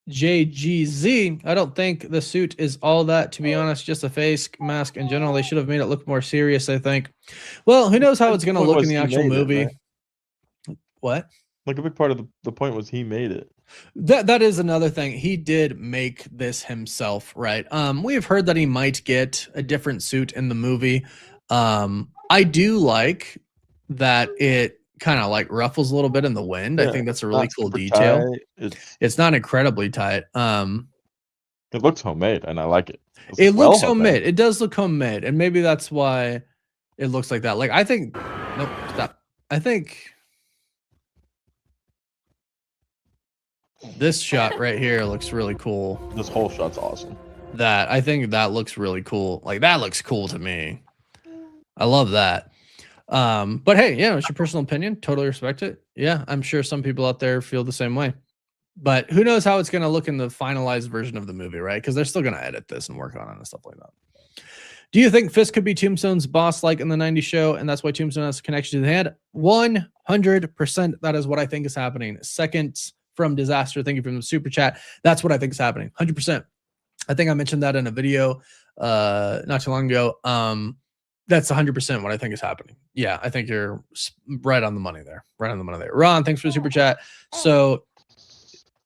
JGZ, I don't think the suit is all that, to be honest, just a face mask in general. They should have made it look more serious, I think. Well, who knows how it's going to look in the actual movie. Right? What? Like a big part of the point was he made it. That is another thing. He did make this himself, right? We have heard that he might get a different suit in the movie. I do like that it kind of like ruffles a little bit in the wind. I think that's a really cool detail. It's not incredibly tight. It looks homemade and I like it. It looks homemade. It does look homemade, and maybe that's why it looks like that. Like I think, nope, stop. I think This shot right here looks really cool. This whole shot's awesome. I think that looks really cool. Like that looks cool to me. I love that. But hey, yeah, it's your personal opinion. Totally respect it. Yeah, I'm sure some people out there feel the same way. But who knows how it's going to look in the finalized version of the movie, right? Because they're still going to edit this and work on it and stuff like that. Do you think Fisk could be Tombstone's boss like in the 90s show, and that's why Tombstone has a connection to the hand? 100%. That is what I think is happening. Seconds from Disaster. Thank you for the super chat. That's what I think is happening. 100%. I think I mentioned that in a video not too long ago. That's 100% what I think is happening. Yeah, I think you're right on the money there. Right on the money there. Ron, thanks for the super chat. So,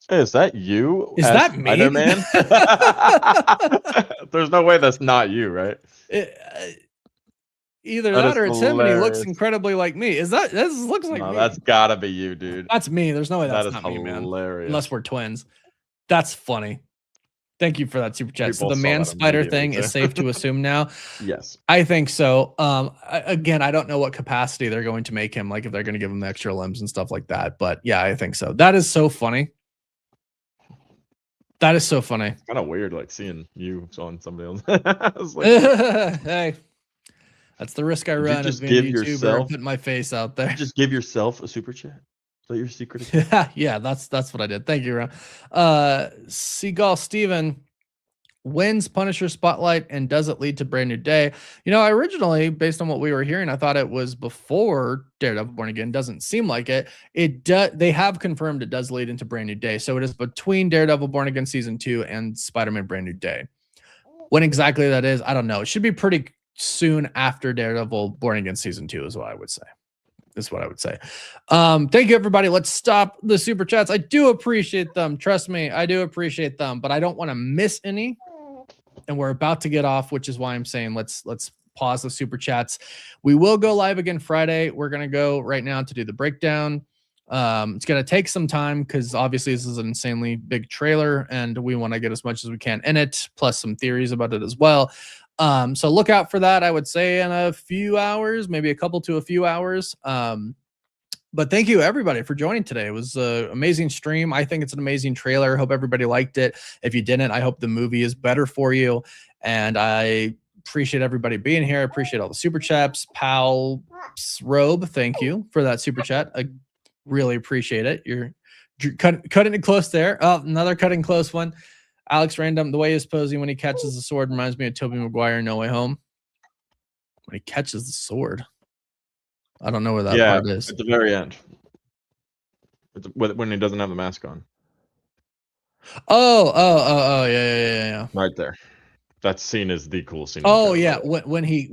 hey, is that you? Is that me? Spider-Man? There's no way that's not you, right? Either that or it's him, and he looks incredibly like me. This looks like me. That's gotta be you, dude. That's me. There's no way that's not hilarious. me, man. Unless we're twins. That's funny. Thank you for that super chat. So the man spider thing is safe to assume now. Yes, I think so. Again, I don't know what capacity they're going to make him, like if they're going to give him the extra limbs and stuff like that. But yeah, I think so. That is so funny. That is so funny. It's kind of weird, like seeing you on somebody else. Hey, that's the risk I run as being a YouTuber. Put my face out there. Just give yourself a super chat. Is that your secret? Yeah, that's what I did. Thank you, Ron. Seagull Steven, wins Punisher Spotlight and does it lead to Brand New Day? You know, originally, based on what we were hearing, I thought it was before Daredevil Born Again. Doesn't seem like it. They have confirmed it does lead into Brand New Day. So it is between Daredevil Born Again Season 2 and Spider-Man Brand New Day. When exactly that is, I don't know. It should be pretty soon after Daredevil Born Again Season 2 is what I would say. Is what I would say. Thank you, everybody. Let's stop the super chats. I do appreciate them. Trust me, I do appreciate them, but I don't want to miss any. And we're about to get off, which is why I'm saying let's pause the super chats. We will go live again Friday. We're gonna go right now to do the breakdown. It's gonna take some time because obviously this is an insanely big trailer, and we want to get as much as we can in it, plus some theories about it as well. So look out for that, I would say, in a few hours, maybe a couple to a few hours. But thank you, everybody, for joining today. It was an amazing stream. I think it's an amazing trailer. Hope everybody liked it. If you didn't, I hope the movie is better for you. And I appreciate everybody being here. I appreciate all the super chats. Pal Robe, thank you for that super chat. I really appreciate it. You're cutting it close there. Oh, another cutting close one. Alex Random, the way he's posing when he catches the sword reminds me of Tobey Maguire in No Way Home. When he catches the sword. I don't know where that part is. At the very end. When he doesn't have the mask on. Oh, yeah. Right there. That scene is the cool scene. Oh yeah, when he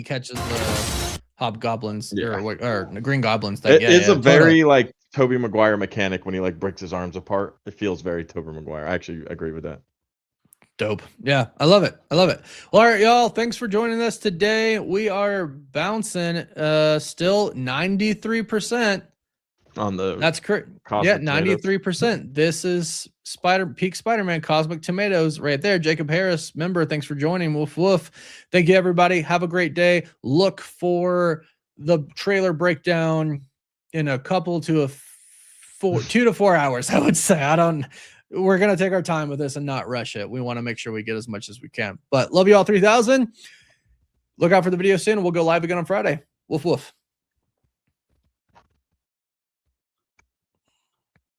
catches the hobgoblins or Green Goblins. It is a very like Tobey Maguire mechanic when he like breaks his arms apart. It feels very Tobey Maguire. I actually agree with that. Dope. Yeah, I love it. I love it. Well, all right, y'all. Thanks for joining us today. We are bouncing still 93% on the that's correct. Yeah, 93%. This is Peak Spider-Man Cosmic Tomatoes right there. Jacob Harris, member, thanks for joining. Woof woof. Thank you, everybody. Have a great day. Look for the trailer breakdown in a couple to 2 to 4 hours, I would say. We're going to take our time with this and not rush it. We want to make sure we get as much as we can. But love you all 3000. Look out for the video soon. We'll go live again on Friday. Woof, woof.